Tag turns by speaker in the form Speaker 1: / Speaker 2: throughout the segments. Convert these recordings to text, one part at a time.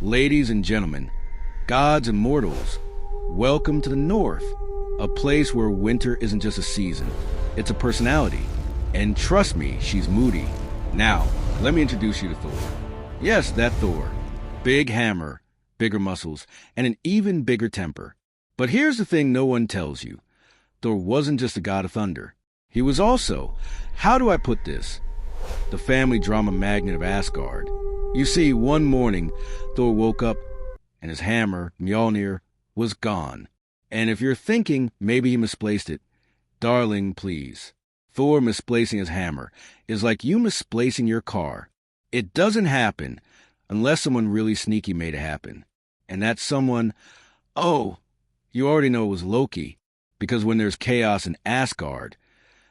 Speaker 1: Ladies and gentlemen, gods and mortals, welcome to the North, a place where winter isn't just a season, it's a personality. And trust me, she's moody. Now, let me introduce you to Thor. Yes, that Thor. Big hammer, bigger muscles, and an even bigger temper. But here's the thing no one tells you. Thor wasn't just a god of thunder. He was also, how do I put this, the family drama magnet of Asgard. You see, one morning, Thor woke up, and his hammer, Mjolnir, was gone. And if you're thinking maybe he misplaced it, darling, please. Thor misplacing his hammer is like you misplacing your car. It doesn't happen unless someone really sneaky made it happen. And that someone, oh, you already know it was Loki, because when there's chaos in Asgard,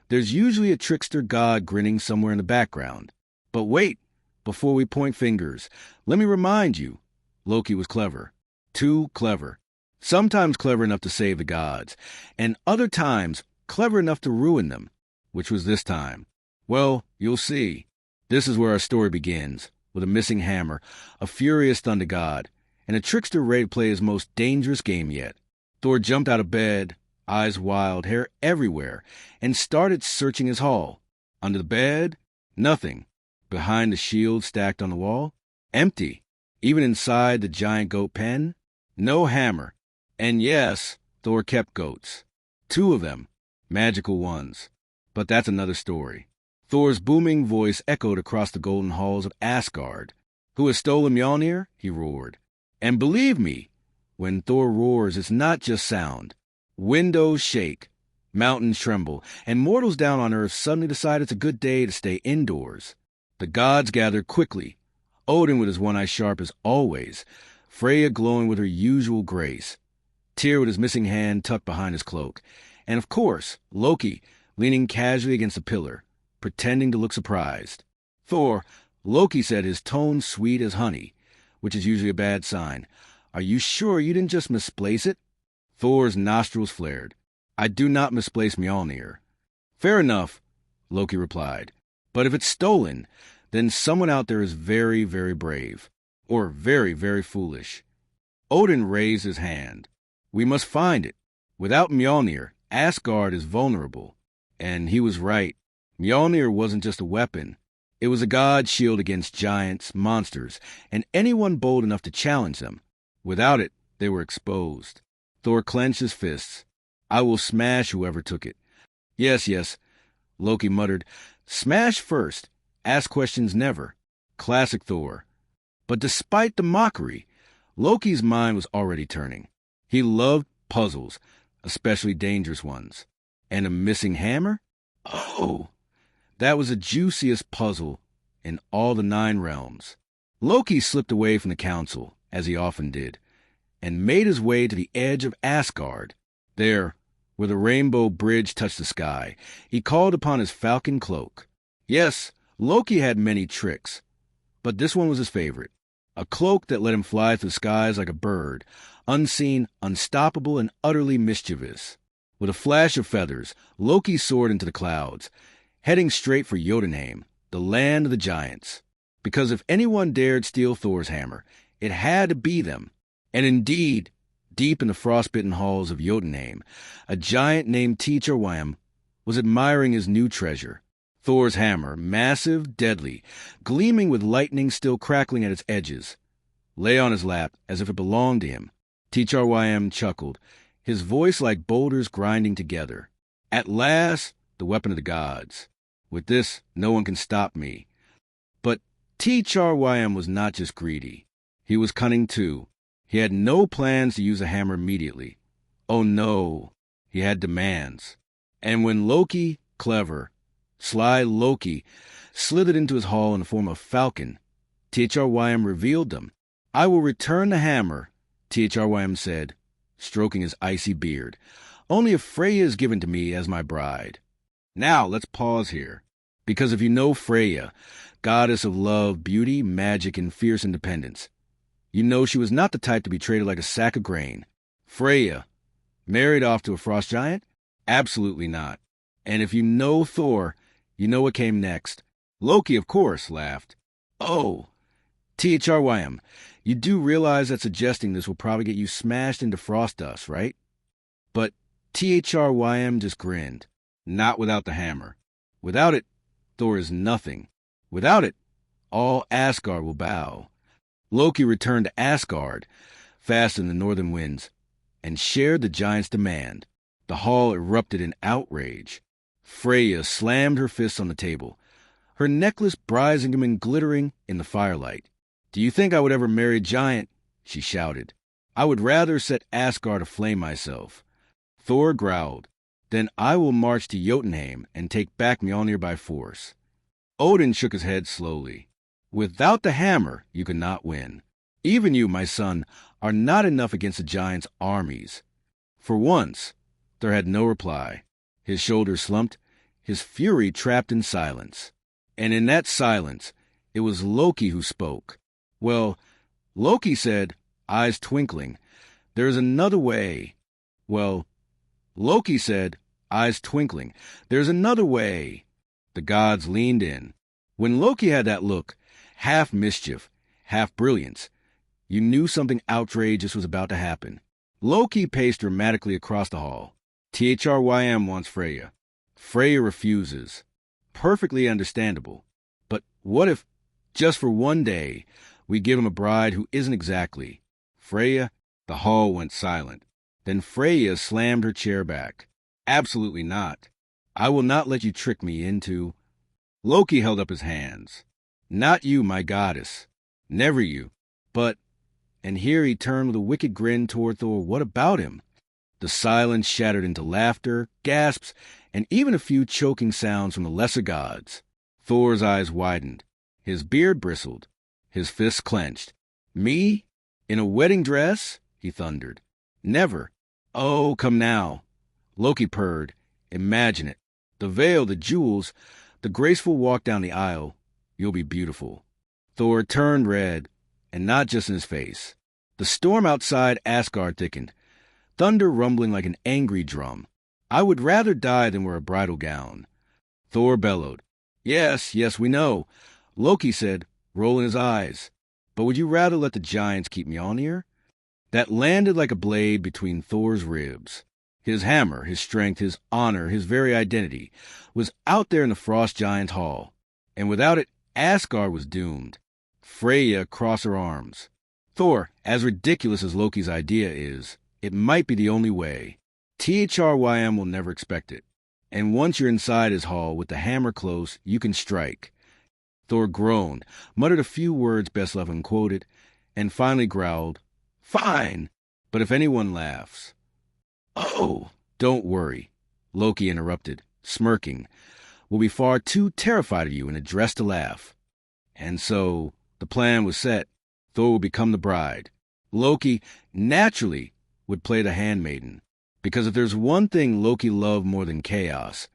Speaker 1: there's usually a trickster god grinning somewhere in the background. But wait, before we point fingers, let me remind you, Loki was clever. Too clever. Sometimes clever enough to save the gods, and other times clever enough to ruin them, which was this time. Well, you'll see. This is where our story begins, with a missing hammer, a furious thunder god, and a trickster ready to play his most dangerous game yet. Thor jumped out of bed, eyes wild, hair everywhere, and started searching his hall. Under the bed, nothing. Behind the shield stacked on the wall, empty. Even inside the giant goat pen, no hammer. And yes, Thor kept goats. 2 of them, magical ones. But that's another story. Thor's booming voice echoed across the golden halls of Asgard. Who has stolen Mjolnir? He roared. And believe me, when Thor roars, it's not just sound. Windows shake, mountains tremble, and mortals down on Earth suddenly decide it's a good day to stay indoors. The gods gather quickly, Odin with his one eye sharp as always, Freya glowing with her usual grace, Tyr with his missing hand tucked behind his cloak, and of course, Loki leaning casually against a pillar, pretending to look surprised. Thor, Loki said, his tone sweet as honey, which is usually a bad sign. Are you sure you didn't just misplace it? Thor's nostrils flared. I do not misplace Mjolnir. Fair enough, Loki replied. But if it's stolen, then someone out there is very, very brave. Or very, very foolish. Odin raised his hand. We must find it. Without Mjolnir, Asgard is vulnerable. And he was right. Mjolnir wasn't just a weapon. It was a god's shield against giants, monsters, and anyone bold enough to challenge them. Without it, they were exposed. Thor clenched his fists. I will smash whoever took it. Yes, yes, Loki muttered. Smash first. Ask questions never. Classic Thor. But despite the mockery, Loki's mind was already turning. He loved puzzles, especially dangerous ones. And a missing hammer? Oh, that was the juiciest puzzle in all the 9 realms. Loki slipped away from the council, as he often did, and made his way to the edge of Asgard. There, where the rainbow bridge touched the sky, he called upon his falcon cloak. Yes, Loki had many tricks, but this one was his favorite. A cloak that let him fly through the skies like a bird, unseen, unstoppable, and utterly mischievous. With a flash of feathers, Loki soared into the clouds, heading straight for Jotunheim, the land of the giants. Because if anyone dared steal Thor's hammer, it had to be them. And indeed, deep in the frostbitten halls of Jotunheim, a giant named Teacher was admiring his new treasure. Thor's hammer, massive, deadly, gleaming with lightning still crackling at its edges, lay on his lap as if it belonged to him. Teacher chuckled, his voice like boulders grinding together. At last, the weapon of the gods. With this, no one can stop me. But Teacher was not just greedy. He was cunning too. He had no plans to use a hammer immediately. Oh no, he had demands. And when Loki, clever, sly Loki, slithered into his hall in the form of falcon, Teacher revealed them. I will return the hammer, Teacher said, stroking his icy beard, only if Freya is given to me as my bride. Now let's pause here, because if you know Freya, goddess of love, beauty, magic, and fierce independence, you know she was not the type to be treated like a sack of grain. Freya, married off to a frost giant? Absolutely not. And if you know Thor, you know what came next. Loki, of course, laughed. Oh, Teacher You do realize that suggesting this will probably get you smashed into frost dust, right? But Thrym just grinned. Not without the hammer. Without it, Thor is nothing. Without it, all Asgard will bow. Loki returned to Asgard, fast in the northern winds, and shared the giant's demand. The hall erupted in outrage. Freya slammed her fists on the table, her necklace brising and glittering in the firelight. "Do you think I would ever marry a giant?" she shouted. "I would rather set Asgard aflame myself." Thor growled. "Then I will march to Jotunheim and take back Mjolnir by force." Odin shook his head slowly. "Without the hammer, you could not win. Even you, my son, are not enough against the giant's armies." For once, Thor had no reply. His shoulders slumped, his fury trapped in silence. And in that silence, it was Loki who spoke. Well, Loki said, eyes twinkling, "There is another way." Well, Loki said, eyes twinkling, "There's another way." The gods leaned in. When Loki had that look, half mischief, half brilliance, you knew something outrageous was about to happen. Loki paced dramatically across the hall. Thrym wants Freya. Freya refuses. Perfectly understandable. But what if, just for one day, we give him a bride who isn't exactly Freya? The hall went silent. Then Freya slammed her chair back. "Absolutely not. I will not let you trick me into—" Loki held up his hands. "Not you, my goddess. Never you. But—" and here he turned with a wicked grin toward Thor. "What about him?" The silence shattered into laughter, gasps, and even a few choking sounds from the lesser gods. Thor's eyes widened. His beard bristled. His fists clenched. "Me? In a wedding dress?" he thundered. "Never. Oh, come now." Loki purred. "Imagine it. The veil, the jewels, the graceful walk down the aisle. You'll be beautiful." Thor turned red, and not just in his face. The storm outside Asgard thickened, thunder rumbling like an angry drum. "I would rather die than wear a bridal gown." Thor bellowed. Yes, we know," Loki said, rolling his eyes. "But would you rather let the giants keep Mjolnir?" That landed like a blade between Thor's ribs. His hammer, his strength, his honor, his very identity, was out there in the Frost Giants' hall. And without it, Asgard was doomed. Freya crossed her arms. "Thor, as ridiculous as Loki's idea is, it might be the only way. Thrym will never expect it. And once you're inside his hall with the hammer close, you can strike." Thor groaned, muttered a few words best left unquoted, and finally growled, "Fine, but if anyone laughs—" "Oh, don't worry," Loki interrupted, smirking. "We'll be far too terrified of you and a dress to laugh." And so the plan was set. Thor would become the bride. Loki, naturally, would play the handmaiden. Because if there's one thing Loki loved more than chaos,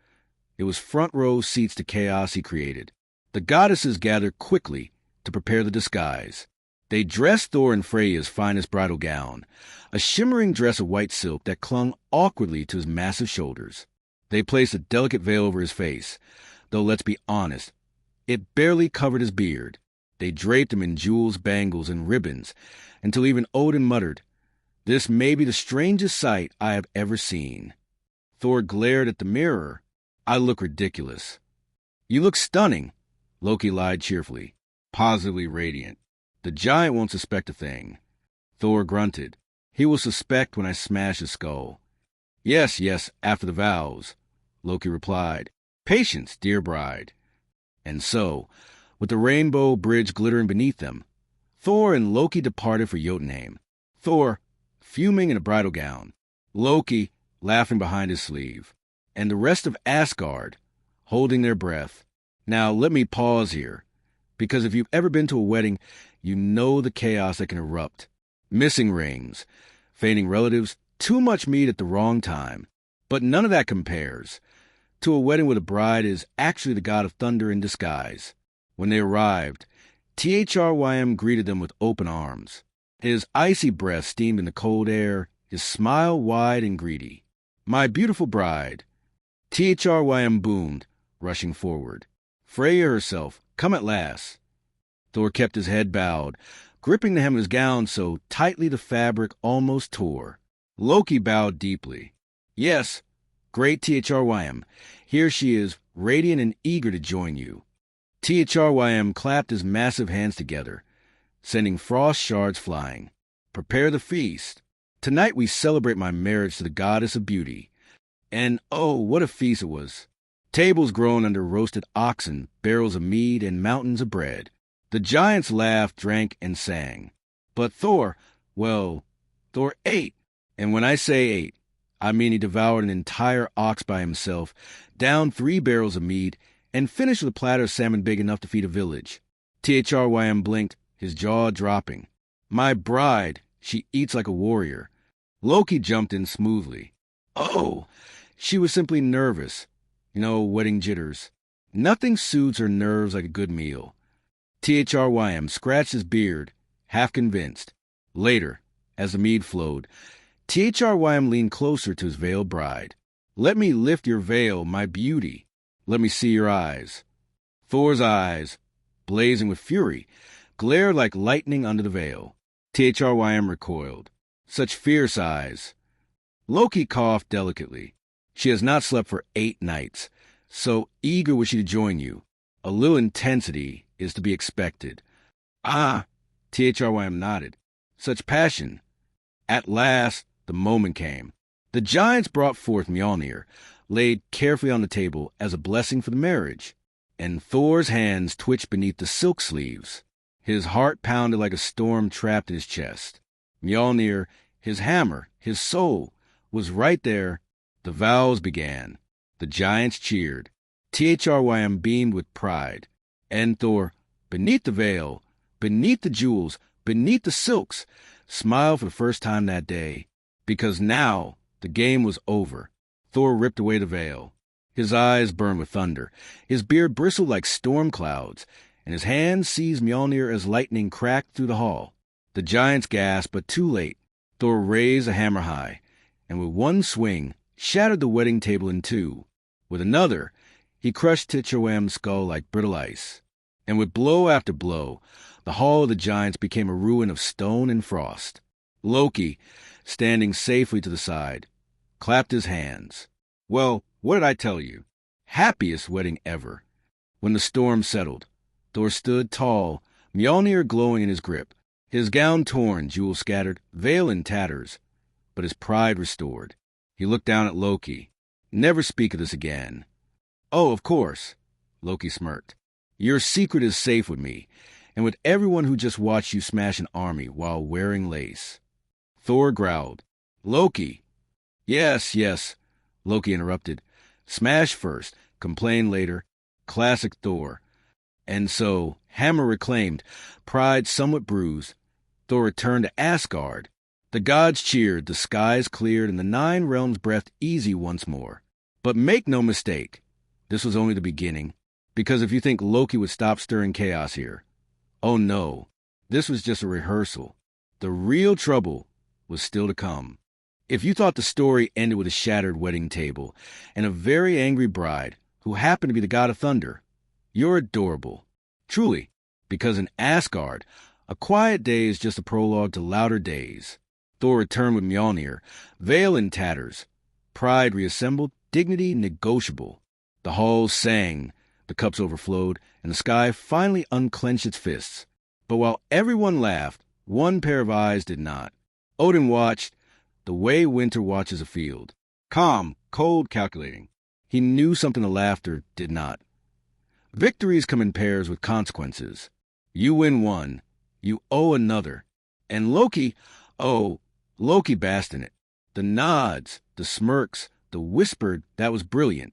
Speaker 1: it was front row seats to chaos he created. The goddesses gathered quickly to prepare the disguise. They dressed Thor in Freya's finest bridal gown, a shimmering dress of white silk that clung awkwardly to his massive shoulders. They placed a delicate veil over his face, though let's be honest, it barely covered his beard. They draped him in jewels, bangles, and ribbons, until even Odin muttered, "This may be the strangest sight I have ever seen." Thor glared at the mirror. "I look ridiculous." "You look stunning," Loki lied cheerfully, positively radiant. "The giant won't suspect a thing." Thor grunted. "He will suspect when I smash his skull." Yes, after the vows," Loki replied. "Patience, dear bride." And so, with the rainbow bridge glittering beneath them, Thor and Loki departed for Jotunheim. Thor, fuming in a bridal gown, Loki, laughing behind his sleeve, and the rest of Asgard, holding their breath. Now, let me pause here, because if you've ever been to a wedding, you know the chaos that can erupt. Missing rings, feigning relatives, too much meat at the wrong time. But none of that compares to a wedding where the bride is actually the god of thunder in disguise. When they arrived, Thrym greeted them with open arms. His icy breath steamed in the cold air, his smile wide and greedy. "My beautiful bride," Thrym boomed, rushing forward. "Freya herself, come at last." Thor kept his head bowed, gripping the hem of his gown so tightly the fabric almost tore. Loki bowed deeply. Yes, great THRYM. Here she is, radiant and eager to join you. THRYM clapped his massive hands together, sending frost shards flying. Prepare the feast. Tonight we celebrate my marriage to the goddess of beauty. And oh, what a feast it was. Tables grown under roasted oxen, barrels of mead, and mountains of bread. The giants laughed, drank, and sang. But Thor ate. And when I say ate, I mean he devoured an entire ox by himself, downed 3 barrels of mead, and finished with a platter of salmon big enough to feed a village. THRYM blinked, his jaw dropping. My bride, she eats like a warrior. Loki jumped in smoothly. Oh, she was simply nervous. Wedding jitters. Nothing soothes her nerves like a good meal. THRYM scratched his beard, half convinced. Later, as the mead flowed, THRYM leaned closer to his veiled bride. Let me lift your veil, my beauty. Let me see your eyes. Thor's eyes, blazing with fury, glared like lightning under the veil. THRYM recoiled. Such fierce eyes. Loki coughed delicately. She has not slept for 8 nights. So eager was she to join you. A little intensity is to be expected. Ah, THRYM nodded. Such passion. At last, the moment came. The giants brought forth Mjolnir, laid carefully on the table as a blessing for the marriage. And Thor's hands twitched beneath the silk sleeves. His heart pounded like a storm trapped in his chest. Mjolnir, his hammer, his soul, was right there. The vows began. The giants cheered. THRYM beamed with pride. And Thor, beneath the veil, beneath the jewels, beneath the silks, smiled for the first time that day. Because now the game was over. Thor ripped away the veil. His eyes burned with thunder. His beard bristled like storm clouds, and his hand seized Mjolnir as lightning cracked through the hall. The giants gasped, but too late. Thor raised a hammer high, and with one swing, shattered the wedding table in 2. With another, he crushed THRYM's skull like brittle ice. And with blow after blow, the hall of the giants became a ruin of stone and frost. Loki, standing safely to the side, clapped his hands. Well, what did I tell you? Happiest wedding ever. When the storm settled, Thor stood tall, Mjolnir glowing in his grip, his gown torn, jewels scattered, veil in tatters, but his pride restored. He looked down at Loki. Never speak of this again. Oh, of course, Loki smirked. Your secret is safe with me, and with everyone who just watched you smash an army while wearing lace. Thor growled. Loki. Yes, Loki interrupted. Smash first, complain later. Classic Thor. And so, hammer reclaimed, pride somewhat bruised, Thor returned to Asgard. The gods cheered, the skies cleared, and the 9 realms breathed easy once more. But make no mistake, this was only the beginning. Because if you think Loki would stop stirring chaos here, oh no, this was just a rehearsal. The real trouble was still to come. If you thought the story ended with a shattered wedding table and a very angry bride who happened to be the god of thunder, you're adorable. Truly, because in Asgard, a quiet day is just a prologue to louder days. Thor returned with Mjolnir, veil in tatters, pride reassembled, dignity negotiable. The halls sang, the cups overflowed, and the sky finally unclenched its fists. But while everyone laughed, one pair of eyes did not. Odin watched, the way winter watches a field. Calm, cold, calculating. He knew something the laughter did not. Victories come in pairs with consequences. You win one, you owe another. And Loki basked in it. The nods, the smirks, the whispered, that was brilliant.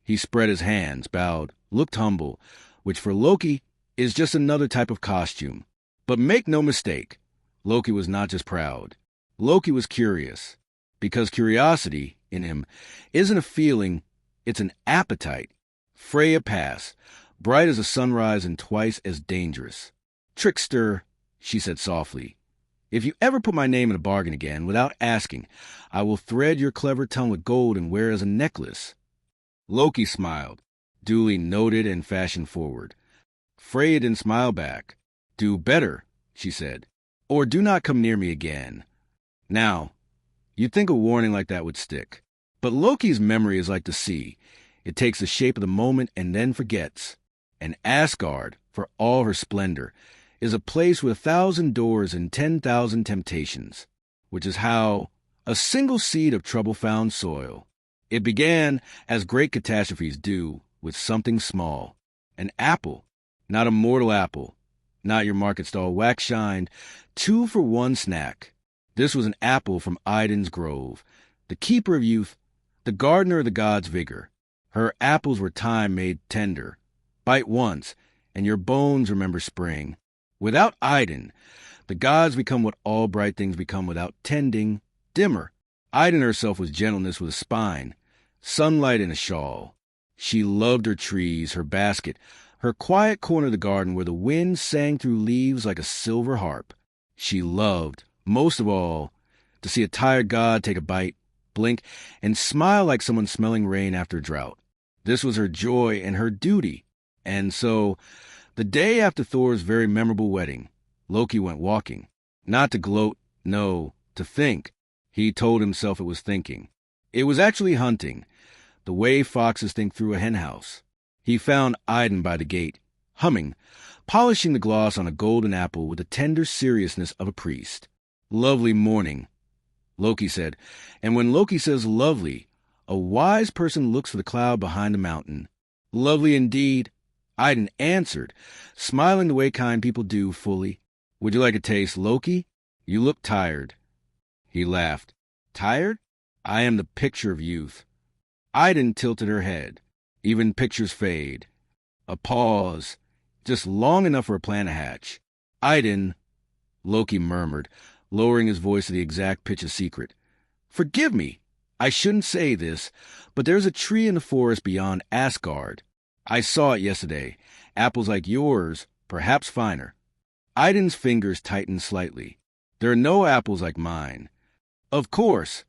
Speaker 1: He spread his hands, bowed, looked humble, which for Loki is just another type of costume. But make no mistake, Loki was not just proud. Loki was curious, because curiosity in him isn't a feeling, it's an appetite. Freya passed, bright as a sunrise and twice as dangerous. Trickster, she said softly, if you ever put my name in a bargain again without asking, I will thread your clever tongue with gold and wear it as a necklace. Loki smiled, duly noted and fashion forward. Freya didn't smile back. Do better, she said, "or do not come near me again." Now, you'd think a warning like that would stick. But Loki's memory is like the sea. It takes the shape of the moment and then forgets. And Asgard, for all her splendor, is a place with 1,000 doors and 10,000 temptations, which is how a single seed of trouble found soil. It began, as great catastrophes do, with something small. An apple, not a mortal apple, not your market stall wax-shined, 2-for-1 snack. This was an apple from Idun's grove, the keeper of youth, the gardener of the gods' vigor. Her apples were time made tender. Bite once, and your bones remember spring. Without Idun, the gods become what all bright things become without tending, dimmer. Idun herself was gentleness with a spine, sunlight in a shawl. She loved her trees, her basket, her quiet corner of the garden where the wind sang through leaves like a silver harp. She loved, most of all, to see a tired god take a bite, blink, and smile like someone smelling rain after a drought. This was her joy and her duty. And so, the day after Thor's very memorable wedding, Loki went walking. Not to gloat, no, to think. He told himself it was thinking. It was actually hunting, the way foxes think through a henhouse. He found Idun by the gate, humming, polishing the gloss on a golden apple with the tender seriousness of a priest. "Lovely morning," Loki said, and when Loki says lovely, a wise person looks for the cloud behind the mountain. "Lovely indeed," Idun answered, smiling the way kind people do fully. "Would you like a taste, Loki? You look tired." He laughed. "Tired? I am the picture of youth." Idun tilted her head. Even pictures fade. A pause, just long enough for a plan to hatch. "Idun," Loki murmured, lowering his voice to the exact pitch of secret. "Forgive me. I shouldn't say this, but there's a tree in the forest beyond Asgard. I saw it yesterday. Apples like yours, perhaps finer." Idun's fingers tightened slightly. "There are no apples like mine." "Of course,"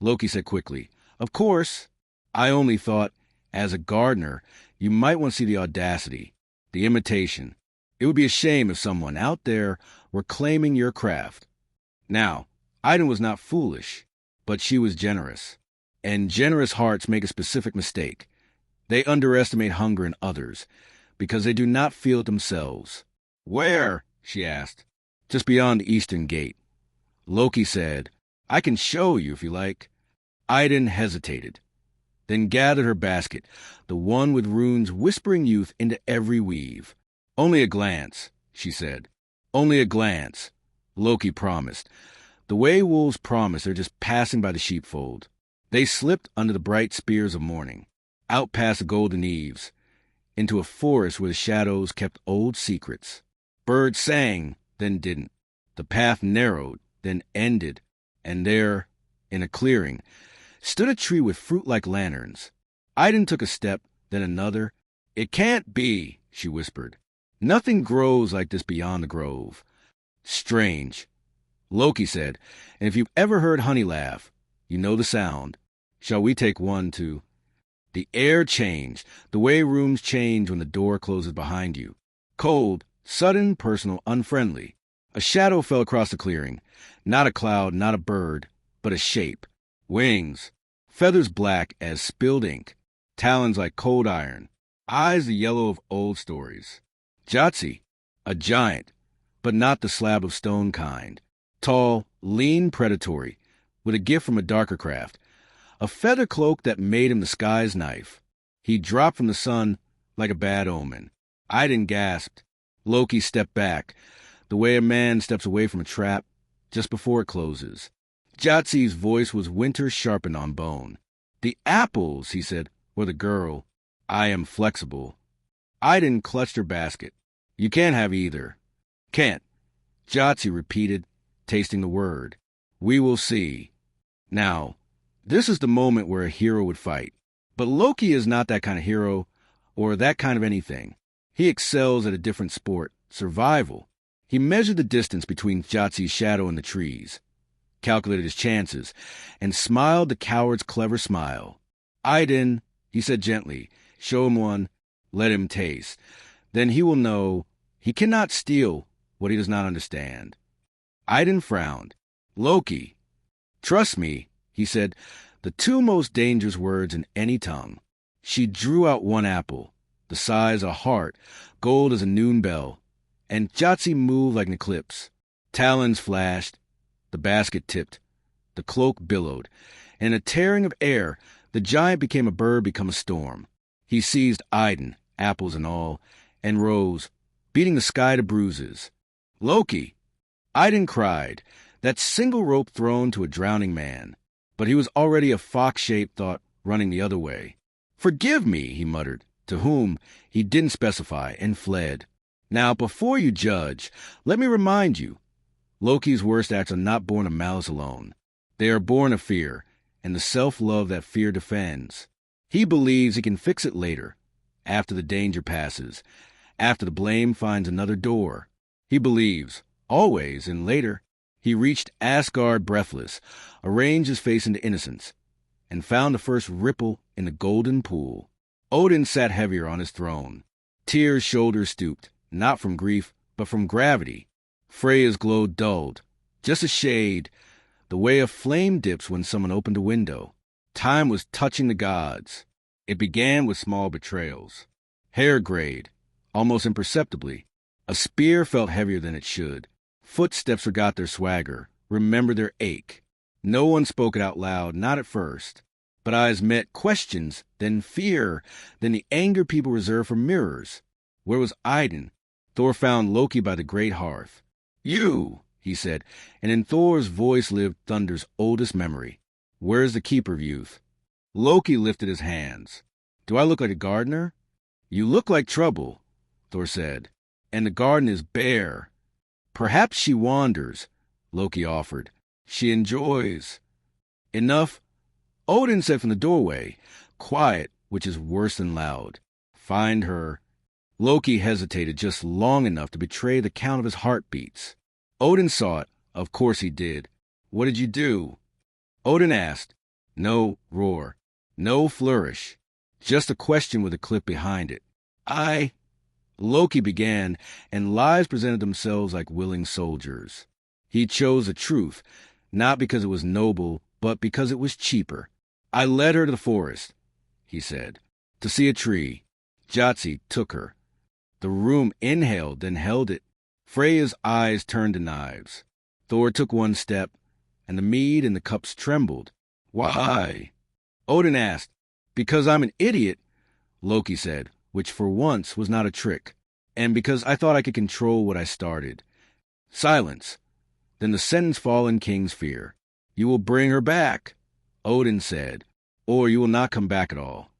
Speaker 1: Loki said quickly. "Of course. I only thought, as a gardener, you might want to see the audacity, the imitation. It would be a shame if someone out there were claiming your craft." Now, Idun was not foolish, but she was generous. And generous hearts make a specific mistake. They underestimate hunger in others, because they do not feel it themselves. "Where?" she asked. "Just beyond the eastern gate." Loki said, "I can show you if you like." Idun hesitated, then gathered her basket, the one with runes whispering youth into every weave. "Only a glance," she said. "Only a glance," Loki promised. The way wolves promise they're just passing by the sheepfold. They slipped under the bright spears of morning, out past the golden eaves, into a forest where the shadows kept old secrets. Birds sang, then didn't. The path narrowed, then ended, and there, in a clearing, stood a tree with fruit like lanterns. Idun took a step, then another. "It can't be," she whispered. "Nothing grows like this beyond the grove." "Strange," Loki said, "and if you've ever heard honey laugh, you know the sound. Shall we take one, too?" The air changed, the way rooms change when the door closes behind you. Cold, sudden, personal, unfriendly. A shadow fell across the clearing. Not a cloud, not a bird, but a shape. Wings, feathers black as spilled ink, talons like cold iron, eyes the yellow of old stories. Jotzi, a giant, but not the slab of stone kind. Tall, lean, predatory, with a gift from a darker craft. A feather cloak that made him the sky's knife. He dropped from the sun like a bad omen. Idun gasped. Loki stepped back, the way a man steps away from a trap just before it closes. Jotzi's voice was winter sharpened on bone. "The apples," he said, "or the girl. I am flexible." Idun clutched her basket. "You can't have either." "Can't," Jotzi repeated, tasting the word. "We will see." Now, this is the moment where a hero would fight. But Loki is not that kind of hero, or that kind of anything. He excels at a different sport, survival. He measured the distance between Jotzi's shadow and the trees, calculated his chances, and smiled the coward's clever smile. "Idun," he said gently, "show him one, let him taste. Then he will know he cannot steal what he does not understand. Idun frowned. Loki, trust me, he said, the two most dangerous words in any tongue. She drew out one apple, the size of a heart, gold as a noon bell, and Jotzi moved like an eclipse. Talons flashed, the basket tipped, the cloak billowed, and in a tearing of air, the giant became a bird become a storm. He seized Idun, apples and all, and rose, beating the sky to bruises. Loki! Idun cried, that single rope thrown to a drowning man. But he was already a fox-shaped thought running the other way. Forgive me, he muttered, to whom he didn't specify, and fled. Now, before you judge, let me remind you, Loki's worst acts are not born of malice alone. They are born of fear, and the self-love that fear defends. He believes he can fix it later, after the danger passes, after the blame finds another door. He believes, always and later. He reached Asgard breathless, arranged his face into innocence, and found the first ripple in the golden pool. Odin sat heavier on his throne. Tyr's shoulders stooped, not from grief, but from gravity. Freya's glow dulled, just a shade, the way a flame dips when someone opened a window. Time was touching the gods. It began with small betrayals. Hair grayed, almost imperceptibly. A spear felt heavier than it should. Footsteps forgot their swagger, remembered their ache. No one spoke it out loud, not at first. But eyes met questions, then fear, then the anger people reserve for mirrors. Where was Idun? Thor found Loki by the great hearth. You, he said, and in Thor's voice lived Thunder's oldest memory. Where's the keeper of youth? Loki lifted his hands. Do I look like a gardener? You look like trouble, Thor said, and the garden is bare. Perhaps she wanders, Loki offered. She enjoys. Enough, Odin said from the doorway, quiet, which is worse than loud. Find her. Loki hesitated just long enough to betray the count of his heartbeats. Odin saw it. Of course he did. What did you do? Odin asked. No roar. No flourish. Just a question with a clip behind it. Loki began, and lies presented themselves like willing soldiers. He chose the truth, not because it was noble, but because it was cheaper. I led her to the forest, he said, to see a tree. Jotzi took her. The room inhaled, then held it. Freya's eyes turned to knives. Thor took one step, and the mead and the cups trembled. Why? Odin asked. Because I'm an idiot, Loki said, which for once was not a trick, and because I thought I could control what I started. Silence. Then the sentence fallen king's fear. You will bring her back, Odin said, or you will not come back at all.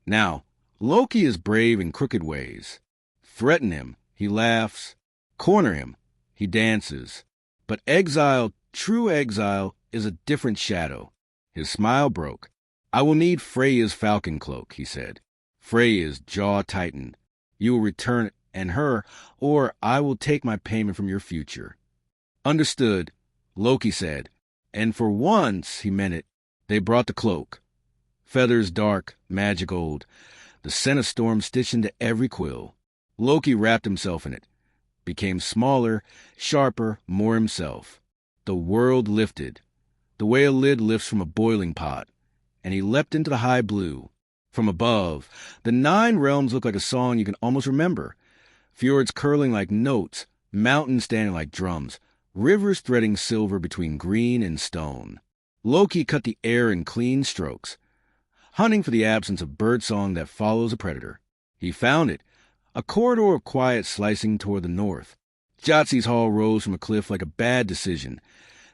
Speaker 1: Now, Loki is brave in crooked ways. Threaten him, he laughs. Corner him, he dances. But exile, true exile, is a different shadow. His smile broke. I will need Freya's falcon cloak, he said. Freya's jaw tightened. You will return it and her, or I will take my payment from your future. Understood, Loki said, and for once he meant it. They brought the cloak. Feathers dark, magic old, the scent of storm stitched into every quill. Loki wrapped himself in it, became smaller, sharper, more himself. The world lifted, the way a lid lifts from a boiling pot, and he leapt into the high blue. From above, the 9 realms looked like a song you can almost remember. Fjords curling like notes, mountains standing like drums, rivers threading silver between green and stone. Loki cut the air in clean strokes, hunting for the absence of birdsong that follows a predator. He found it, a corridor of quiet slicing toward the north. Jotzi's hall rose from a cliff like a bad decision,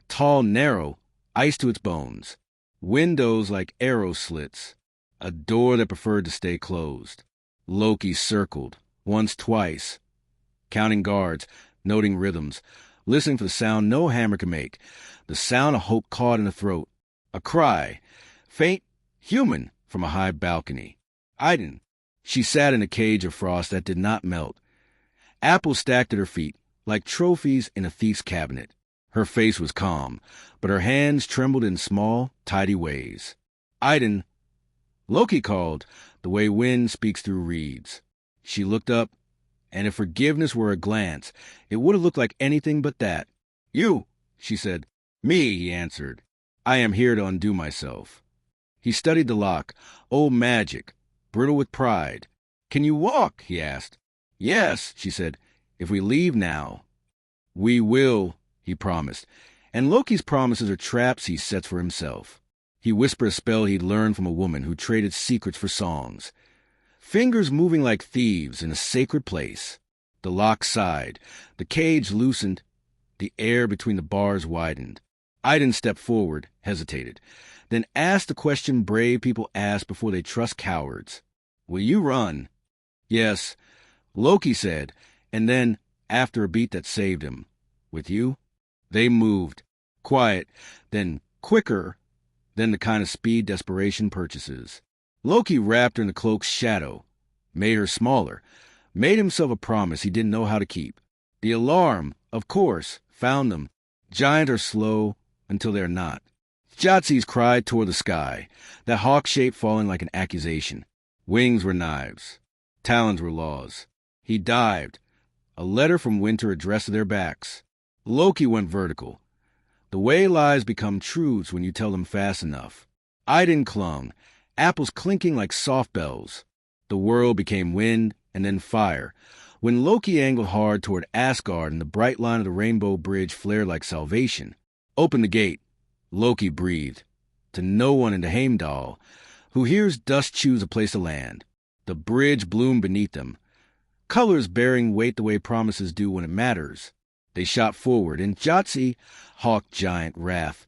Speaker 1: tall, narrow, ice to its bones, windows like arrow slits, a door that preferred to stay closed. Loki circled, once, twice, counting guards, noting rhythms, listening for the sound no hammer can make, the sound of hope caught in the throat, a cry, faint, human, from a high balcony. Idun. She sat in a cage of frost that did not melt. Apples stacked at her feet, like trophies in a thief's cabinet. Her face was calm, but her hands trembled in small, tidy ways. Idun, Loki called, the way wind speaks through reeds. She looked up, And if forgiveness were a glance, it would have looked like anything but that. "You," she said. "Me," he answered. "I am here to undo myself." He studied the lock. Old magic, brittle with pride. "Can you walk?" he asked. "Yes," she said, "if we leave now." "We will," he promised. And Loki's promises are traps he sets for himself. He whispered a spell he'd learned from a woman who traded secrets for songs. Fingers moving like thieves in a sacred place. The lock sighed. The cage loosened. The air between the bars widened. Idun stepped forward, hesitated, then asked the question brave people ask before they trust cowards. "Will you run?" "Yes," Loki said, and then, after a beat that saved him, "With you?" They moved. Quiet, then quicker, then the kind of speed desperation purchases. Loki wrapped her in the cloak's shadow, made her smaller, made himself a promise he didn't know how to keep. The alarm, of course, found them. Giant are slow until they're not. Jotzi's cry tore the sky, that hawk shape falling like an accusation. Wings were knives. Talons were laws. He dived. A letter from Winter addressed to their backs. Loki went vertical. The way lies become truths when you tell them fast enough. Idun clung, apples clinking like soft bells. The world became wind and then fire. When Loki angled hard toward Asgard and the bright line of the rainbow bridge flared like salvation. "Open the gate," Loki breathed. To no one into Heimdall, who hears dust choose a place to land. The bridge bloomed beneath them. Colors bearing weight the way promises do when it matters. They shot forward, and Jotzi, hawk giant wrath,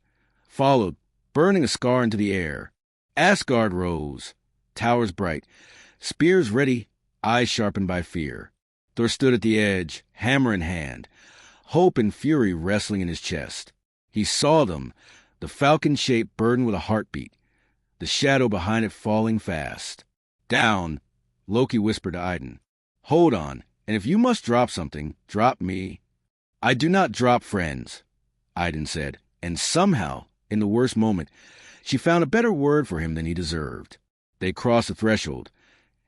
Speaker 1: followed, burning a scar into the air. Asgard rose, towers bright, spears ready, eyes sharpened by fear. Thor stood at the edge, hammer in hand, hope and fury wrestling in his chest. He saw them, the falcon shape burdened with a heartbeat, the shadow behind it falling fast. "Down," Loki whispered to Idun. "Hold on, and if you must drop something, drop me." "I do not drop friends," Idun said, and somehow, in the worst moment, she found a better word for him than he deserved. They crossed the threshold,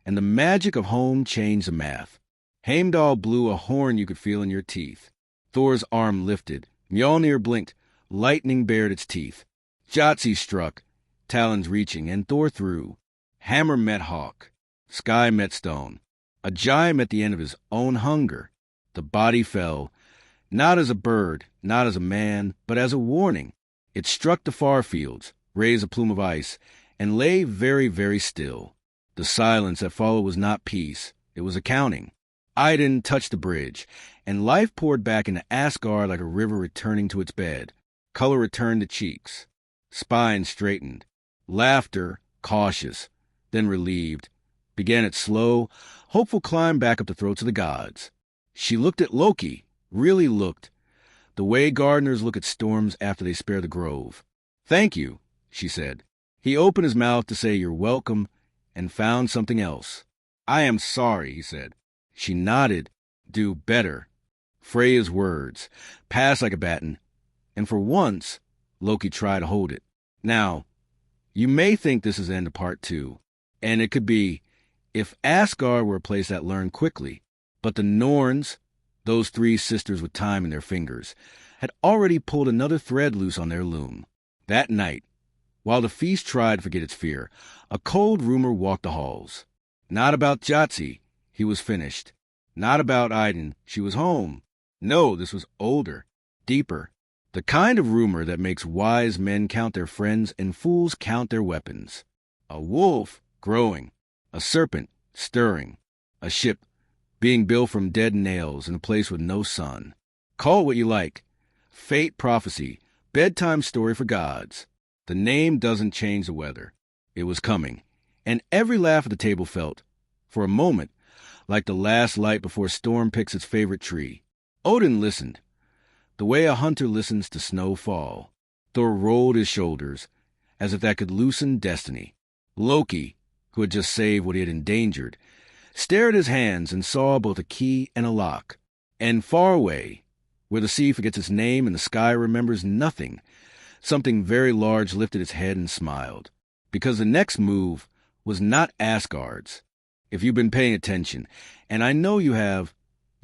Speaker 1: and the magic of home changed the math. Heimdall blew a horn you could feel in your teeth. Thor's arm lifted. Mjolnir blinked. Lightning bared its teeth. Jotzi struck, talons reaching, and Thor threw. Hammer met hawk. Sky met stone. A giant met the end of his own hunger. The body fell, not as a bird, not as a man, but as a warning. It struck the far fields, raised a plume of ice, and lay very, very still. The silence that followed was not peace. It was accounting. Idun touched the bridge, and life poured back into Asgard like a river returning to its bed. Color returned to cheeks. Spines straightened. Laughter, cautious, then relieved, began its slow, hopeful climb back up the throats of the gods. She looked at Loki, really looked, the way gardeners look at storms after they spare the grove. "Thank you," she said. He opened his mouth to say "you're welcome," and found something else. "I am sorry," he said. She nodded. "Do better." Freya's words, passed like a baton, and for once, Loki tried to hold it. Now, you may think this is the end of part 2, and it could be, if Asgard were a place that learned quickly. But the Norns, those 3 sisters with time in their fingers, had already pulled another thread loose on their loom. That night, while the feast tried to forget its fear, a cold rumor walked the halls. Not about Jotzi, he was finished. Not about Idun, she was home. No, this was older, deeper. The kind of rumor that makes wise men count their friends and fools count their weapons. A wolf growing, a serpent stirring, a ship being built from dead nails in a place with no sun. Call it what you like. Fate prophecy, bedtime story for gods. The name doesn't change the weather. It was coming, and every laugh at the table felt, for a moment, like the last light before a storm picks its favorite tree. Odin listened, the way a hunter listens to snow fall. Thor rolled his shoulders, as if that could loosen destiny. Loki, who had just saved what he had endangered, stared at his hands and saw both a key and a lock. And far away, where the sea forgets its name and the sky remembers nothing, something very large lifted its head and smiled. Because the next move was not Asgard's. If you've been paying attention, and I know you have,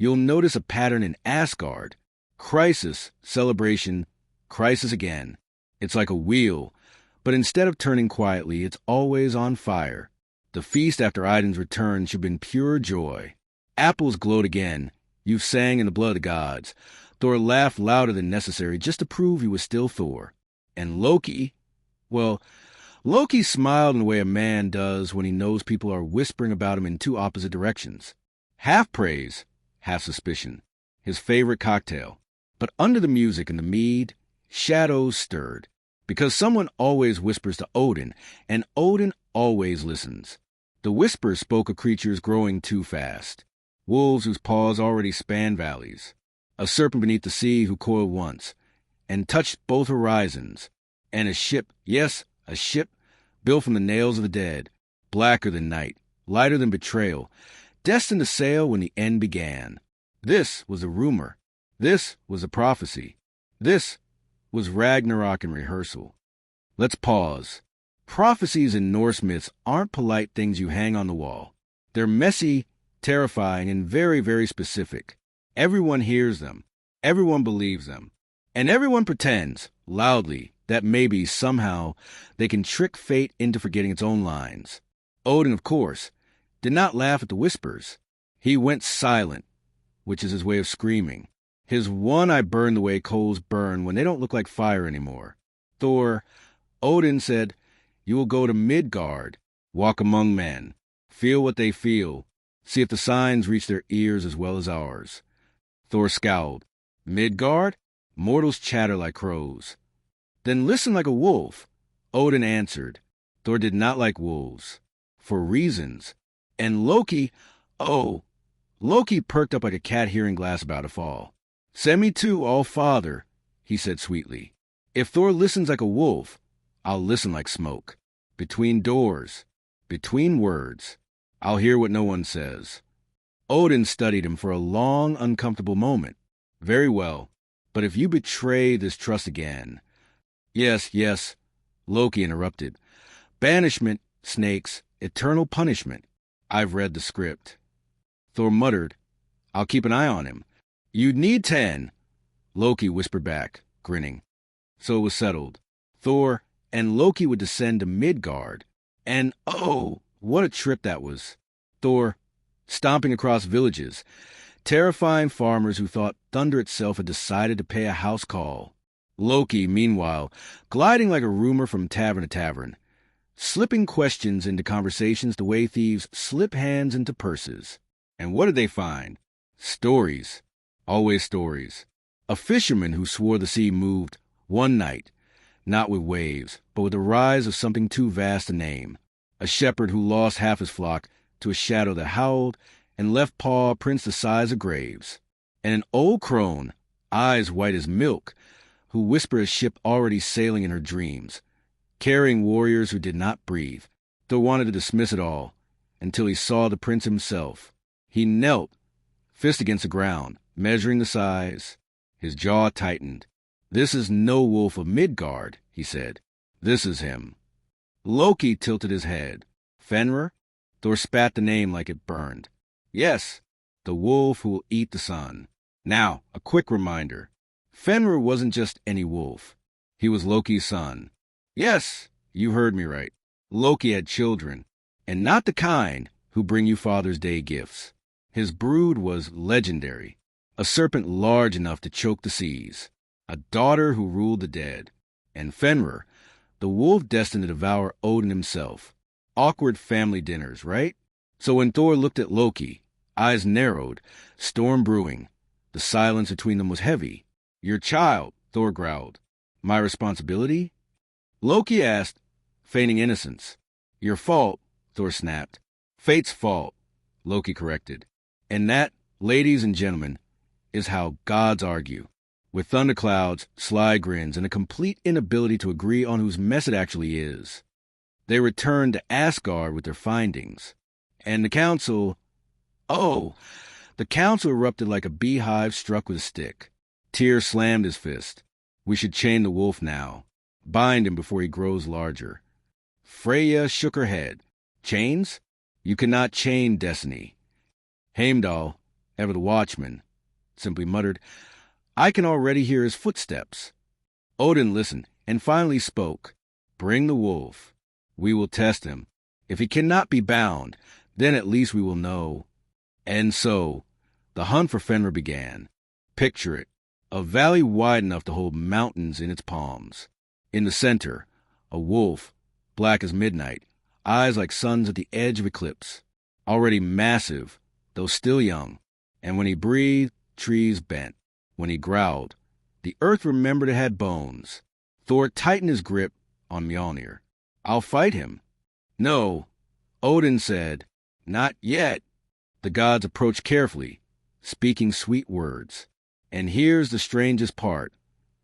Speaker 1: You'll notice a pattern in Asgard. Crisis, celebration, crisis again. It's like a wheel, but instead of turning quietly, it's always on fire. The feast after Idun's return should have been pure joy. Apples glowed again. You've sang in the blood of the gods. Thor laughed louder than necessary just to prove he was still Thor. And Loki, well, Loki smiled in the way a man does when he knows people are whispering about him in two opposite directions. Half praise, half suspicion. His favorite cocktail. But under the music and the mead, shadows stirred. Because someone always whispers to Odin, and Odin always listens. The whisper spoke of creatures growing too fast. Wolves whose paws already span valleys. A serpent beneath the sea who coiled once, and touched both horizons. And a ship, yes, a ship, built from the nails of the dead, blacker than night, lighter than betrayal, destined to sail when the end began. This was a rumor. This was a prophecy. This was Ragnarok in rehearsal. Let's pause. Prophecies in Norse myths aren't polite things you hang on the wall. They're messy, terrifying, and very, very specific. Everyone hears them. Everyone believes them. And everyone pretends, loudly, that maybe, somehow, they can trick fate into forgetting its own lines. Odin, of course, did not laugh at the whispers. He went silent, which is his way of screaming. His one eye burned the way coals burn when they don't look like fire anymore. Odin said, "You will go to Midgard, walk among men, feel what they feel, see if the signs reach their ears as well as ours." Thor scowled. "Midgard? Mortals chatter like crows." "Then listen like a wolf," Odin answered. Thor did not like wolves. For reasons. And Loki perked up like a cat hearing glass about to fall. "Send me too, All-Father," he said sweetly. "If Thor listens like a wolf, I'll listen like smoke. Between doors, between words, I'll hear what no one says." Odin studied him for a long, uncomfortable moment. "Very well, but if you betray this trust again—" Yes, Loki interrupted. "Banishment, snakes, eternal punishment. I've read the script." Thor muttered, "I'll keep an eye on him." "You'd need 10, Loki whispered back, grinning. So it was settled. Thor and Loki would descend to Midgard. And what a trip that was. Thor, stomping across villages, terrifying farmers who thought thunder itself had decided to pay a house call. Loki, meanwhile, gliding like a rumor from tavern to tavern, slipping questions into conversations the way thieves slip hands into purses. And what did they find? Stories. Always stories. A fisherman who swore the sea moved one night, not with waves, but with the rise of something too vast to name. A shepherd who lost half his flock to a shadow that howled and left paw prints the size of graves. And an old crone, eyes white as milk, who whispered a ship already sailing in her dreams, carrying warriors who did not breathe. Thor wanted to dismiss it all, until he saw the prince himself. He knelt, fist against the ground, measuring the size. His jaw tightened. "This is no wolf of Midgard," he said. "This is him." Loki tilted his head. "Fenrir?" Thor spat the name like it burned. "Yes, the wolf who will eat the sun." Now, a quick reminder. Fenrir wasn't just any wolf. He was Loki's son. Yes, you heard me right. Loki had children, and not the kind who bring you Father's Day gifts. His brood was legendary. A serpent large enough to choke the seas. A daughter who ruled the dead. And Fenrir, the wolf destined to devour Odin himself. Awkward family dinners, right? So when Thor looked at Loki, eyes narrowed, storm brewing, the silence between them was heavy. "Your child," Thor growled. "My responsibility?" Loki asked, feigning innocence. "Your fault," Thor snapped. "Fate's fault," Loki corrected. And that, ladies and gentlemen, is how gods argue. With thunderclouds, sly grins, and a complete inability to agree on whose mess it actually is. They returned to Asgard with their findings. And the council erupted like a beehive struck with a stick. Tyr slammed his fist. "We should chain the wolf now. Bind him before he grows larger." Freya shook her head. "Chains? You cannot chain destiny." Heimdall, Ever the watchman simply muttered, I can already hear his footsteps. Odin listened and finally spoke. Bring the wolf. We will test him. If he cannot be bound, then at least we will know. And so, the hunt for Fenrir began. Picture it, a valley wide enough to hold mountains in its palms. In the center, a wolf, black as midnight, eyes like suns at the edge of eclipse. Already massive, though still young. And when he breathed, trees bent. When he growled, the earth remembered it had bones. Thor tightened his grip on Mjolnir. I'll fight him. No, Odin said, not yet. The gods approached carefully, speaking sweet words. And here's the strangest part.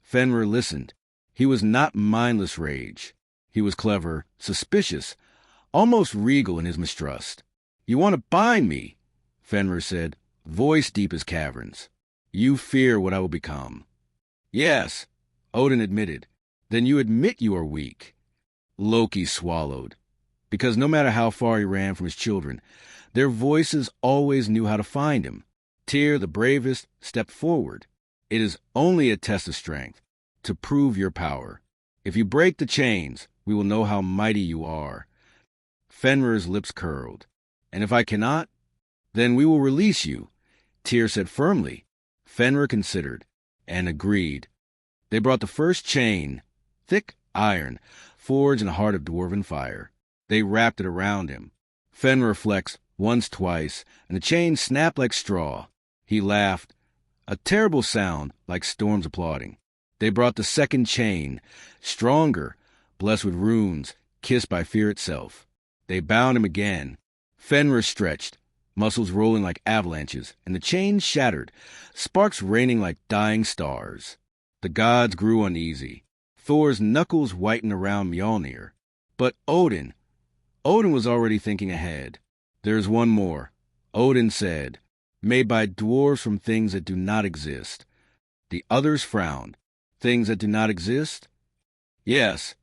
Speaker 1: Fenrir listened. He was not mindless rage. He was clever, suspicious, almost regal in his mistrust. You want to bind me, Fenrir said, voice deep as caverns. You fear what I will become. Yes, Odin admitted. Then you admit you are weak. Loki swallowed. Because no matter how far he ran from his children, their voices always knew how to find him. Tyr, the bravest, stepped forward. It is only a test of strength, to prove your power. If you break the chains, we will know how mighty you are. Fenrir's lips curled. And if I cannot, then we will release you, Tyr said firmly. Fenrir considered, and agreed. They brought the first chain, thick iron, forged in the heart of dwarven fire. They wrapped it around him. Fenrir flexed once, twice, and the chain snapped like straw. He laughed, a terrible sound like storms applauding. They brought the second chain, stronger, blessed with runes, kissed by fear itself. They bound him again. Fenrir stretched, muscles rolling like avalanches, and the chain shattered, sparks raining like dying stars. The gods grew uneasy. Thor's knuckles whitened around Mjolnir. But Odin was already thinking ahead. There's one more, Odin said, made by dwarves from things that do not exist. The others frowned. Things that do not exist? Yes,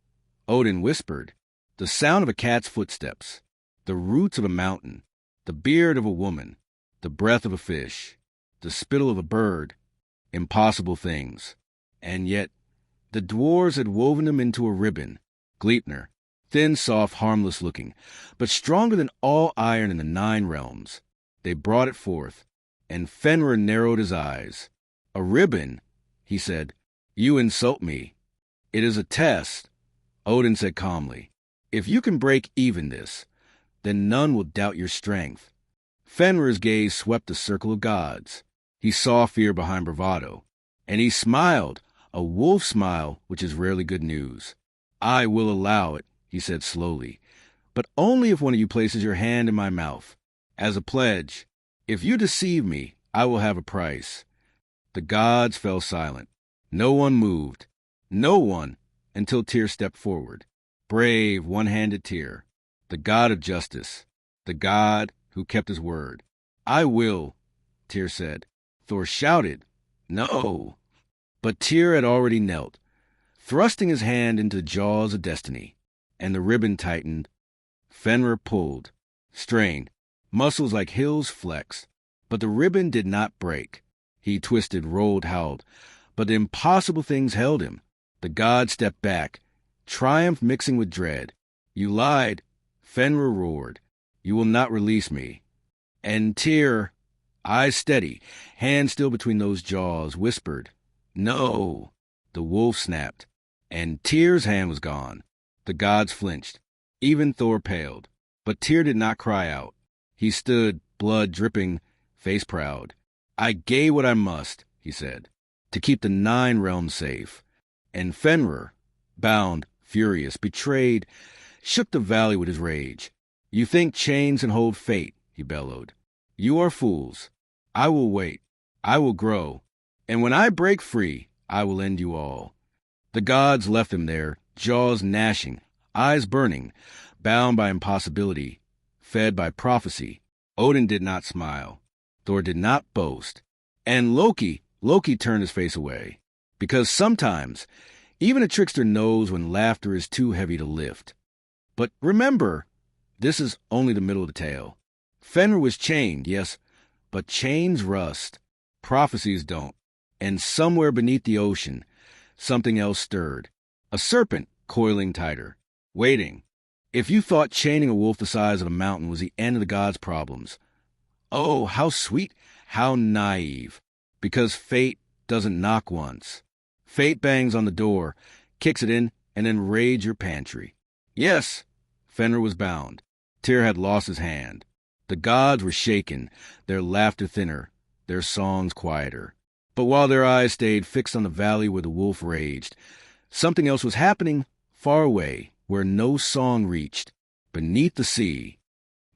Speaker 1: Odin whispered. The sound of a cat's footsteps, the roots of a mountain, the beard of a woman, the breath of a fish, the spittle of a bird, impossible things. And yet, the dwarves had woven them into a ribbon. Gleipnir, thin, soft, harmless looking, but stronger than all iron in the 9 realms. They brought it forth, and Fenrir narrowed his eyes. A ribbon, he said. You insult me. It is a test, Odin said calmly. If you can break even this, then none will doubt your strength. Fenrir's gaze swept the circle of gods. He saw fear behind bravado, and he smiled, a wolf smile which is rarely good news. I will allow it, he said slowly, but only if one of you places your hand in my mouth. As a pledge, if you deceive me, I will have a price. The gods fell silent. No one moved. No one, until Tyr stepped forward. Brave, one-handed Tyr, the god of justice, the god who kept his word. I will, Tyr said. Thor shouted, no. But Tyr had already knelt, thrusting his hand into the jaws of destiny, and the ribbon tightened. Fenrir pulled, strained, muscles like hills flexed, but the ribbon did not break. He twisted, rolled, howled, but the impossible things held him. The god stepped back, triumph mixing with dread. You lied, Fenrir roared. You will not release me. And Tyr, eyes steady, hand still between those jaws, whispered, no. The wolf snapped, and Tyr's hand was gone. The gods flinched. Even Thor paled. But Tyr did not cry out. He stood, blood dripping, face proud. I gave what I must, he said, to keep the 9 realms safe. And Fenrir, bound, furious, betrayed, shook the valley with his rage. You think chains can hold fate, he bellowed. You are fools. I will wait. I will grow. And when I break free, I will end you all. The gods left him there, jaws gnashing, eyes burning, bound by impossibility, fed by prophecy. Odin did not smile. Thor did not boast. And Loki turned his face away. Because sometimes, even a trickster knows when laughter is too heavy to lift. But remember, this is only the middle of the tale. Fenrir was chained, yes, But chains rust, prophecies don't, and somewhere beneath the ocean, something else stirred. A serpent coiling tighter, waiting. If you thought chaining a wolf the size of a mountain was the end of the gods' problems, oh, how sweet, how naive. Because fate doesn't knock once. Fate bangs on the door, kicks it in, and then raids your pantry. Yes, Fenrir was bound. Tyr had lost his hand. The gods were shaken, their laughter thinner, their songs quieter. But while their eyes stayed fixed on the valley where the wolf raged, something else was happening far away, where no song reached, beneath the sea.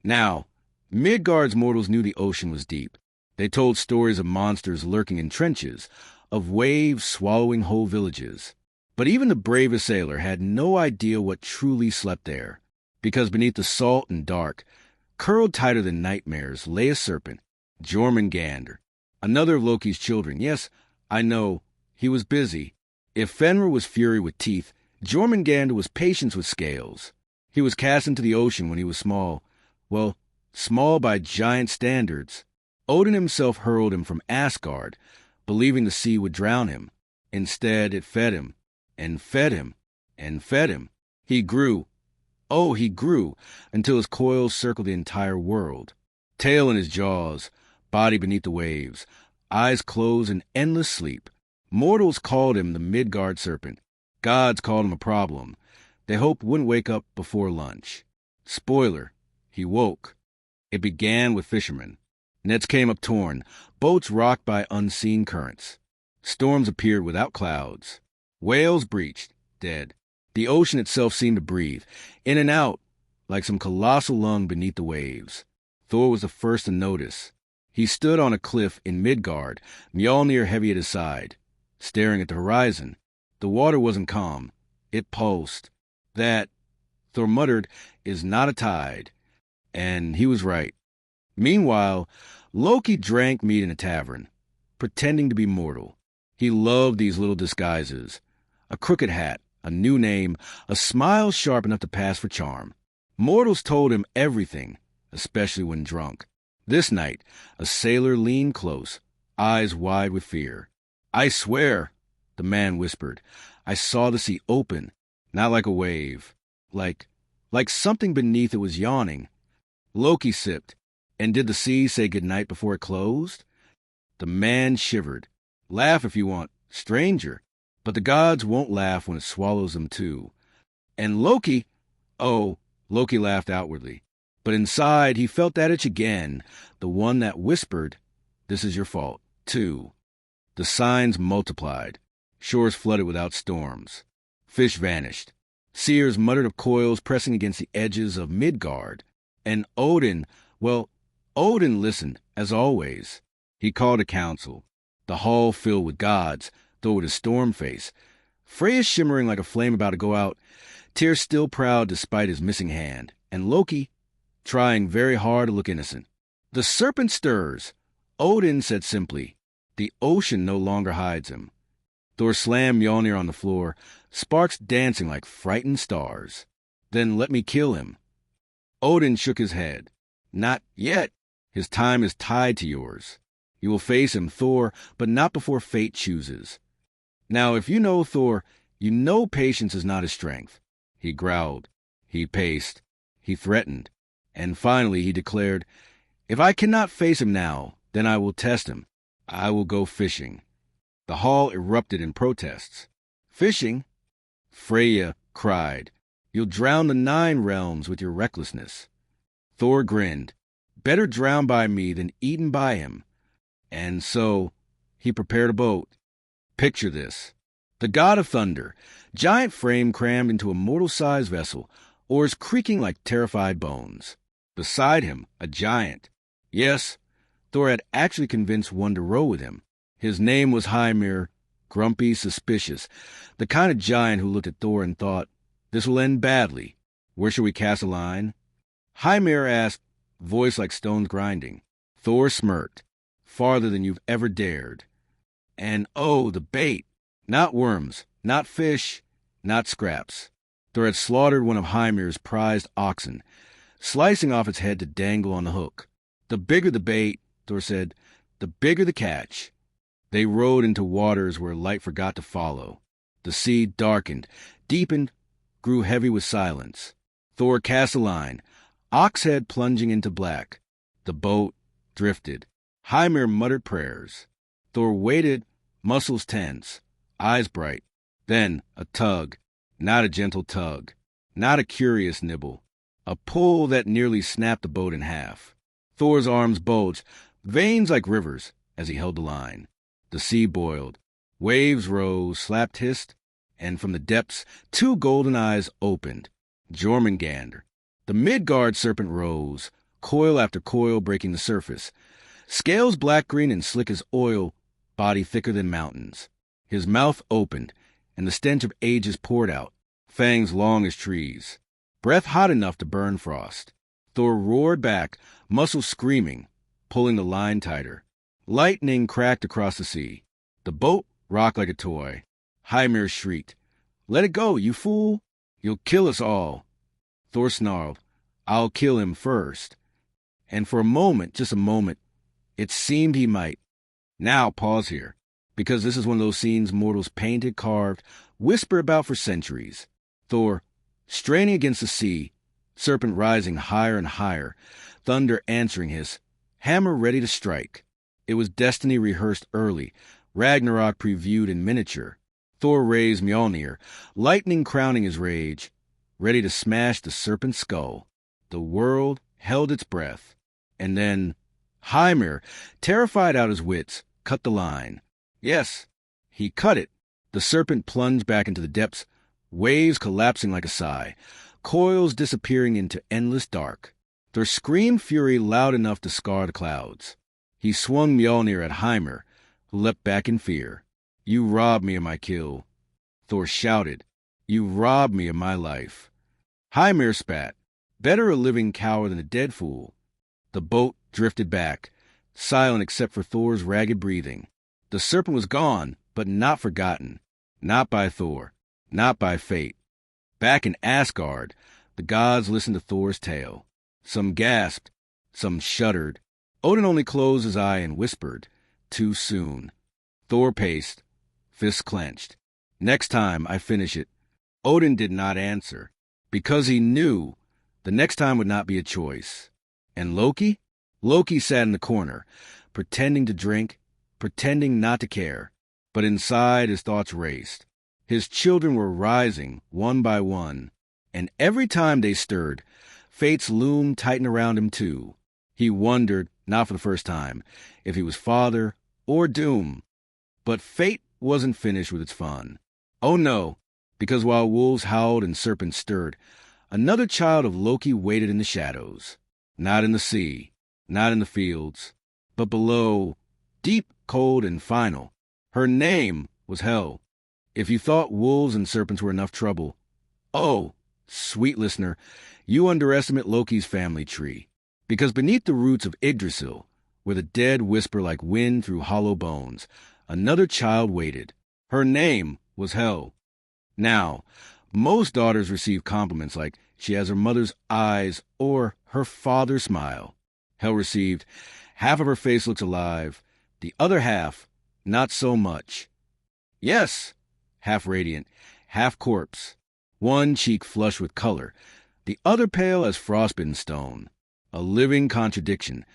Speaker 1: Now, Midgard's mortals knew the ocean was deep. They told stories of monsters lurking in trenches, of waves swallowing whole villages. But even the bravest sailor had no idea what truly slept there, because beneath the salt and dark, curled tighter than nightmares, lay a serpent, Jormungandr, another of Loki's children. Yes, I know, he was busy. If Fenrir was fury with teeth, Jormungandr was patience with scales. He was cast into the ocean when he was small. Well, small by giant standards. Odin himself hurled him from Asgard, believing the sea would drown him. Instead, it fed him, and fed him, and fed him. He grew. Oh, he grew, until his coils circled the entire world. Tail in his jaws, body beneath the waves, eyes closed in endless sleep. Mortals called him the Midgard serpent. Gods called him a problem. They hoped wouldn't wake up before lunch. Spoiler, he woke. It began with fishermen. Nets came up torn, boats rocked by unseen currents. Storms appeared without clouds. Whales breached, dead. The ocean itself seemed to breathe, in and out, like some colossal lung beneath the waves. Thor was the first to notice. He stood on a cliff in Midgard, Mjolnir heavy at his side, staring at the horizon. The water wasn't calm. It pulsed. That, Thor muttered, is not a tide. And he was right. Meanwhile, Loki drank mead in a tavern, pretending to be mortal. He loved these little disguises. A crooked hat, a new name, a smile sharp enough to pass for charm. Mortals told him everything, especially when drunk. This night, a sailor leaned close, eyes wide with fear. "I swear," the man whispered, "I saw the sea open, not like a wave, like something beneath it was yawning." Loki sipped. "And did the sea say goodnight before it closed?" The man shivered. "Laugh if you want, stranger, but the gods won't laugh when it swallows them too." And Loki laughed outwardly. But inside, he felt that itch again, the one that whispered, "This is your fault, too." The signs multiplied. Shores flooded without storms. Fish vanished. Seers muttered of coils pressing against the edges of Midgard. And Odin listened, as always. He called a council. The hall filled with gods, though with a storm face. Freya shimmering like a flame about to go out. Tyr still proud despite his missing hand. And Loki, trying very hard to look innocent. "The serpent stirs," Odin said simply. "The ocean no longer hides him." Thor slammed Mjolnir on the floor, sparks dancing like frightened stars. "Then let me kill him." Odin shook his head. "Not yet. His time is tied to yours. You will face him, Thor, but not before fate chooses." Now, if you know Thor, you know patience is not his strength. He growled. He paced. He threatened. And finally he declared, "If I cannot face him now, then I will test him. I will go fishing." The hall erupted in protests. "Fishing?" Freya cried. "You'll drown the 9 realms with your recklessness." Thor grinned. "Better drown by me than eaten by him." And so he prepared a boat. Picture this. The god of thunder, giant frame crammed into a mortal-sized vessel, oars creaking like terrified bones. Beside him, a giant. Yes, Thor had actually convinced one to row with him. His name was Hymir, grumpy, suspicious, the kind of giant who looked at Thor and thought, "This will end badly. Where shall we cast a line?" Hymir asked, voice like stones grinding. Thor smirked. "Farther than you've ever dared." And the bait. Not worms, not fish, not scraps. Thor had slaughtered one of Hymir's prized oxen, slicing off its head to dangle on the hook. The bigger the bait, Thor said. The bigger the catch. They rode into waters where light forgot to follow. The sea darkened, deepened, grew heavy with silence. Thor cast a line, oxhead plunging into black. The boat drifted. Hymir muttered prayers. Thor waited, muscles tense, eyes bright. Then a tug, not a gentle tug, not a curious nibble. A pull that nearly snapped the boat in half. Thor's arms bulged, veins like rivers, as he held the line. The sea boiled. Waves rose, slapped, hissed, and from the depths 2 golden eyes opened. Jormungandr. The Midgard serpent rose, coil after coil breaking the surface. Scales black-green and slick as oil, body thicker than mountains. His mouth opened, and the stench of ages poured out, fangs long as trees. Breath hot enough to burn frost. Thor roared back, muscles screaming, pulling the line tighter. Lightning cracked across the sea. The boat rocked like a toy. Hymir shrieked, "Let it go, you fool! You'll kill us all!" Thor snarled, "I'll kill him first." And for a moment, just a moment, it seemed he might. Now pause here, because this is one of those scenes mortals painted, carved, whisper about for centuries. Thor, straining against the sea, serpent rising higher and higher, thunder answering his, hammer ready to strike. It was destiny rehearsed early, Ragnarok previewed in miniature. Thor raised Mjolnir, lightning crowning his rage, ready to smash the serpent's skull. The world held its breath. And then Hymir, terrified out his wits, cut the line. Yes, he cut it. The serpent plunged back into the depths, waves collapsing like a sigh, coils disappearing into endless dark. Thor screamed fury loud enough to scar the clouds. He swung Mjolnir at Hymir, who leapt back in fear. "You robbed me of my kill." Thor shouted. "You robbed me of my life." Hymir spat. Better a living coward than a dead fool. The boat drifted back, silent except for Thor's ragged breathing. The serpent was gone, but not forgotten. Not by Thor. Not by fate. Back in Asgard, the gods listened to Thor's tale. Some gasped, some shuddered. Odin only closed his eye and whispered, "Too soon." Thor paced, fists clenched. "Next time I finish it." Odin did not answer, because he knew the next time would not be a choice. And Loki? Loki sat in the corner, pretending to drink, pretending not to care. But inside his thoughts raced. His children were rising, one by one, and every time they stirred, fates loomed tighten around him too. He wondered, not for the first time, if he was father or doom. But fate wasn't finished with its fun. Oh no, because while wolves howled and serpents stirred, another child of Loki waited in the shadows. Not in the sea, not in the fields, but below, deep, cold, and final. Her name was Hel. If you thought wolves and serpents were enough trouble, oh, sweet listener, you underestimate Loki's family tree. Because beneath the roots of Yggdrasil, where the dead whisper like wind through hollow bones, another child waited. Her name was Hel. Now, most daughters receive compliments like she has her mother's eyes or her father's smile. Hel received, half of her face looks alive, the other half, not so much. Yes, half radiant, half corpse. One cheek flushed with color, the other pale as frostbitten stone. A living contradiction,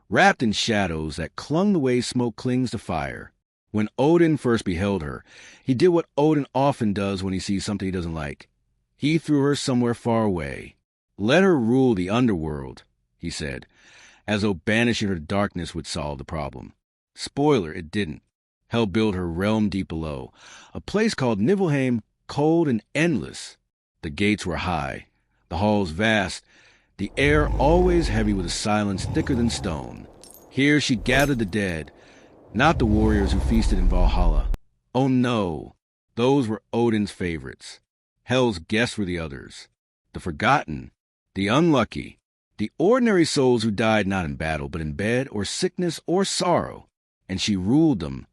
Speaker 1: wrapped in shadows that clung the way smoke clings to fire. When Odin first beheld her, he did what Odin often does when he sees something he doesn't like. He threw her somewhere far away. Let her rule the underworld, he said, as though banishing her to darkness would solve the problem. Spoiler, it didn't. Hel built her realm deep below, a place called Niflheim, cold and endless. The gates were high, the halls vast, the air always heavy with a silence thicker than stone. Here she gathered the dead, not the warriors who feasted in Valhalla. Oh no, those were Odin's favorites. Hel's guests were the others. The forgotten, the unlucky, the ordinary souls who died not in battle, but in bed or sickness or sorrow. And she ruled them,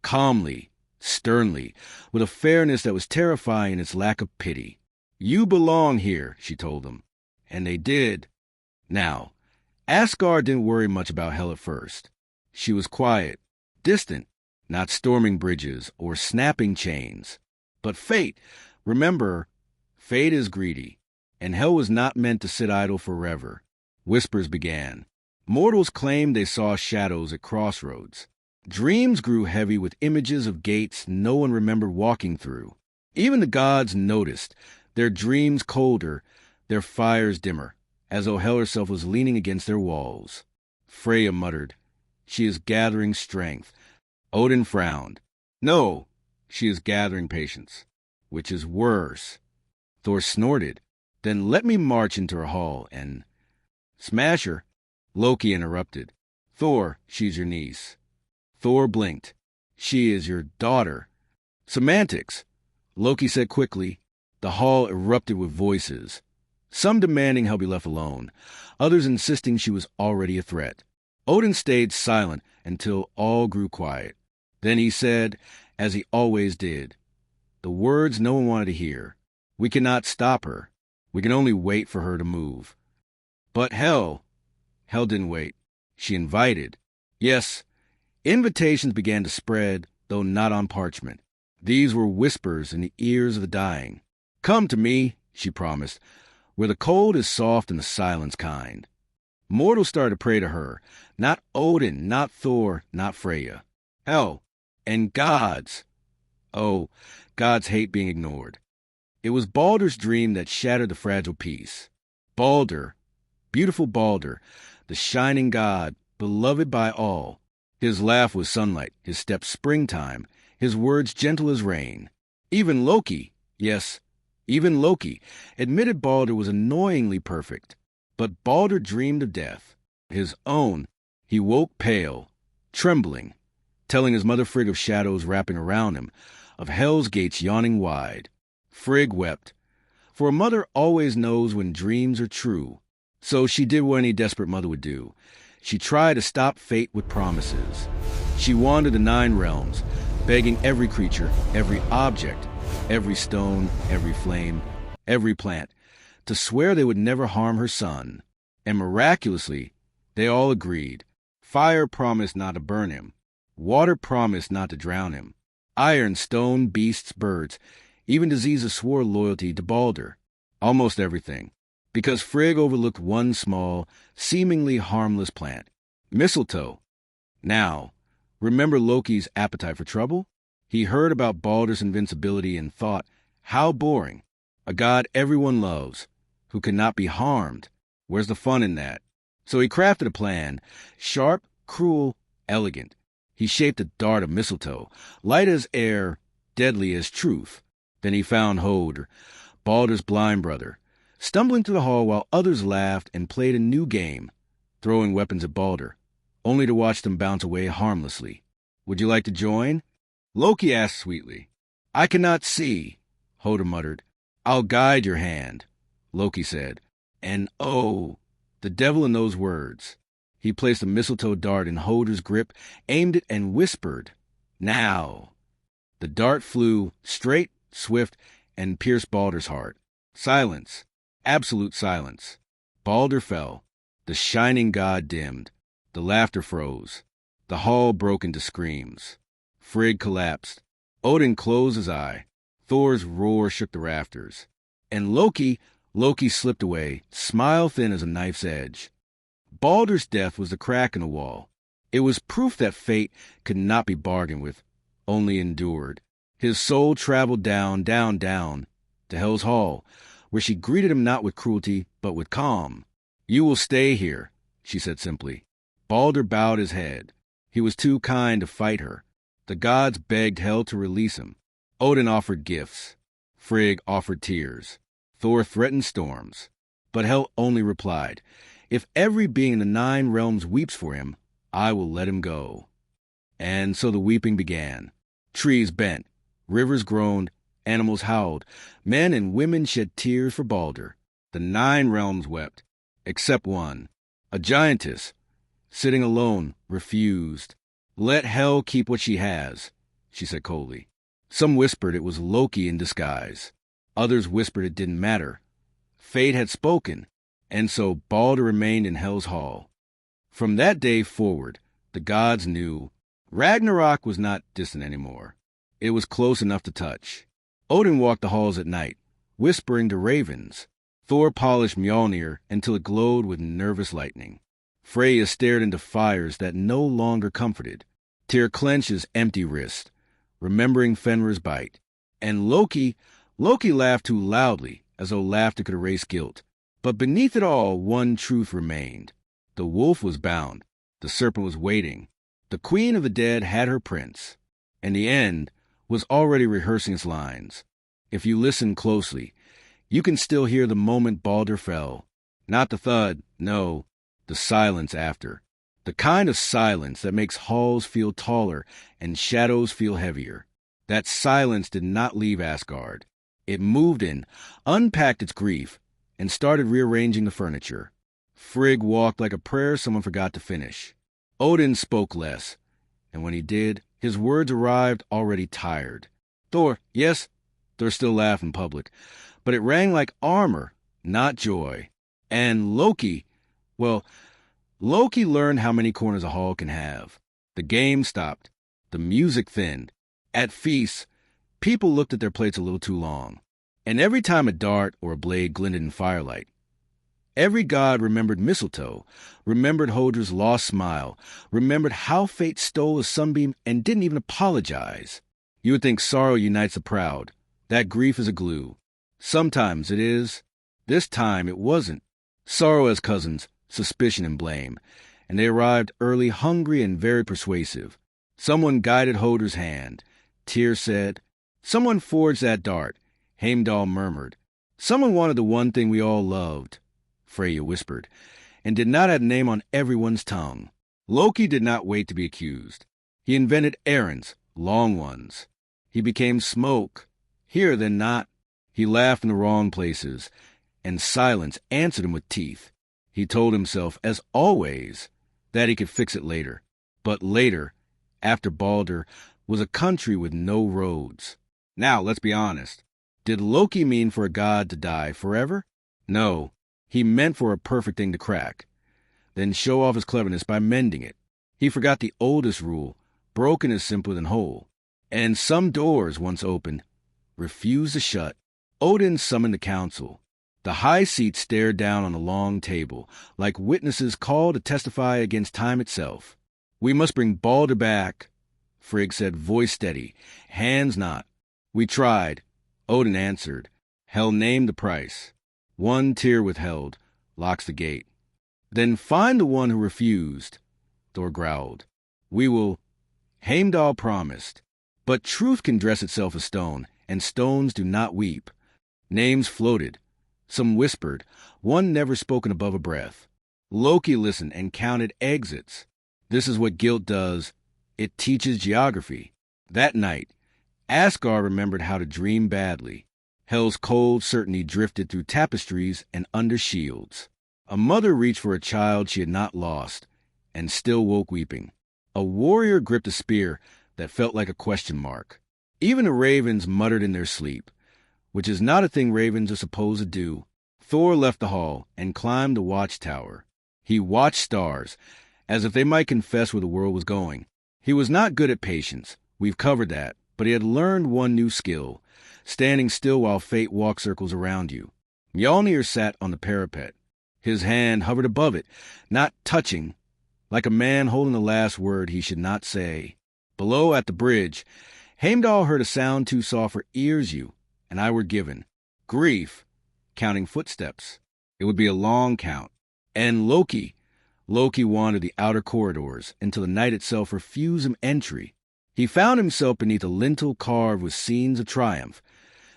Speaker 1: calmly, sternly, with a fairness that was terrifying in its lack of pity. You belong here, she told them. And they did. Now, Asgard didn't worry much about Hel at first. She was quiet, distant, not storming bridges or snapping chains. But fate, remember, fate is greedy, and hell was not meant to sit idle forever. Whispers began. Mortals claimed they saw shadows at crossroads. Dreams grew heavy with images of gates no one remembered walking through. Even the gods noticed, their dreams colder, their fires dimmer, as though hell herself was leaning against their walls. Freya muttered, "She is gathering strength." Odin frowned. "No, she is gathering patience, which is worse." Thor snorted. "Then let me march into her hall and—" "Smash her," Loki interrupted. "Thor, she's your niece." Thor blinked. "She is your daughter." "Semantics," Loki said quickly. The hall erupted with voices, some demanding hell be left alone, others insisting she was already a threat. Odin stayed silent until all grew quiet. Then he said, as he always did, the words no one wanted to hear, "We cannot stop her. We can only wait for her to move." But Hell didn't wait. She invited. Yes, invitations began to spread, though not on parchment. These were whispers in the ears of the dying. "Come to me," she promised, "where the cold is soft and the silence kind." Mortals started to pray to her, not Odin, not Thor, not Freya. Hell, and gods. Oh, gods hate being ignored. It was Baldur's dream that shattered the fragile peace. Baldur, beautiful Baldur, the shining god, beloved by all. His laugh was sunlight, his steps springtime, his words gentle as rain. Even Loki, yes, even Loki, admitted Baldur was annoyingly perfect. But Baldur dreamed of death, his own. He woke pale, trembling, telling his mother Frigg of shadows wrapping around him, of hell's gates yawning wide. Frigg wept, for a mother always knows when dreams are true. So she did what any desperate mother would do. She tried to stop fate with promises. She wandered the 9 realms, begging every creature, every object, every stone, every flame, every plant, to swear they would never harm her son. And miraculously, they all agreed. Fire promised not to burn him. Water promised not to drown him. Iron, stone, beasts, birds, even diseases swore loyalty to Baldur. Almost everything. Because Frigg overlooked one small, seemingly harmless plant. Mistletoe. Now, remember Loki's appetite for trouble? He heard about Baldur's invincibility and thought, how boring. A god everyone loves, who cannot be harmed. Where's the fun in that? So he crafted a plan, sharp, cruel, elegant. He shaped a dart of mistletoe, light as air, deadly as truth. Then he found Hod, Baldur's blind brother, stumbling through the hall while others laughed and played a new game, throwing weapons at Baldur, only to watch them bounce away harmlessly. "Would you like to join?" Loki asked sweetly. "I cannot see," Hod muttered. "I'll guide your hand," Loki said. And oh, the devil in those words. He placed a mistletoe dart in Hodor's grip, aimed it, and whispered, "Now." The dart flew, straight, swift, and pierced Baldur's heart. Silence. Absolute silence. Baldur fell. The shining god dimmed. The laughter froze. The hall broke into screams. Frigg collapsed. Odin closed his eye. Thor's roar shook the rafters. And Loki slipped away, smile thin as a knife's edge. Baldur's death was the crack in the wall. It was proof that fate could not be bargained with, only endured. His soul traveled down, down, down, to Hel's hall, where she greeted him not with cruelty, but with calm. "You will stay here," she said simply. Baldur bowed his head. He was too kind to fight her. The gods begged Hel to release him. Odin offered gifts. Frigg offered tears. Thor threatened storms. But Hel only replied, "If every being in the 9 realms weeps for him, I will let him go." And so the weeping began. Trees bent, rivers groaned, animals howled, men and women shed tears for Baldur. The 9 realms wept, except one, a giantess, sitting alone, refused. "Let Hel keep what she has," she said coldly. Some whispered it was Loki in disguise. Others whispered it didn't matter. Fate had spoken, and so Baldur remained in Hel's hall. From that day forward, The gods knew. Ragnarok was not distant anymore. It was close enough to touch. Odin walked the halls at night, whispering to ravens. Thor polished Mjolnir until it glowed with nervous lightning. Freya stared into fires that no longer comforted. Tyr clenched his empty wrist, remembering Fenrir's bite. And Loki laughed too loudly, as though laughter could erase guilt. But beneath it all, one truth remained. The wolf was bound. The serpent was waiting. The queen of the dead had her prince. And the end was already rehearsing its lines. If you listen closely, you can still hear the moment Balder fell. Not the thud, no, the silence after. The kind of silence that makes halls feel taller and shadows feel heavier. That silence did not leave Asgard. It moved in, unpacked its grief, and started rearranging the furniture. Frigg walked like a prayer someone forgot to finish. Odin spoke less, and when he did, his words arrived already tired. Thor, yes? Thor still laughed in public, but it rang like armor, not joy. And Loki, well, Loki learned how many corners a hall can have. The game stopped. The music thinned. At feasts, people looked at their plates a little too long. And every time a dart or a blade glinted in firelight, every god remembered mistletoe, remembered Hodr's lost smile, remembered how fate stole a sunbeam and didn't even apologize. You would think sorrow unites the proud, that grief is a glue. Sometimes it is. This time it wasn't. Sorrow has cousins, suspicion and blame, and they arrived early, hungry and very persuasive. Someone guided Hodr's hand. Tyr said, "Someone forged that dart." Heimdall murmured, "Someone wanted the one thing we all loved." Freya whispered, and did not have a name on everyone's tongue. Loki did not wait to be accused. He invented errands, long ones. He became smoke, here then not. He laughed in the wrong places, and silence answered him with teeth. He told himself, as always, that he could fix it later. But later, after Balder, was a country with no roads. Now, let's be honest. Did Loki mean for a god to die forever? No. He meant for a perfect thing to crack, then show off his cleverness by mending it. He forgot the oldest rule, broken is simpler than whole. And some doors, once opened, refused to shut. Odin summoned the council. The high seat stared down on a long table, like witnesses called to testify against time itself. "We must bring Balder back," Frigg said, voice steady, hands not. "We tried," Odin answered. "Hell named the price. One tear withheld, locks the gate." "Then find the one who refused," Thor growled. "We will." Heimdall promised. But truth can dress itself as stone, and stones do not weep. Names floated. Some whispered, one never spoken above a breath. Loki listened and counted exits. This is what guilt does. It teaches geography. That night, Asgard remembered how to dream badly. Hell's cold certainty drifted through tapestries and under shields. A mother reached for a child she had not lost, and still woke weeping. A warrior gripped a spear that felt like a question mark. Even the ravens muttered in their sleep, which is not a thing ravens are supposed to do. Thor left the hall and climbed the watchtower. He watched stars, as if they might confess where the world was going. He was not good at patience. We've covered that. But he had learned one new skill, standing still while fate walks circles around you. Mjolnir sat on the parapet. His hand hovered above it, not touching, like a man holding the last word he should not say. Below at the bridge, Heimdall heard a sound too soft for ears you and I were given. Grief, counting footsteps. It would be a long count. And Loki wandered the outer corridors until the night itself refused him entry. He found himself beneath a lintel carved with scenes of triumph,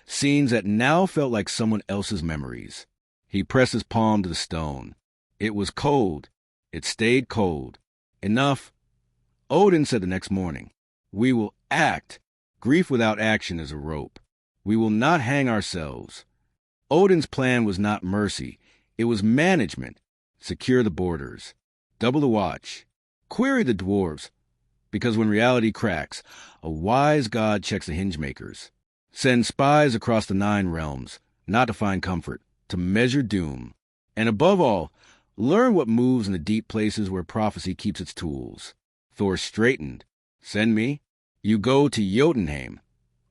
Speaker 1: scenes that now felt like someone else's memories. He pressed his palm to the stone. It was cold. It stayed cold. Enough. Odin said the next morning, "We will act. Grief without action is a rope. We will not hang ourselves." Odin's plan was not mercy. It was management. Secure the borders. Double the watch. Query the dwarves. Because when reality cracks, a wise god checks the hinge makers. Send spies across the 9 realms, not to find comfort, to measure doom. And above all, learn what moves in the deep places where prophecy keeps its tools. Thor straightened. Send me? You go to Jotunheim.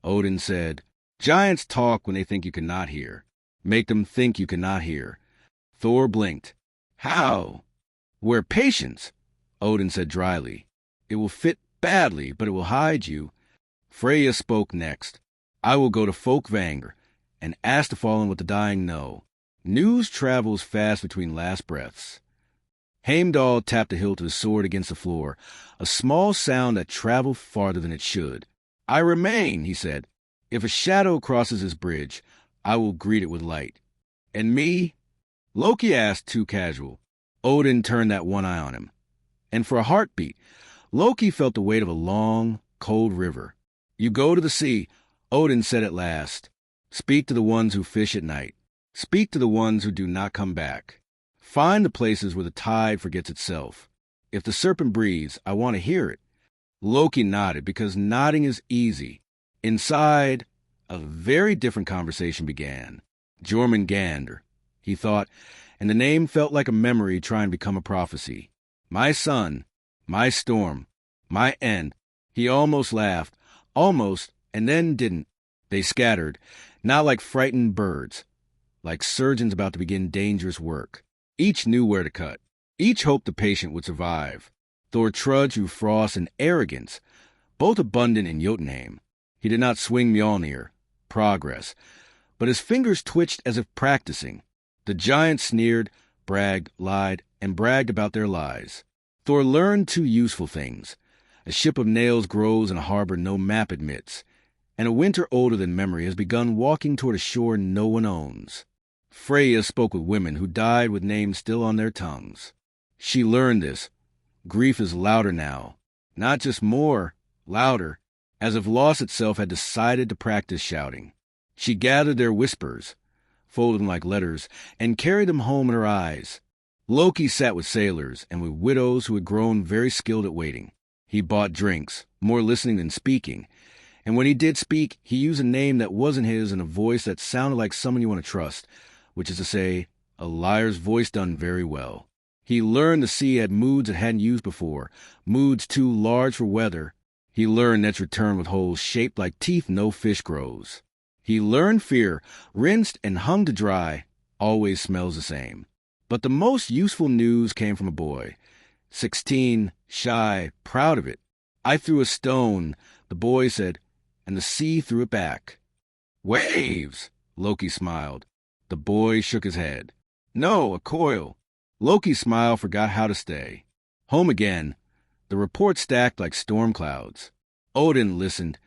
Speaker 1: Odin said, Giants talk when they think you cannot hear. Make them think you cannot hear. Thor blinked. How? Wear patience, Odin said dryly. It will fit badly, but it will hide you. Freya spoke next. I will go to Folkvanger and ask the fallen what the dying know. News travels fast between last breaths. Heimdall tapped the hilt of his sword against the floor, a small sound that traveled farther than it should. I remain, he said. If a shadow crosses his bridge, I will greet it with light. And me? Loki asked, too casual. Odin turned that one eye on him. And for a heartbeat, Loki felt the weight of a long, cold river. You go to the sea, Odin said at last. Speak to the ones who fish at night. Speak to the ones who do not come back. Find the places where the tide forgets itself. If the serpent breathes, I want to hear it. Loki nodded, because nodding is easy. Inside, a very different conversation began. Jormungandr, he thought, and the name felt like a memory trying to become a prophecy. My son, my storm, my end. He almost laughed, almost, and then didn't. They scattered, not like frightened birds, like surgeons about to begin dangerous work. Each knew where to cut. Each hoped the patient would survive. Thor trudged through frost and arrogance, both abundant in Jotunheim. He did not swing Mjolnir, progress, but his fingers twitched as if practicing. The giants sneered, bragged, lied, and bragged about their lies. Thor learned two useful things. A ship of nails grows in a harbor no map admits, and a winter older than memory has begun walking toward a shore no one owns. Freya spoke with women who died with names still on their tongues. She learned this. Grief is louder now. Not just more, louder, as if loss itself had decided to practice shouting. She gathered their whispers, folded them like letters, and carried them home in her eyes. Loki sat with sailors and with widows who had grown very skilled at waiting. He bought drinks, more listening than speaking, and when he did speak, he used a name that wasn't his and a voice that sounded like someone you want to trust, which is to say, a liar's voice done very well. He learned the sea had moods it hadn't used before, moods too large for weather. He learned its return with holes shaped like teeth no fish grows. He learned fear, rinsed and hung to dry, always smells the same. But the most useful news came from a boy. 16, shy, proud of it. I threw a stone, the boy said, and the sea threw it back. Waves, Loki smiled. The boy shook his head. No, a coil. Loki's smile forgot how to stay. Home again. The report stacked like storm clouds. Odin listened,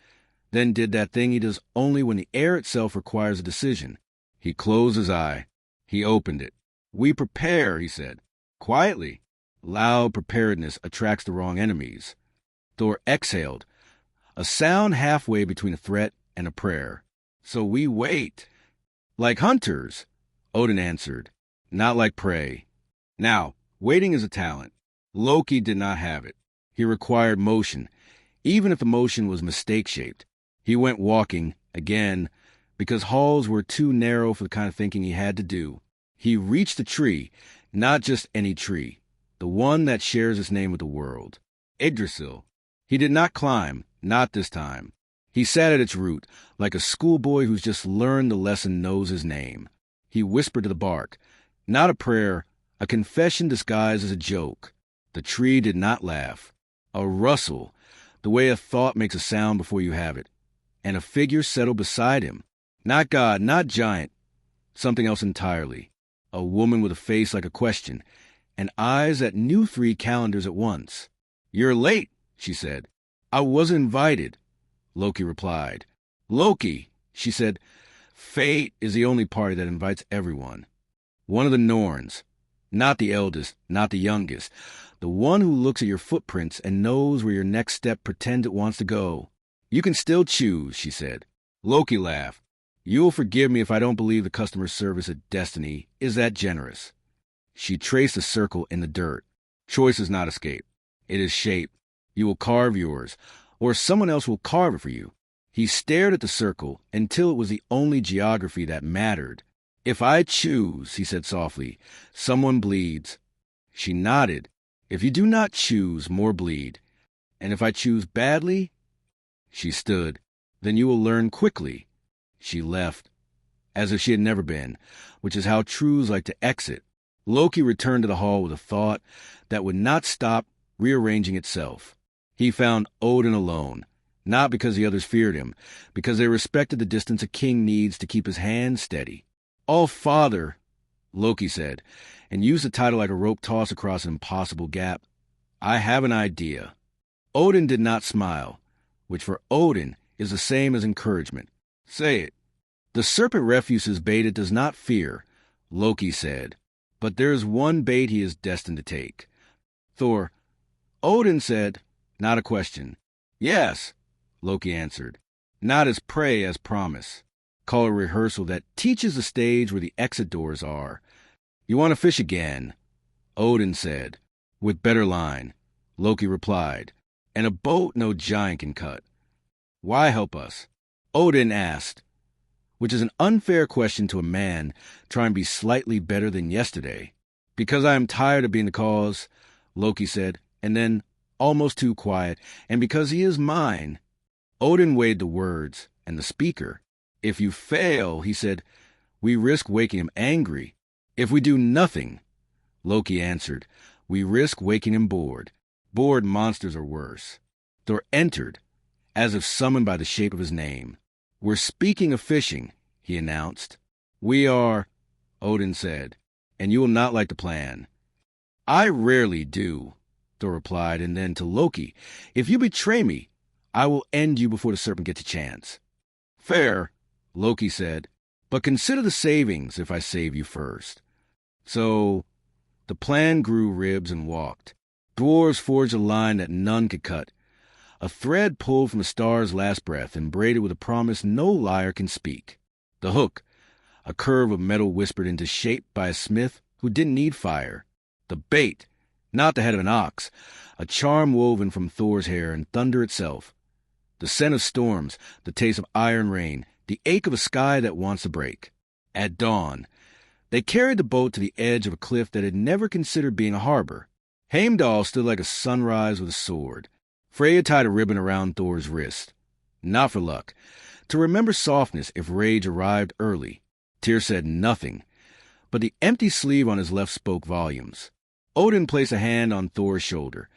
Speaker 1: then did that thing he does only when the air itself requires a decision. He closed his eye. He opened it. We prepare, he said. Quietly. Loud preparedness attracts the wrong enemies. Thor exhaled, a sound halfway between a threat and a prayer. So we wait. Like hunters, Odin answered, not like prey. Now, waiting is a talent. Loki did not have it. He required motion, even if the motion was mistake-shaped. He went walking, again, because halls were too narrow for the kind of thinking he had to do. He reached a tree, not just any tree, the one that shares its name with the world. Yggdrasil. He did not climb, not this time. He sat at its root, like a schoolboy who's just learned the lesson knows his name. He whispered to the bark, not a prayer, a confession disguised as a joke. The tree did not laugh. A rustle, the way a thought makes a sound before you have it. And a figure settled beside him. Not God, not giant. Something else entirely. A woman with a face like a question, and eyes that knew 3 calendars at once. You're late, she said. I wasn't invited, Loki replied. Loki, she said, fate is the only party that invites everyone. One of the Norns, not the eldest, not the youngest, the one who looks at your footprints and knows where your next step pretends it wants to go. You can still choose, she said. Loki laughed. You will forgive me if I don't believe the customer service at Destiny is that generous. She traced a circle in the dirt. Choice is not escape. It is shape. You will carve yours, or someone else will carve it for you. He stared at the circle until it was the only geography that mattered. If I choose, he said softly, someone bleeds. She nodded. If you do not choose, more bleed. And if I choose badly? She stood. Then you will learn quickly. She left, as if she had never been, which is how truths like to exit. Loki returned to the hall with a thought that would not stop rearranging itself. He found Odin alone, not because the others feared him, because they respected the distance a king needs to keep his hand steady. "All Father," Loki said, and used the title like a rope tossed across an impossible gap. "I have an idea." Odin did not smile, which for Odin is the same as encouragement. "Say it." "The serpent refuses bait it does not fear," Loki said, "but there is one bait he is destined to take." Thor, Odin said, not a question. "Yes," Loki answered, "not as prey, as promise. Call a rehearsal that teaches the stage where the exit doors are." "You want to fish again?" Odin said, with better line. Loki replied, "And a boat no giant can cut." "Why help us?" Odin asked, which is an unfair question to a man trying to be slightly better than yesterday. "Because I am tired of being the cause," Loki said, and then, almost too quiet, "and because he is mine." Odin weighed the words, and the speaker. "If you fail," he said, "we risk waking him angry. If we do nothing," Loki answered, "we risk waking him bored. Bored monsters are worse." Thor entered, as if summoned by the shape of his name. "We're speaking of fishing," he announced. "We are," Odin said, "and you will not like the plan." "I rarely do," Thor replied, and then to Loki, "If you betray me, I will end you before the serpent gets a chance." "Fair," Loki said, "but consider the savings if I save you first." So the plan grew ribs and walked. Dwarves forged a line that none could cut, a thread pulled from a star's last breath and braided with a promise no liar can speak. The hook, a curve of metal whispered into shape by a smith who didn't need fire. The bait, not the head of an ox, a charm woven from Thor's hair and thunder itself. The scent of storms, the taste of iron rain, the ache of a sky that wants to break. At dawn, they carried the boat to the edge of a cliff that had never considered being a harbor. Heimdall stood like a sunrise with a sword. Freya tied a ribbon around Thor's wrist. Not for luck. To remember softness if rage arrived early. Tyr said nothing, but the empty sleeve on his left spoke volumes. Odin placed a hand on Thor's shoulder,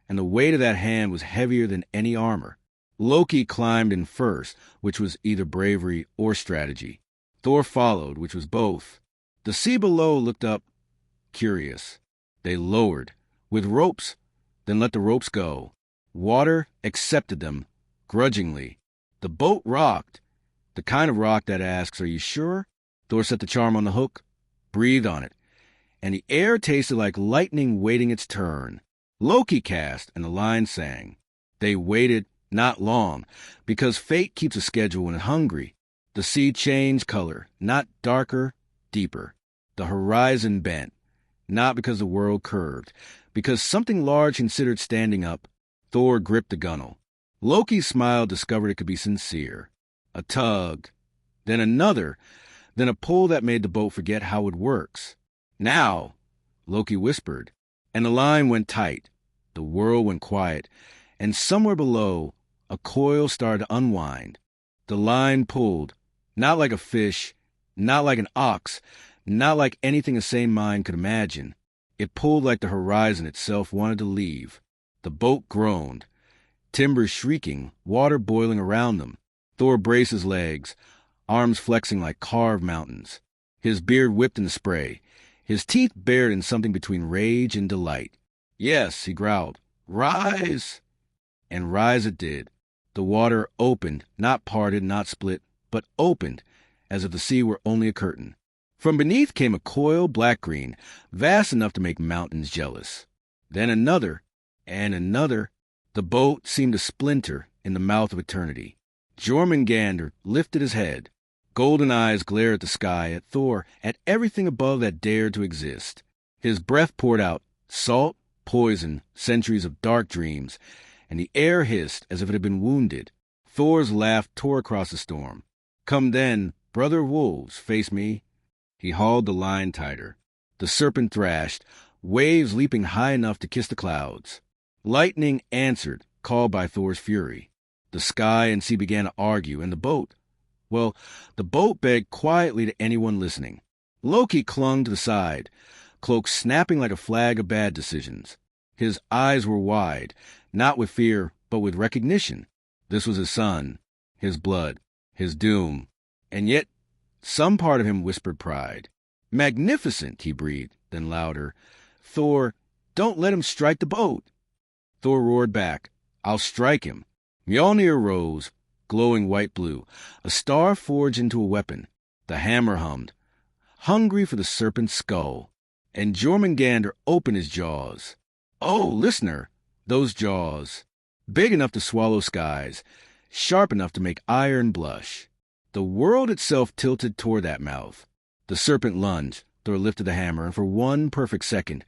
Speaker 1: and the weight of that hand was heavier than any armor. Loki climbed in first, which was either bravery or strategy. Thor followed, which was both. The sea below looked up, curious. They lowered, with ropes, then let the ropes go. Water accepted them, grudgingly. The boat rocked, the kind of rock that asks, "Are you sure?" Thor set the charm on the hook, breathed on it, and the air tasted like lightning waiting its turn. Loki cast, and the line sang. They waited not long, because fate keeps a schedule when it's hungry. The sea changed color, not darker, deeper. The horizon bent, not because the world curved, because something large considered standing up. Thor gripped the gunwale. Loki's smile discovered it could be sincere. A tug, then another, then a pull that made the boat forget how it works. "Now," Loki whispered, and the line went tight. The world went quiet, and somewhere below, a coil started to unwind. The line pulled, not like a fish, not like an ox, not like anything a sane mind could imagine. It pulled like the horizon itself wanted to leave. The boat groaned, timbers shrieking, water boiling around them. Thor braced his legs, arms flexing like carved mountains. His beard whipped in the spray, his teeth bared in something between rage and delight. "Yes," he growled, "rise!" And rise it did. The water opened, not parted, not split, but opened, as if the sea were only a curtain. From beneath came a coil black-green, vast enough to make mountains jealous. Then another, and another. The boat seemed to splinter in the mouth of eternity. Jormungandr lifted his head. Golden eyes glared at the sky, at Thor, at everything above that dared to exist. His breath poured out, salt, poison, centuries of dark dreams, and the air hissed as if it had been wounded. Thor's laugh tore across the storm. "Come then, brother wolves, face me." He hauled the line tighter. The serpent thrashed, waves leaping high enough to kiss the clouds. Lightning answered, called by Thor's fury. The sky and sea began to argue, and the boat begged quietly to anyone listening. Loki clung to the side, cloak snapping like a flag of bad decisions. His eyes were wide, not with fear, but with recognition. This was his son, his blood, his doom. And yet, some part of him whispered pride. "Magnificent," he breathed, then louder. "Thor, don't let him strike the boat." Thor roared back, "I'll strike him." Mjolnir rose, glowing white-blue, a star forged into a weapon. The hammer hummed, hungry for the serpent's skull. And Jormungandr opened his jaws. Oh, listener, those jaws, big enough to swallow skies, sharp enough to make iron blush. The world itself tilted toward that mouth. The serpent lunged. Thor lifted the hammer, and for one perfect second,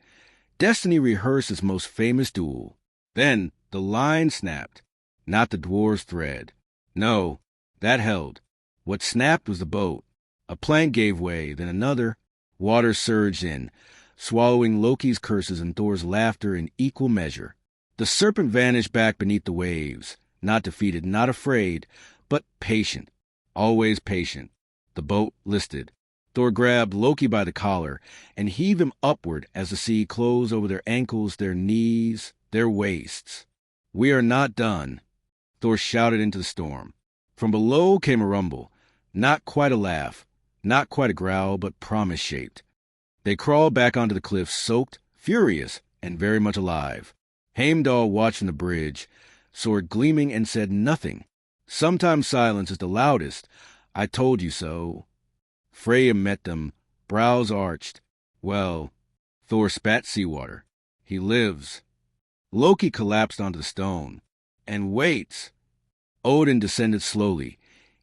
Speaker 1: destiny rehearsed its most famous duel. Then the line snapped. Not the dwarf's thread. No, that held. What snapped was the boat. A plank gave way, then another. Water surged in, swallowing Loki's curses and Thor's laughter in equal measure. The serpent vanished back beneath the waves, not defeated, not afraid, but patient, always patient. The boat listed. Thor grabbed Loki by the collar and heaved him upward as the sea closed over their ankles, their knees, their waists. "We are not done," Thor shouted into the storm. From below came a rumble, not quite a laugh, not quite a growl, but promise-shaped. They crawled back onto the cliff, soaked, furious, and very much alive. Heimdall watched from the bridge, sword gleaming, and said nothing. Sometimes silence is the loudest. "I told you so." Freya met them, brows arched. "Well," Thor spat seawater. "He lives." Loki collapsed onto the stone. "And waits." Odin descended slowly,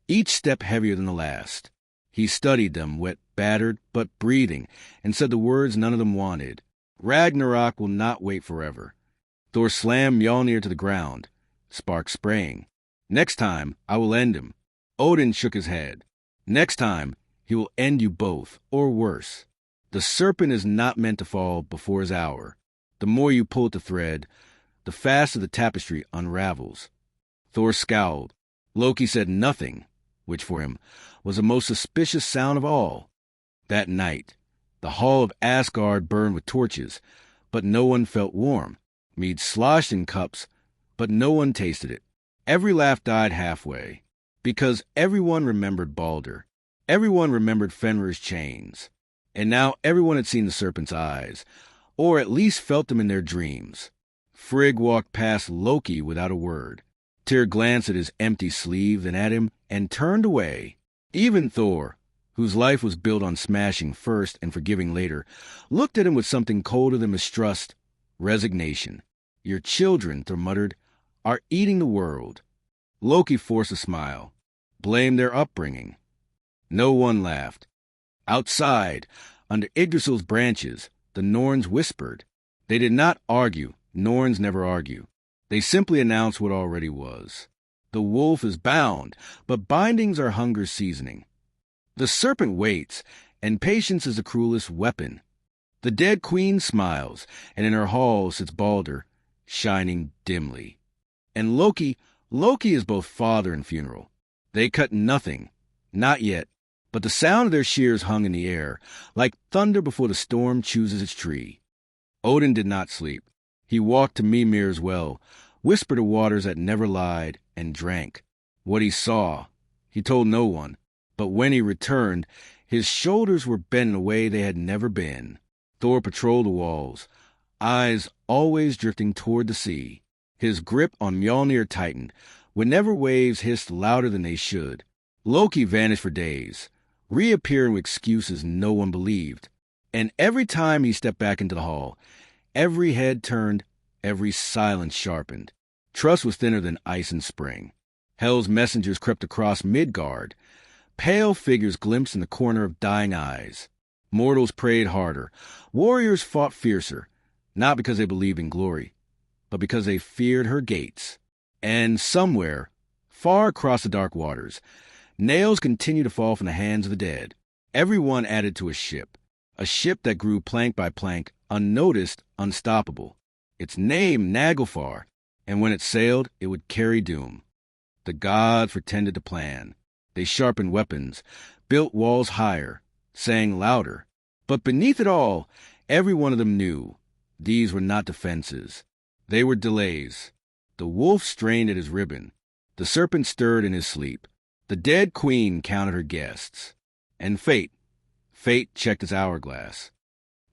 Speaker 1: each step heavier than the last. He studied them, wet, battered, but breathing, and said the words none of them wanted. Ragnarok will not wait forever. Thor slammed Mjolnir to the ground, sparks spraying. "Next time, I will end him." Odin shook his head. "Next time, he will end you both, or worse. The serpent is not meant to fall before his hour. The more you pull at the thread, the faster the tapestry unravels." Thor scowled. Loki said nothing, which for him was the most suspicious sound of all. That night, the hall of Asgard burned with torches, but no one felt warm. Mead sloshed in cups, but no one tasted it. Every laugh died halfway, because everyone remembered Balder. Everyone remembered Fenrir's chains. And now everyone had seen the serpent's eyes, or at least felt them in their dreams. Frigg walked past Loki without a word. Tyr glanced at his empty sleeve, then at him, and turned away. Even Thor, whose life was built on smashing first and forgiving later, looked at him with something colder than mistrust, resignation. "Your children," Thor muttered, "are eating the world." Loki forced a smile. Blamed their upbringing. No one laughed. Outside, under Yggdrasil's branches, the Norns whispered. They did not argue. Norns never argue. They simply announced what already was. The wolf is bound, but bindings are hunger's seasoning. The serpent waits, and patience is the cruelest weapon. The dead queen smiles, and in her hall sits Balder, shining dimly. And Loki is both father and funeral. They cut nothing, not yet, but the sound of their shears hung in the air, like thunder before the storm chooses its tree. Odin did not sleep. He walked to Mimir's well, whispered to waters that never lied, and drank. What he saw, he told no one, but when he returned, his shoulders were bent in a way they had never been. Thor patrolled the walls, eyes always drifting toward the sea. His grip on Mjolnir tightened, whenever waves hissed louder than they should. Loki vanished for days, reappearing with excuses no one believed. And every time he stepped back into the hall, every head turned, every silence sharpened. Trust was thinner than ice in spring. Hell's messengers crept across Midgard. Pale figures glimpsed in the corner of dying eyes. Mortals prayed harder. Warriors fought fiercer, not because they believed in glory, but because they feared her gates. And somewhere, far across the dark waters, nails continued to fall from the hands of the dead. Everyone added to a ship that grew plank by plank, unnoticed, unstoppable. Its name, Naglfar, and when it sailed, it would carry doom. The gods pretended to plan. They sharpened weapons, built walls higher, sang louder. But beneath it all, every one of them knew these were not defenses. They were delays. The wolf strained at his ribbon. The serpent stirred in his sleep. The dead queen counted her guests. And fate checked his hourglass.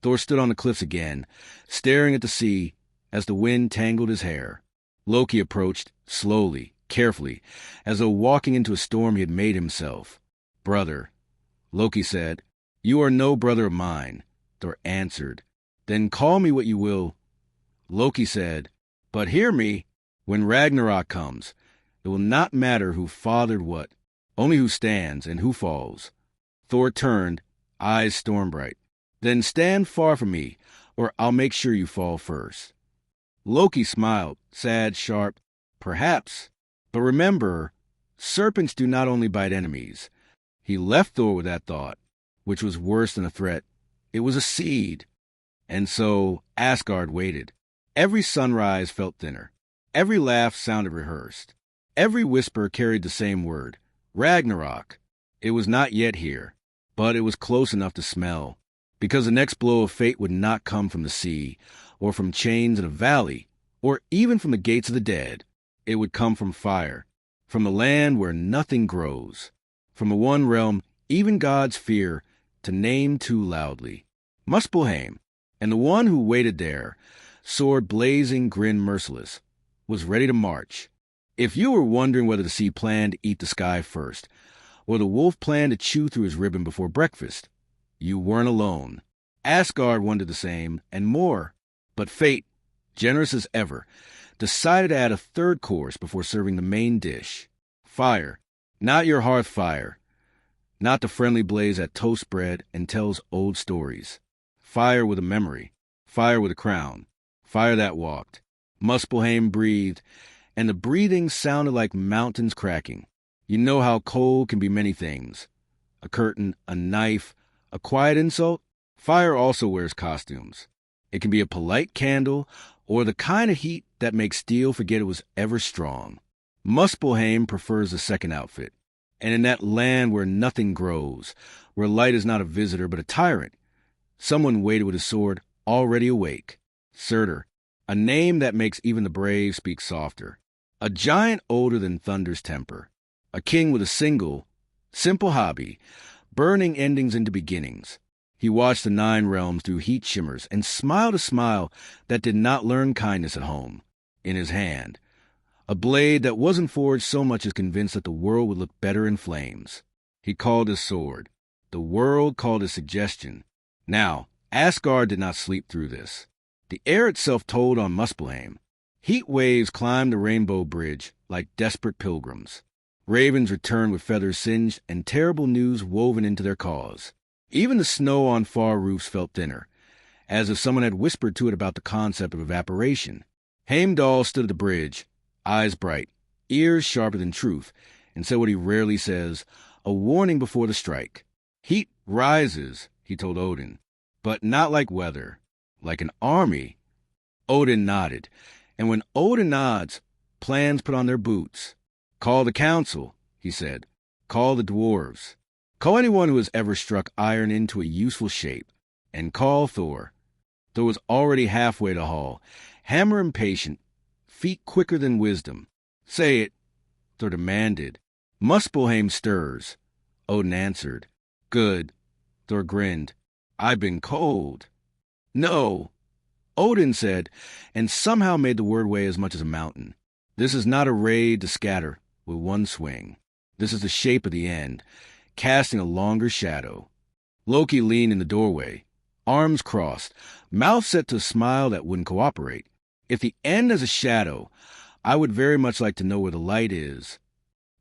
Speaker 1: Thor stood on the cliffs again, staring at the sea as the wind tangled his hair. Loki approached, slowly, carefully, as though walking into a storm he had made himself. "Brother," Loki said. "You are no brother of mine," Thor answered. "Then call me what you will." Loki said, "But hear me. When Ragnarok comes, it will not matter who fathered what, only who stands and who falls." Thor turned, eyes storm-bright. "Then stand far from me, or I'll make sure you fall first." Loki smiled, sad, sharp. "Perhaps. But remember, serpents do not only bite enemies." He left Thor with that thought, which was worse than a threat. It was a seed. And so Asgard waited. Every sunrise felt thinner. Every laugh sounded rehearsed. Every whisper carried the same word, Ragnarok. It was not yet here, but it was close enough to smell, because the next blow of fate would not come from the sea, or from chains in a valley, or even from the gates of the dead. It would come from fire, from the land where nothing grows, from the one realm even gods fear to name too loudly. Muspelheim, and the one who waited there, sword blazing, grin merciless, was ready to march. If you were wondering whether the sea planned to eat the sky first, or the wolf planned to chew through his ribbon before breakfast, you weren't alone. Asgard wondered the same, and more. But fate, generous as ever, decided to add a third course before serving the main dish. Fire. Not your hearth fire. Not the friendly blaze that toasts bread and tells old stories. Fire with a memory. Fire with a crown. Fire that walked. Muspelheim breathed, and the breathing sounded like mountains cracking. You know how cold can be many things. A curtain, a knife, a quiet insult. Fire also wears costumes. It can be a polite candle, or the kind of heat that makes steel forget it was ever strong. Muspelheim prefers the second outfit. And in that land where nothing grows, where light is not a visitor but a tyrant, someone waited with his sword, already awake. Surtur, a name that makes even the brave speak softer. A giant older than Thunder's temper. A king with a simple hobby, burning endings into beginnings. He watched the 9 realms through heat shimmers and smiled a smile that did not learn kindness at home. In his hand, a blade that wasn't forged so much as convinced that the world would look better in flames. He called his sword. The world called his suggestion. Now, Asgard did not sleep through this. The air itself told on Muspelheim. Heat waves climbed the rainbow bridge like desperate pilgrims. Ravens returned with feathers singed and terrible news woven into their cause. Even the snow on far roofs felt thinner, as if someone had whispered to it about the concept of evaporation. Heimdall stood at the bridge, eyes bright, ears sharper than truth, and said what he rarely says, a warning before the strike. Heat rises, he told Odin, but not like weather, like an army. Odin nodded, and when Odin nods, plans put on their boots. Call the council, he said. Call the dwarves. Call anyone who has ever struck iron into a useful shape. And call Thor. Thor was already halfway to Hall, hammer impatient, feet quicker than wisdom. Say it, Thor demanded. Muspelheim stirs. Odin answered. Good. Thor grinned. I've been cold. No, Odin said, and somehow made the word weigh as much as a mountain. This is not a raid to scatter with one swing. This is the shape of the end, casting a longer shadow. Loki leaned in the doorway, arms crossed, mouth set to a smile that wouldn't cooperate. If the end is a shadow, I would very much like to know where the light is.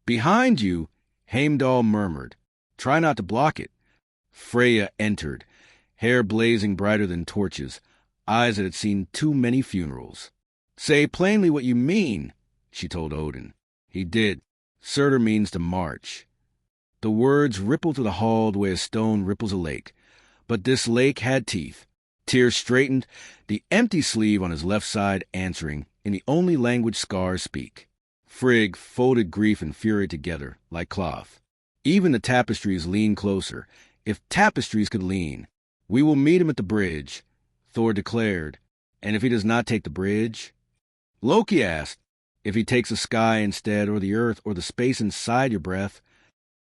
Speaker 1: Behind you, Heimdall murmured. Try not to block it. Freya entered, hair blazing brighter than torches, eyes that had seen too many funerals. Say plainly what you mean, she told Odin. He did. Surtur means to march. The words rippled through the hall the way a stone ripples a lake. But this lake had teeth. Tyr straightened, the empty sleeve on his left side answering in the only language scars speak. Frigg folded grief and fury together like cloth. Even the tapestries leaned closer. If tapestries could lean. We will meet him at the bridge, Thor declared. And if he does not take the bridge? Loki asked. If he takes the sky instead, or the earth, or the space inside your breath?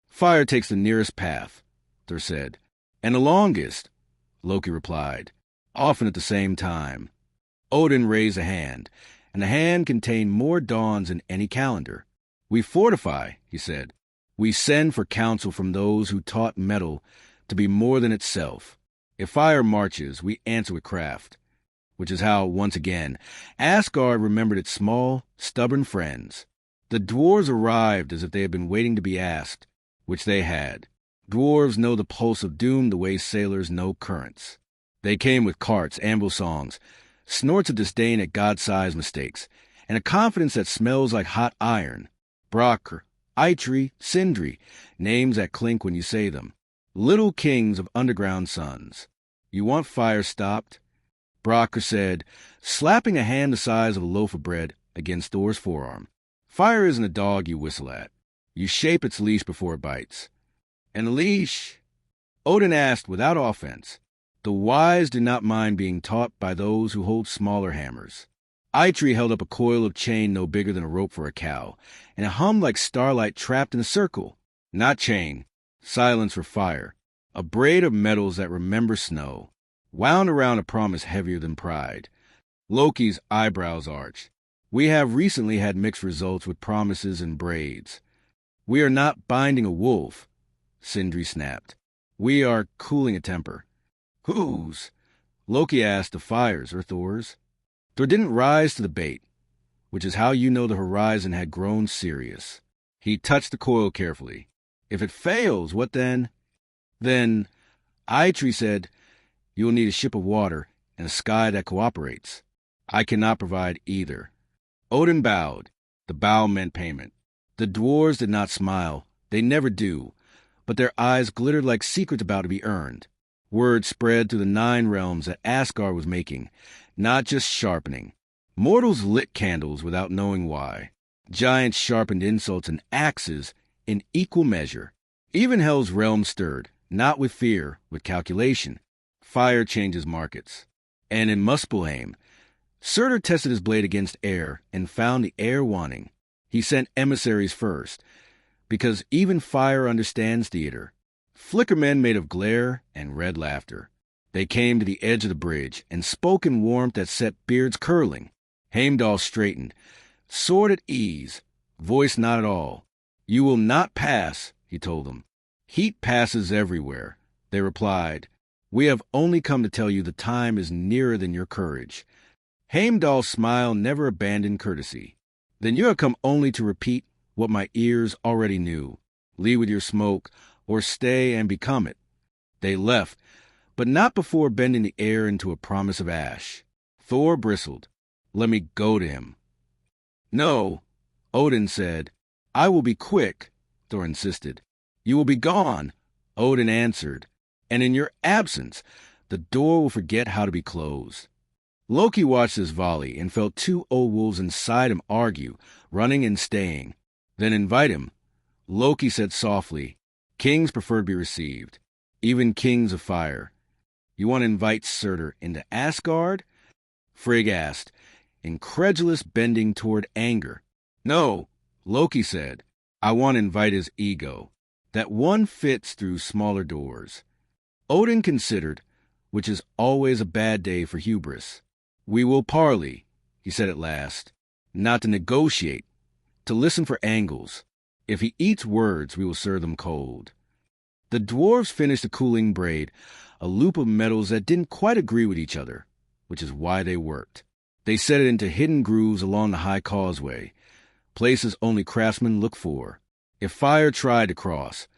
Speaker 1: Fire takes the nearest path, Thor said. And the longest, Loki replied, often at the same time. Odin raised a hand, and the hand contained more dawns than any calendar. We fortify, he said. We send for counsel from those who taught metal to be more than itself. If fire marches, we answer with craft. Which is how, once again, Asgard remembered its small, stubborn friends. The dwarves arrived as if they had been waiting to be asked, which they had. Dwarves know the pulse of doom the way sailors know currents. They came with carts, anvil songs, snorts of disdain at God-sized mistakes, and a confidence that smells like hot iron. Brokkr, Eitri, Sindri, names that clink when you say them. Little kings of underground sons. You want fire stopped? Brokkr said, slapping a hand the size of a loaf of bread against Thor's forearm. Fire isn't a dog you whistle at. You shape its leash before it bites. And a leash? Odin asked without offense. The wise do not mind being taught by those who hold smaller hammers. Eitri held up a coil of chain no bigger than a rope for a cow, and it hummed like starlight trapped in a circle. Not chain. Silence for fire. A braid of metals that remember snow. Wound around a promise heavier than pride. Loki's eyebrows arched. We have recently had mixed results with promises and braids. We are not binding a wolf, Sindri snapped. We are cooling a temper. Whose? Loki asked, the fire's or Thor's? Thor didn't rise to the bait, which is how you know the horizon had grown serious. He touched the coil carefully. If it fails, what then? Then, Eitri said, you will need a ship of water and a sky that cooperates. I cannot provide either. Odin bowed. The bow meant payment. The dwarves did not smile. They never do. But their eyes glittered like secrets about to be earned. Word spread through the 9 realms that Asgard was making, not just sharpening. Mortals lit candles without knowing why. Giants sharpened insults and axes in equal measure. Even Hell's realm stirred, not with fear, with calculation. Fire changes markets. And in Muspelheim, Surtur tested his blade against air and found the air wanting. He sent emissaries first, because even fire understands theater. Flickermen made of glare and red laughter. They came to the edge of the bridge and spoke in warmth that set beards curling. Heimdall straightened, sword at ease, voice not at all. You will not pass, he told them. Heat passes everywhere, they replied. We have only come to tell you the time is nearer than your courage. Heimdall's smile never abandoned courtesy. Then you have come only to repeat what my ears already knew. Leave with your smoke, or stay and become it. They left, but not before bending the air into a promise of ash. Thor bristled. Let me go to him. No, Odin said. I will be quick, Thor insisted. You will be gone, Odin answered. And in your absence, the door will forget how to be closed. Loki watched this volley and felt 2 old wolves inside him argue, running and staying. Then invite him. Loki said softly, kings prefer to be received, even kings of fire. You want to invite Surtur into Asgard? Frigg asked, incredulous bending toward anger. No, Loki said. I want to invite his ego. That one fits through smaller doors. Odin considered, which is always a bad day for hubris. We will parley, he said at last, not to negotiate, to listen for angles. If he eats words, we will serve them cold. The dwarves finished the cooling braid, a loop of metals that didn't quite agree with each other, which is why they worked. They set it into hidden grooves along the high causeway, places only craftsmen look for. If fire tried to cross,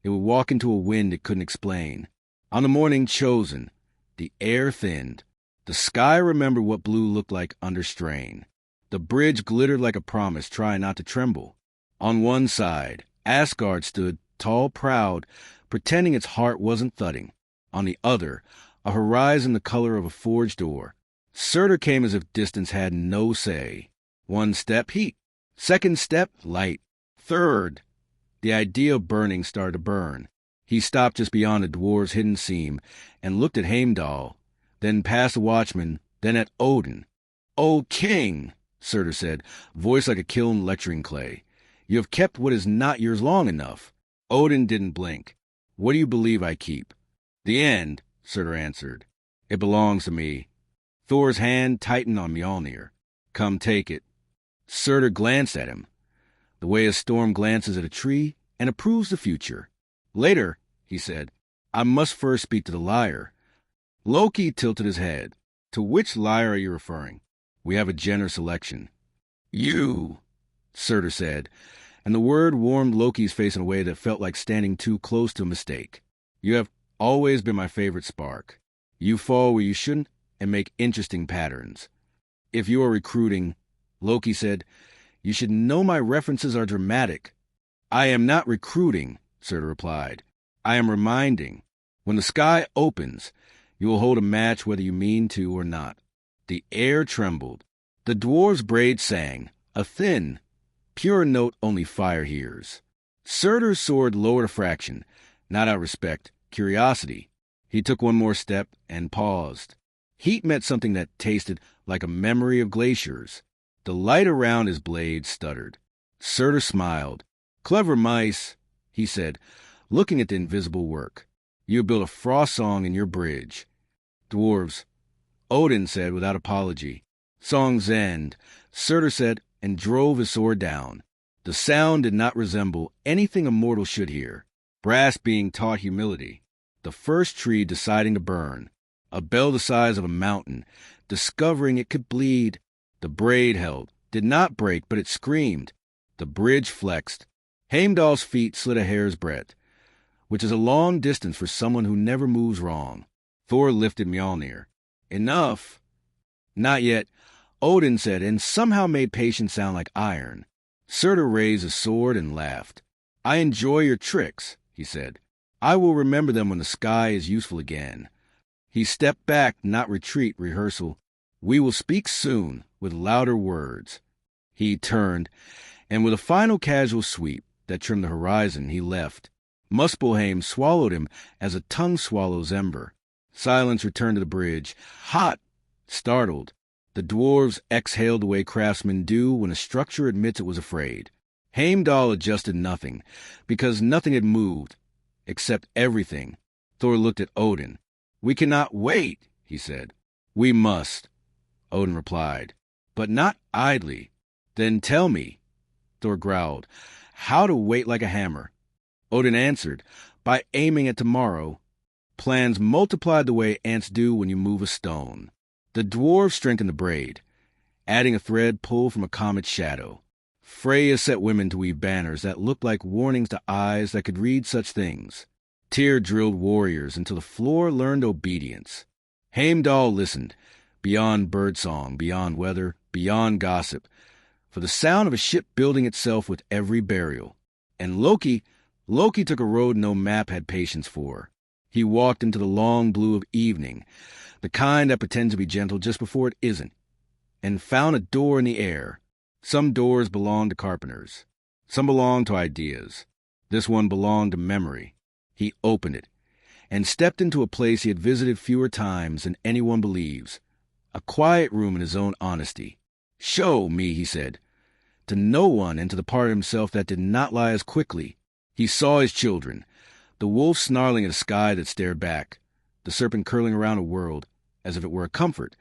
Speaker 1: it would walk into a wind it couldn't explain. On the morning chosen, the air thinned. The sky remembered what blue looked like under strain. The bridge glittered like a promise, trying not to tremble. On one side, Asgard stood, tall, proud, pretending its heart wasn't thudding. On the other, a horizon the color of a forged ore. Surtur came as if distance had no say. One step, heat. Second step, light. Third, the idea of burning started to burn. He stopped just beyond the dwarf's hidden seam and looked at Heimdall, then past the watchman, then at Odin. "O king," Surtur said, voice like a kiln lecturing clay, "you have kept what is not yours long enough." Odin didn't blink. "What do you believe I keep?" "The end," Surtur answered. "It belongs to me." Thor's hand tightened on Mjolnir. "Come take it." Surtur glanced at him, the way a storm glances at a tree and approves the future. "Later," he said. "I must first speak to the liar." Loki tilted his head. "To which liar are you referring? We have a generous selection." "You," Surtur said, and the word warmed Loki's face in a way that felt like standing too close to a mistake. "You have always been my favorite spark. You fall where you shouldn't and make interesting patterns. If you are recruiting," Loki said, "you should know my references are dramatic." "I am not recruiting," Surtur replied. "I am reminding. When the sky opens, you will hold a match whether you mean to or not." The air trembled. The dwarf's braid sang, a thin, pure note only fire hears. Surtur's sword lowered a fraction, not out of respect, curiosity. He took one more step and paused. Heat met something that tasted like a memory of glaciers. The light around his blade stuttered. Surtur smiled. "Clever mice," he said, looking at the invisible work. "You built a frost song in your bridge." "Dwarves," Odin said without apology. "Song's end," Surtur said, and drove his sword down. The sound did not resemble anything a mortal should hear. Brass being taught humility. The first tree deciding to burn. A bell the size of a mountain, discovering it could bleed. The braid held, did not break, but it screamed. The bridge flexed. Heimdall's feet slid a hair's breadth, which is a long distance for someone who never moves wrong. Thor lifted Mjolnir. "Enough." "Not yet," Odin said, and somehow made patience sound like iron. Surtur raised his sword and laughed. "I enjoy your tricks," he said. "I will remember them when the sky is useful again." He stepped back, not retreat, rehearsal. "We will speak soon, with louder words." He turned, and with a final casual sweep that trimmed the horizon, he left. Muspelheim swallowed him as a tongue swallows ember. Silence returned to the bridge, hot, startled. The dwarves exhaled the way craftsmen do when a structure admits it was afraid. Heimdall adjusted nothing, because nothing had moved, except everything. Thor looked at Odin. "We cannot wait," he said. "We must," Odin replied, "but not idly." "Then tell me," Thor growled, "how to wait like a hammer." Odin answered, "By aiming at tomorrow. Plans multiplied the way ants do when you move a stone." The dwarves strengthened the braid, adding a thread pulled from a comet's shadow. Freya set women to weave banners that looked like warnings to eyes that could read such things. Tyr drilled warriors until the floor learned obedience. Heimdall listened, beyond birdsong, beyond weather, beyond gossip, for the sound of a ship building itself with every burial. And Loki took a road no map had patience for. He walked into the long blue of evening, the kind that pretends to be gentle just before it isn't, and found a door in the air. Some doors belong to carpenters. Some belong to ideas. This one belonged to memory. He opened it, and stepped into a place he had visited fewer times than anyone believes, a quiet room in his own honesty. "Show me," he said, to no one and to the part of himself that did not lie as quickly. He saw his children, the wolf snarling at a sky that stared back, the serpent curling around a world as if it were a comfort,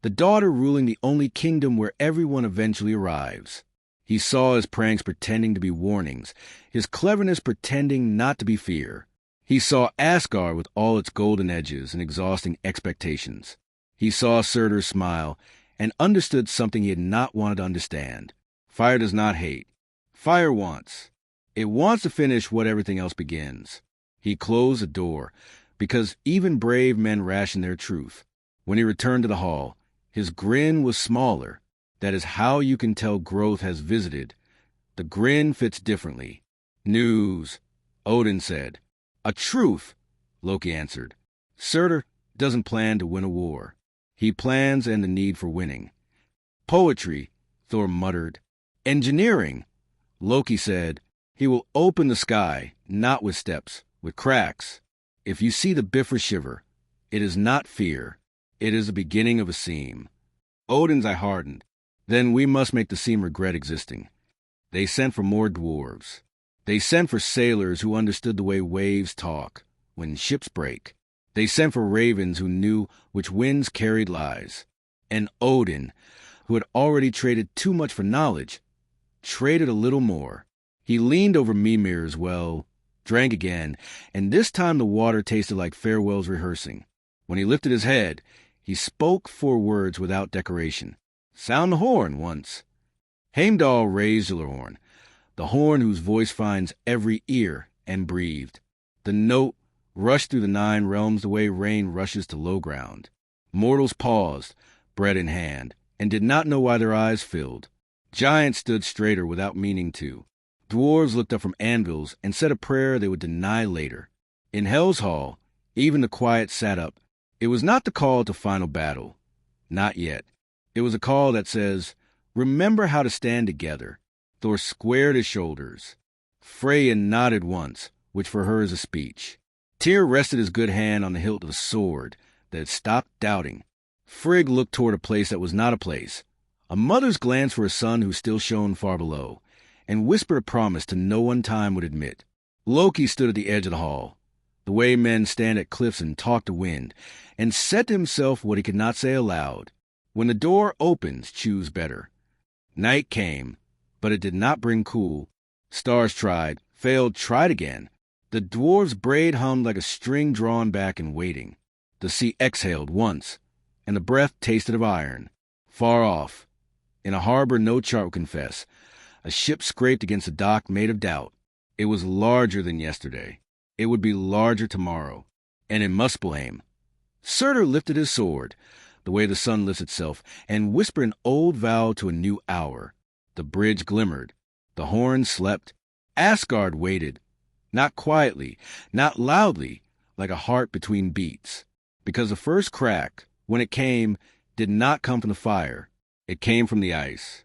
Speaker 1: the daughter ruling the only kingdom where everyone eventually arrives. He saw his pranks pretending to be warnings, his cleverness pretending not to be fear. He saw Asgard with all its golden edges and exhausting expectations. He saw Surtur smile and understood something he had not wanted to understand. Fire does not hate. Fire wants. It wants to finish what everything else begins. He closed the door, because even brave men ration their truth. When he returned to the hall, his grin was smaller. That is how you can tell growth has visited. The grin fits differently. "News," Odin said. "A truth," Loki answered. "Surtur doesn't plan to win a war. He plans and the need for winning. Poetry," Thor muttered. Engineering. Loki said, he will open the sky, not with steps, with cracks. If you see the Bifrost shiver, it is not fear. It is the beginning of a seam. Odin's eye hardened. Then we must make the seam regret existing. They sent for more dwarves. They sent for sailors who understood the way waves talk when ships break. They sent for ravens who knew which winds carried lies. And Odin, who had already traded too much for knowledge, traded a little more. He leaned over Mimir's well, drank again, and this time the water tasted like farewells rehearsing. When he lifted his head, he spoke 4 words without decoration. Sound the horn once. Heimdall raised the horn, the horn whose voice finds every ear, and breathed. The note rushed through the 9 realms the way rain rushes to low ground. Mortals paused, bread in hand, and did not know why their eyes filled. Giants stood straighter without meaning to. Dwarves looked up from anvils and said a prayer they would deny later. In Hell's Hall, even the quiet sat up. It was not the call to final battle. Not yet. It was a call that says, remember how to stand together. Thor squared his shoulders. Freya nodded once, which for her is a speech. Tyr rested his good hand on the hilt of the sword that had stopped doubting. Frigg looked toward a place that was not a place, a mother's glance for a son who still shone far below, and whispered a promise to no one time would admit. Loki stood at the edge of the hall, the way men stand at cliffs and talk to wind, and said to himself what he could not say aloud. When the door opens, choose better. Night came, but it did not bring cool. Stars tried, failed, tried again. The dwarves' braid hummed like a string drawn back and waiting. The sea exhaled once, and the breath tasted of iron. Far off, in a harbor no chart would confess, a ship scraped against a dock made of doubt. It was larger than yesterday. It would be larger tomorrow. And in Muspelheim, Surtur lifted his sword, the way the sun lifts itself, and whispered an old vow to a new hour. The bridge glimmered. The horn slept. Asgard waited. Not quietly, not loudly, like a heart between beats. Because the first crack, when it came, did not come from the fire. It came from the ice.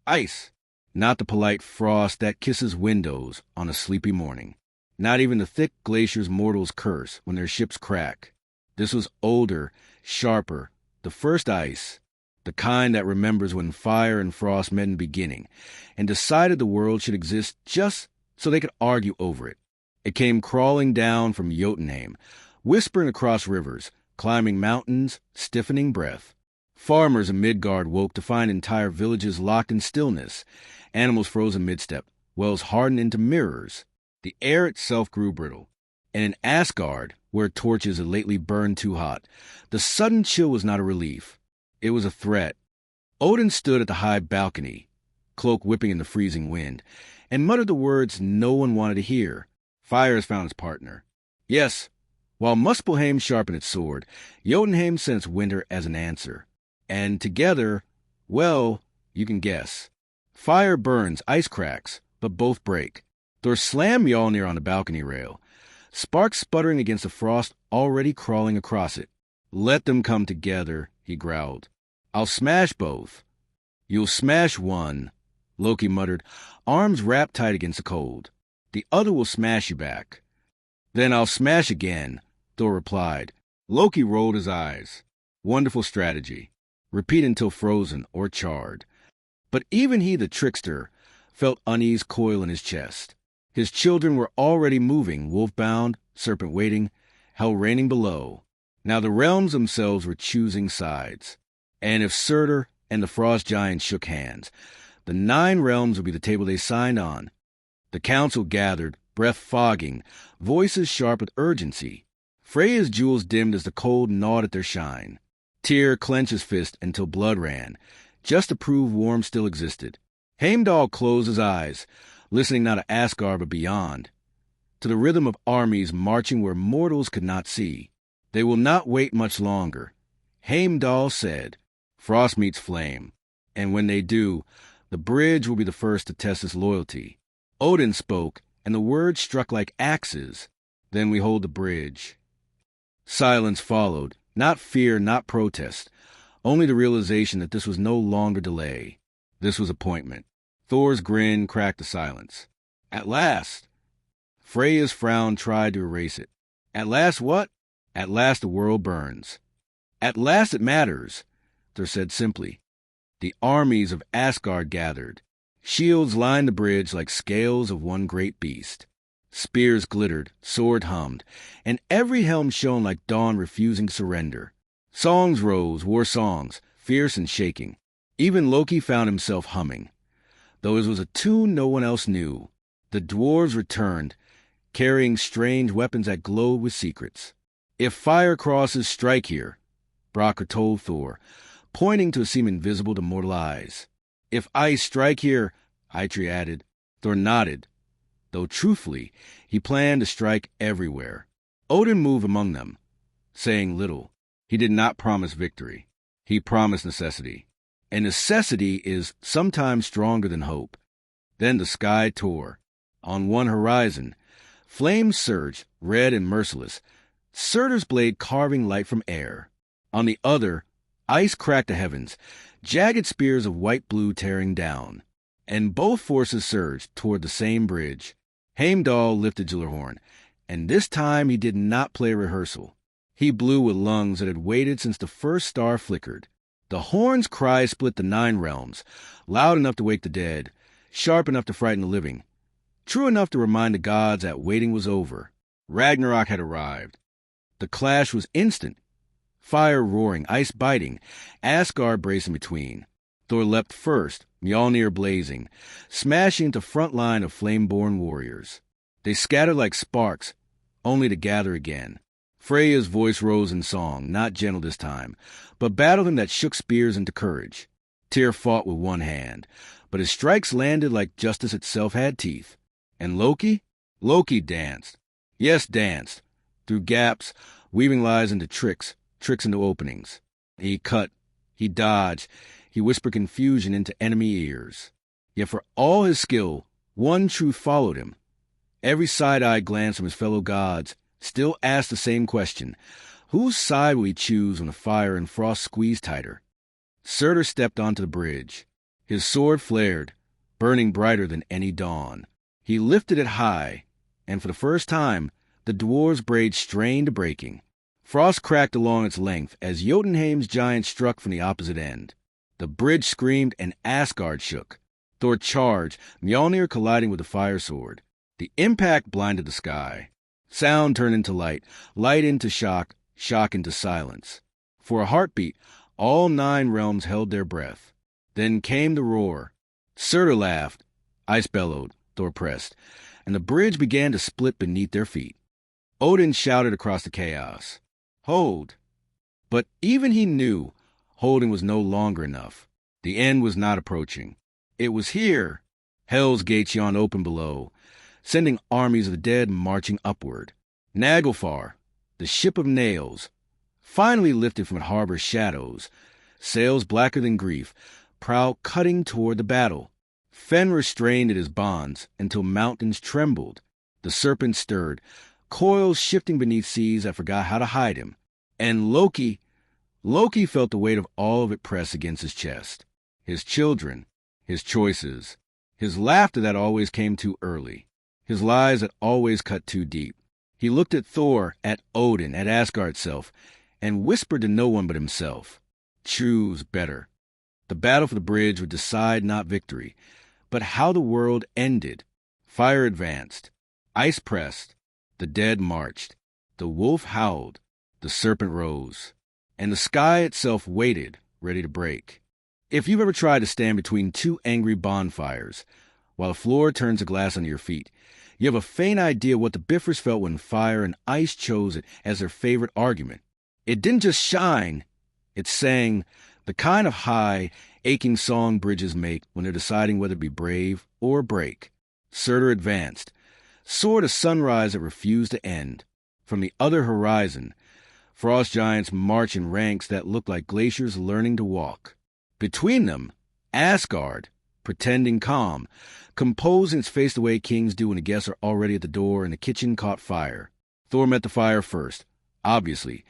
Speaker 1: Ice, not the polite frost that kisses windows on a sleepy morning. Not even the thick glaciers mortals curse when their ships crack. This was older, sharper, the first ice, the kind that remembers when fire and frost met in the beginning, and decided the world should exist just so they could argue over it. It came crawling down from Jotunheim, whispering across rivers, climbing mountains, stiffening breath. Farmers in Midgard woke to find entire villages locked in stillness, animals frozen mid-step, wells hardened into mirrors. The air itself grew brittle. And in Asgard, where torches had lately burned too hot, the sudden chill was not a relief. It was a threat. Odin stood at the high balcony, cloak whipping in the freezing wind, and muttered the words no one wanted to hear. Fire has found its partner. Yes, while Muspelheim sharpened its sword, Jotunheim sent its winter as an answer. And together, well, you can guess. Fire burns, ice cracks, but both break. Thor slammed Mjolnir on the balcony rail, sparks sputtering against the frost already crawling across it. Let them come together, he growled. I'll smash both. You'll smash one, Loki muttered, arms wrapped tight against the cold. The other will smash you back. Then I'll smash again, Thor replied. Loki rolled his eyes. Wonderful strategy. Repeat until frozen or charred. But even he, the trickster, felt unease coil in his chest. His children were already moving, wolf-bound, serpent-waiting, hell reigning below. Now the realms themselves were choosing sides. And if Surtur and the frost giants shook hands, the 9 realms would be the table they signed on. The council gathered, breath fogging, voices sharp with urgency. Freya's jewels dimmed as the cold gnawed at their shine. Tyr clenched his fist until blood ran, just to prove warmth still existed. Heimdall closed his eyes, listening not to Asgard but beyond, to the rhythm of armies marching where mortals could not see. They will not wait much longer. Heimdall said, frost meets flame, and when they do, the bridge will be the first to test its loyalty. Odin spoke, and the words struck like axes. Then we hold the bridge. Silence followed, not fear, not protest, only the realization that this was no longer delay. This was appointment. Thor's grin cracked the silence. At last! Freya's frown tried to erase it. At last what? At last the world burns. At last it matters, Thor said simply. The armies of Asgard gathered. Shields lined the bridge like scales of one great beast. Spears glittered, sword hummed, and every helm shone like dawn refusing surrender. Songs rose, war songs, fierce and shaking. Even Loki found himself humming. Though it was a tune no one else knew, the dwarves returned, carrying strange weapons that glowed with secrets. If fire crosses, strike here, Brokkr told Thor, pointing to a seam invisible to mortal eyes. If ice, strike here, Eitri added. Thor nodded, though truthfully, he planned to strike everywhere. Odin moved among them, saying little. He did not promise victory. He promised necessity. And necessity is sometimes stronger than hope. Then the sky tore. On one horizon, flames surged, red and merciless, Surtur's blade carving light from air. On the other, ice cracked the heavens, jagged spears of white-blue tearing down. And both forces surged toward the same bridge. Heimdall lifted Gyllenhaal, and this time he did not play rehearsal. He blew with lungs that had waited since the first star flickered. The horn's cry split the 9 realms, loud enough to wake the dead, sharp enough to frighten the living, true enough to remind the gods that waiting was over. Ragnarok had arrived. The clash was instant. Fire roaring, ice biting, Asgard bracing between. Thor leapt first, Mjolnir blazing, smashing into front line of flame-born warriors. They scattered like sparks, only to gather again. Freya's voice rose in song, not gentle this time, but battling that shook spears into courage. Tyr fought with one hand, but his strikes landed like justice itself had teeth. And Loki? Loki danced. Yes, danced. Through gaps, weaving lies into tricks into openings. He cut, he dodged, he whispered confusion into enemy ears. Yet for all his skill, one truth followed him. Every side-eyed glance from his fellow gods still asked the same question. Whose side will he choose when the fire and frost squeeze tighter? Surtur stepped onto the bridge. His sword flared, burning brighter than any dawn. He lifted it high, and for the first time, the dwarf's blade strained to breaking. Frost cracked along its length as Jotunheim's giant struck from the opposite end. The bridge screamed and Asgard shook. Thor charged, Mjolnir colliding with the fire sword. The impact blinded the sky. Sound turned into light, light into shock, shock into silence. For a heartbeat, all 9 realms held their breath. Then came the roar. Surtur laughed. Ice bellowed. Thor pressed. And the bridge began to split beneath their feet. Odin shouted across the chaos. Hold. But even he knew holding was no longer enough. The end was not approaching. It was here. Hell's gates yawned open below, sending armies of the dead marching upward. Naglfar, the ship of nails, finally lifted from harbor's shadows, sails blacker than grief, prow cutting toward the battle. Fenrir strained at his bonds until mountains trembled. The serpent stirred, coils shifting beneath seas that forgot how to hide him. And Loki felt the weight of all of it press against his chest. His children, his choices, his laughter that always came too early, his lies that always cut too deep. He looked at Thor, at Odin, at Asgard itself, and whispered to no one but himself. Choose better. The battle for the bridge would decide not victory, but how the world ended. Fire advanced. Ice pressed. The dead marched. The wolf howled. The serpent rose. And the sky itself waited, ready to break. If you've ever tried to stand between 2 angry bonfires, while the floor turns to glass under your feet, you have a faint idea what the Biffers felt when fire and ice chose it as their favorite argument. It didn't just shine, it sang, the kind of high, aching song bridges make when they're deciding whether to be brave or break. Surtur advanced, soared a sunrise that refused to end. From the other horizon, frost giants march in ranks that look like glaciers learning to walk. Between them, Asgard, pretending calm, composing its face the way kings do when the guests are already at the door and the kitchen caught fire. Thor met the fire first, obviously,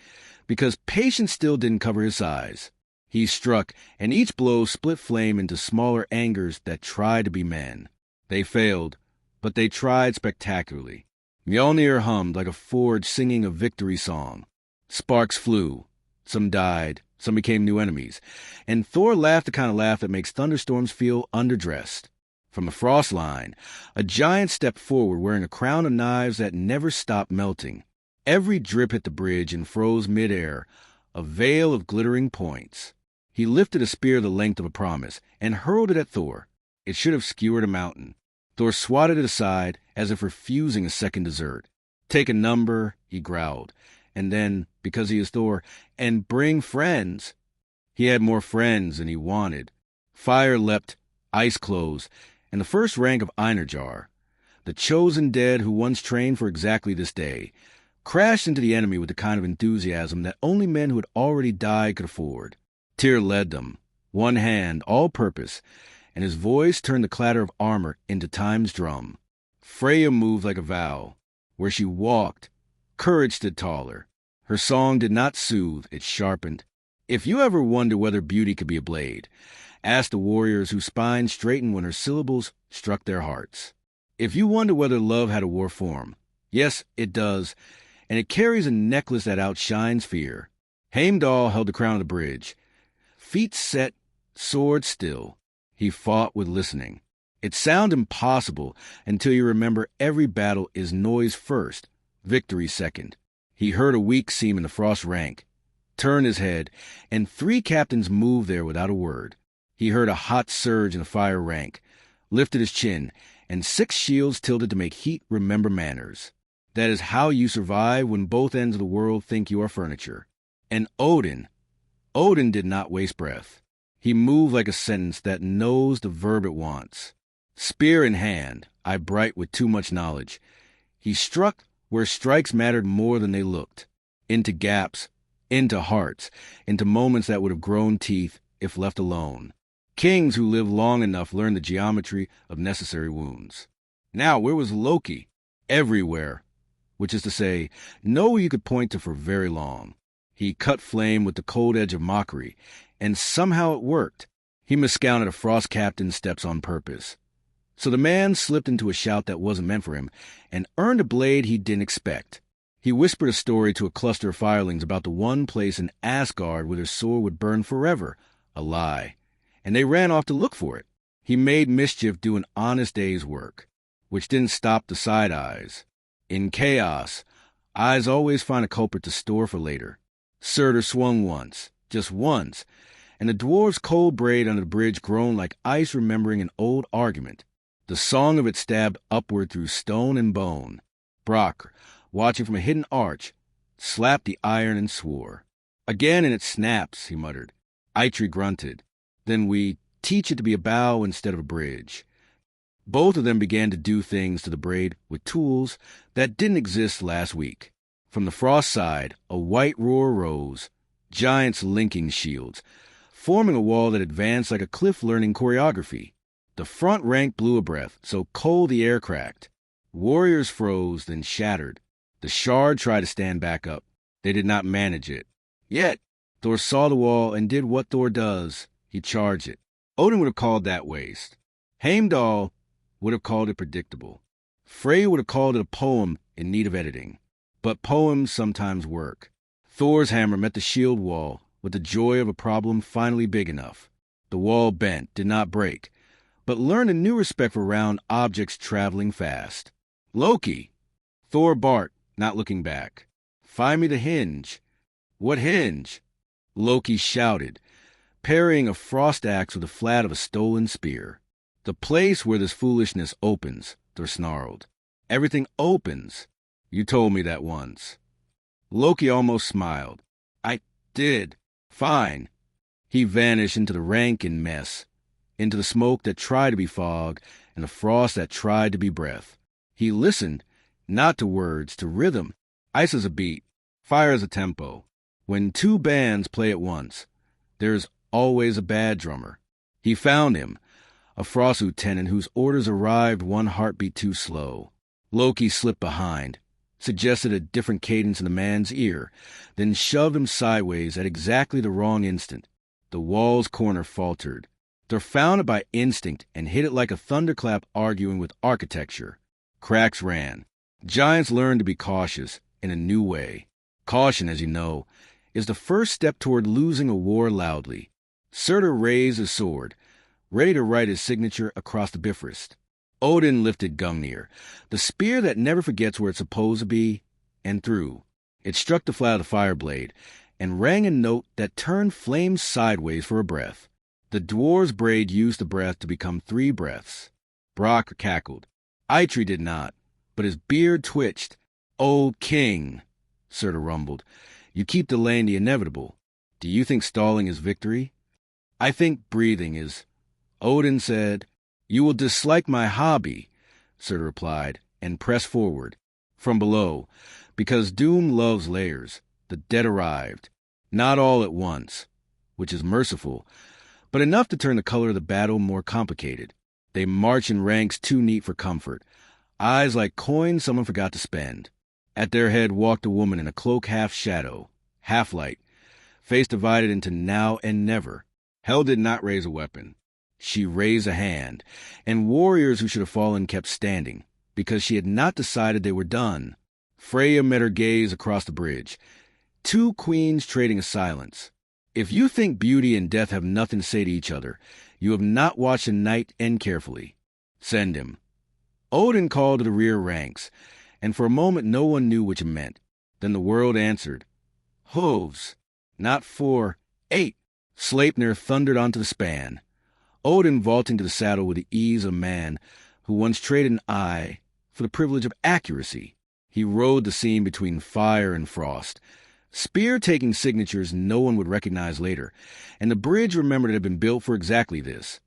Speaker 1: because patience still didn't cover his eyes. He struck, and each blow split flame into smaller angers that tried to be men. They failed, but they tried spectacularly. Mjolnir hummed like a forge singing a victory song. Sparks flew. Some died, some became new enemies, and Thor laughed the kind of laugh that makes thunderstorms feel underdressed. From the frost line, a giant stepped forward wearing a crown of knives that never stopped melting. Every drip hit the bridge and froze midair, a veil of glittering points. He lifted a spear the length of a promise and hurled it at Thor. It should have skewered a mountain. Thor swatted it aside as if refusing a second dessert. "Take a number," he growled, and then, because he is Thor, "and bring friends." He had more friends than he wanted. Fire leapt, ice closed, and the first rank of Einarjar, the chosen dead who once trained for exactly this day, crashed into the enemy with the kind of enthusiasm that only men who had already died could afford. Tyr led them, one hand, all-purpose, and his voice turned the clatter of armor into time's drum. Freya moved like a vow. Where she walked, courage stood taller. Her song did not soothe, it sharpened. If you ever wonder whether beauty could be a blade, ask the warriors whose spines straightened when her syllables struck their hearts. If you wonder whether love had a war form, yes, it does, and it carries a necklace that outshines fear. Heimdall held the crown of the bridge. Feet set, sword still. He fought with listening. It sounded impossible until you remember every battle is noise first, victory second. He heard a weak seam in the frost rank, turned his head, and 3 captains moved there without a word. He heard a hot surge in the fire rank, lifted his chin, and 6 shields tilted to make heat remember manners. That is how you survive when both ends of the world think you are furniture. And Odin did not waste breath. He moved like a sentence that knows the verb it wants. Spear in hand, eye bright with too much knowledge, he struck where strikes mattered more than they looked, into gaps, into hearts, into moments that would have grown teeth if left alone. Kings who lived long enough learned the geometry of necessary wounds. Now, where was Loki? Everywhere, which is to say, nowhere you could point to for very long. He cut flame with the cold edge of mockery, and somehow it worked. He miscounted a frost captain's steps on purpose. So the man slipped into a shout that wasn't meant for him, and earned a blade he didn't expect. He whispered a story to a cluster of firelings about the one place in Asgard where their sword would burn forever, a lie, and they ran off to look for it. He made mischief do an honest day's work, which didn't stop the side eyes. In chaos, eyes always find a culprit to store for later. Surtur swung once, just once, and the dwarf's cold braid under the bridge groaned like ice remembering an old argument. The song of it stabbed upward through stone and bone. Brock, watching from a hidden arch, slapped the iron and swore. "Again and it snaps," he muttered. Eitri grunted. "Then we teach it to be a bow instead of a bridge." Both of them began to do things to the braid with tools that didn't exist last week. From the frost side, a white roar rose, giants linking shields, forming a wall that advanced like a cliff learning choreography. The front rank blew a breath, so cold the air cracked. Warriors froze, then shattered. The shard tried to stand back up. They did not manage it. Yet, Thor saw the wall and did what Thor does. He charged it. Odin would have called that waste. Heimdall would have called it predictable. Frey would have called it a poem in need of editing. But poems sometimes work. Thor's hammer met the shield wall with the joy of a problem finally big enough. The wall bent, did not break, but learned a new respect for round objects traveling fast. "Loki!" Thor barked, not looking back. "Find me the hinge." "What hinge?" Loki shouted, parrying a frost axe with the flat of a stolen spear. "The place where this foolishness opens," Thor snarled. "Everything opens. You told me that once." Loki almost smiled. "I did. Fine." He vanished into the rank and mess, into the smoke that tried to be fog and the frost that tried to be breath. He listened, not to words, to rhythm. Ice is a beat, fire is a tempo. When 2 bands play at once, there's always a bad drummer. He found him, a frost lieutenant whose orders arrived 1 heartbeat too slow. Loki slipped behind, suggested a different cadence in the man's ear, then shoved him sideways at exactly the wrong instant. The wall's corner faltered. Thor found it by instinct and hit it like a thunderclap arguing with architecture. Cracks ran. Giants learned to be cautious in a new way. Caution, as you know, is the first step toward losing a war loudly. Surtur raised his sword, ready to write his signature across the Bifrost. Odin lifted Gungnir, the spear that never forgets where it's supposed to be, and threw. It struck the flat of the fire blade and rang a note that turned flames sideways for a breath. The dwarf's braid used the breath to become 3 breaths. Brock cackled. Eitri did not, but his beard twitched. "Old king," Surtur rumbled, "you keep delaying the inevitable. Do you think stalling is victory?" "I think breathing is." Odin said. "You will dislike my hobby," Surtur replied, and pressed forward. From below, because doom loves layers, the dead arrived. Not all at once, which is merciful, but enough to turn the color of the battle more complicated. They march in ranks too neat for comfort, eyes like coins someone forgot to spend. At their head walked a woman in a cloak half shadow, half light, face divided into now and never. Hel did not raise a weapon. She raised a hand, and warriors who should have fallen kept standing, because she had not decided they were done. Freya met her gaze across the bridge. 2 queens trading a silence. If you think beauty and death have nothing to say to each other, you have not watched the night end carefully. Send him. Odin called to the rear ranks, and for a moment no one knew which it meant. Then the world answered. Hooves. Not 4, 8. Sleipnir thundered onto the span. Odin vaulting to the saddle with the ease of a man who once traded an eye for the privilege of accuracy. He rode the seam between fire and frost, spear-taking signatures no one would recognize later, and the bridge remembered it had been built for exactly this,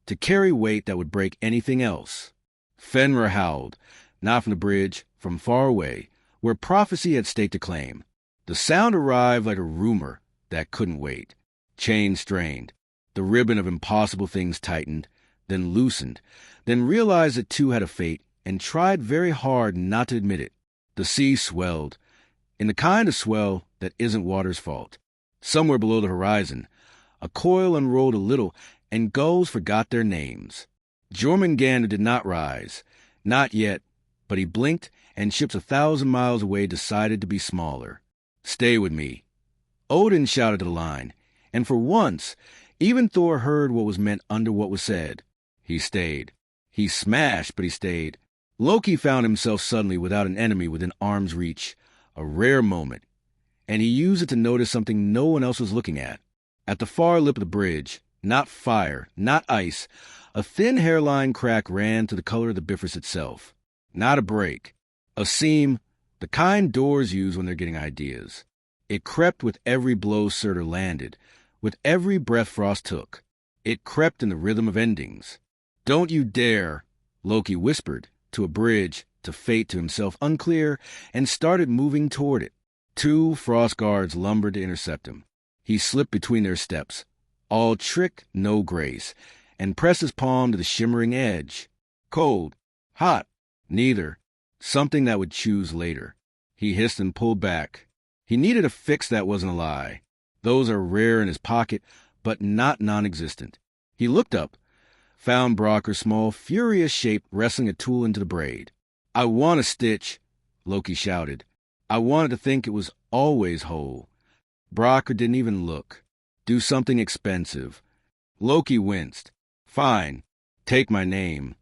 Speaker 1: to carry weight that would break anything else. Fenrir howled, not from the bridge, from far away, where prophecy had staked a claim. The sound arrived like a rumor that couldn't wait. Chains strained. The ribbon of impossible things tightened, then loosened, then realized that 2 had a fate, and tried very hard not to admit it. The sea swelled, in the kind of swell that isn't water's fault. Somewhere below the horizon, a coil unrolled a little, and gulls forgot their names. Jormungandr did not rise, not yet, but he blinked, and ships 1,000 miles away decided to be smaller. Stay with me. Odin shouted to the line, and for once, even Thor heard what was meant under what was said. He stayed. He smashed, but he stayed. Loki found himself suddenly without an enemy within arm's reach, a rare moment, and he used it to notice something no one else was looking at. At the far lip of the bridge, not fire, not ice, a thin hairline crack ran to the color of the Bifrost itself. Not a break. A seam, the kind doors use when they're getting ideas. It crept with every blow Surtur landed, with every breath Frost took. It crept in the rhythm of endings. "Don't you dare," Loki whispered, to a bridge, to fate, to himself, unclear, and started moving toward it. 2 frost guards lumbered to intercept him. He slipped between their steps, all trick, no grace, and pressed his palm to the shimmering edge. Cold. Hot. Neither. Something that would choose later. He hissed and pulled back. He needed a fix that wasn't a lie. Those are rare in his pocket, but not non-existent. He looked up, found Brocker's small, furious shape wrestling a tool into the braid. "I want a stitch," Loki shouted. "I wanted to think it was always whole." Brocker didn't even look. "Do something expensive." Loki winced. "Fine. Take my name."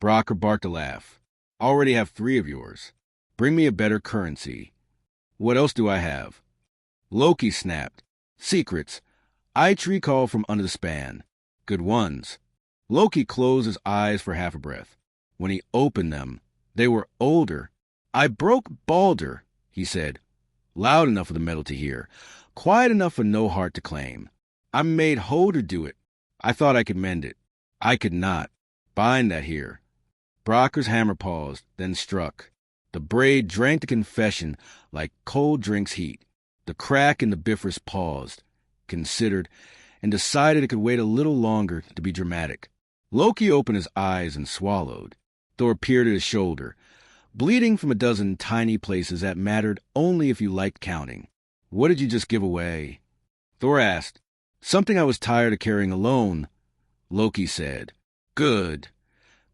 Speaker 1: Brocker barked a laugh. "I already have 3 of yours. Bring me a better currency." "What else do I have?" Loki snapped. "Secrets. Eitri called from under the span. Good ones." Loki closed his eyes for half a breath. When he opened them, they were older. "I broke Balder," he said, loud enough for the metal to hear, quiet enough for no heart to claim. "I made Hoder do it. I thought I could mend it. I could not. Bind that here." Brocker's hammer paused, then struck. The braid drank the confession like cold drinks heat. The crack in the Bifrost paused, considered, and decided it could wait a little longer to be dramatic. Loki opened his eyes and swallowed. Thor peered at his shoulder, bleeding from a dozen tiny places that mattered only if you liked counting. "What did you just give away?" Thor asked. Something I was tired of carrying alone, Loki said. Good.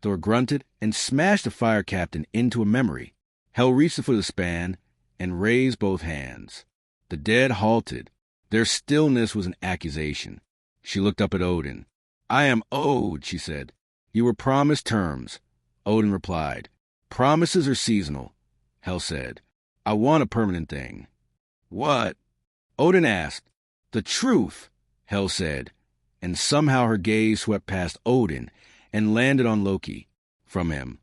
Speaker 1: Thor grunted and smashed the fire captain into a memory. Hel reached the foot of the span and raised both hands. The dead halted. Their stillness was an accusation. She looked up at Odin. I am owed, she said. You were promised terms. Odin replied. Promises are seasonal, Hel said. I want a permanent thing. What? Odin asked. The truth, Hel said, and somehow her gaze swept past Odin and landed on Loki from him.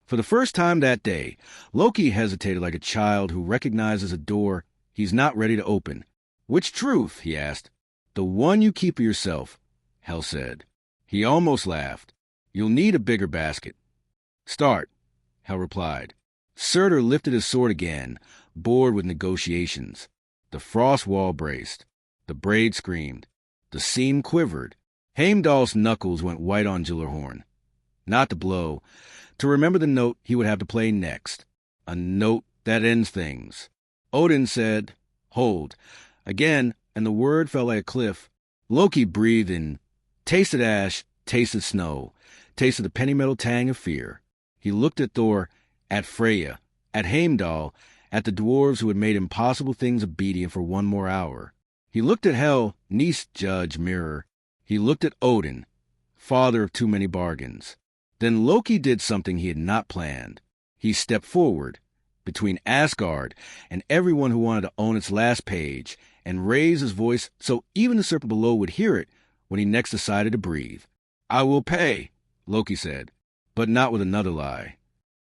Speaker 1: For the first time that day, Loki hesitated like a child who recognizes a door he's not ready to open. Which truth? He asked. The one you keep for yourself, Hel said. He almost laughed. You'll need a bigger basket. Start, Hel replied. Surtur lifted his sword again, bored with negotiations. The frost wall braced. The braid screamed. The seam quivered. Heimdall's knuckles went white on Gyllenhaal. Not to blow, to remember the note he would have to play next. A note that ends things. Odin said, Hold. Again, and the word fell like a cliff. Loki breathed in, tasted ash, tasted snow, tasted the penny metal tang of fear. He looked at Thor, at Freya, at Heimdall, at the dwarves who had made impossible things obedient for one more hour. He looked at Hel, niece, judge, mirror. He looked at Odin, father of too many bargains. Then Loki did something he had not planned. He stepped forward, between Asgard and everyone who wanted to own its last page, and raised his voice so even the serpent below would hear it when he next decided to breathe. I will pay, Loki said, but not with another lie.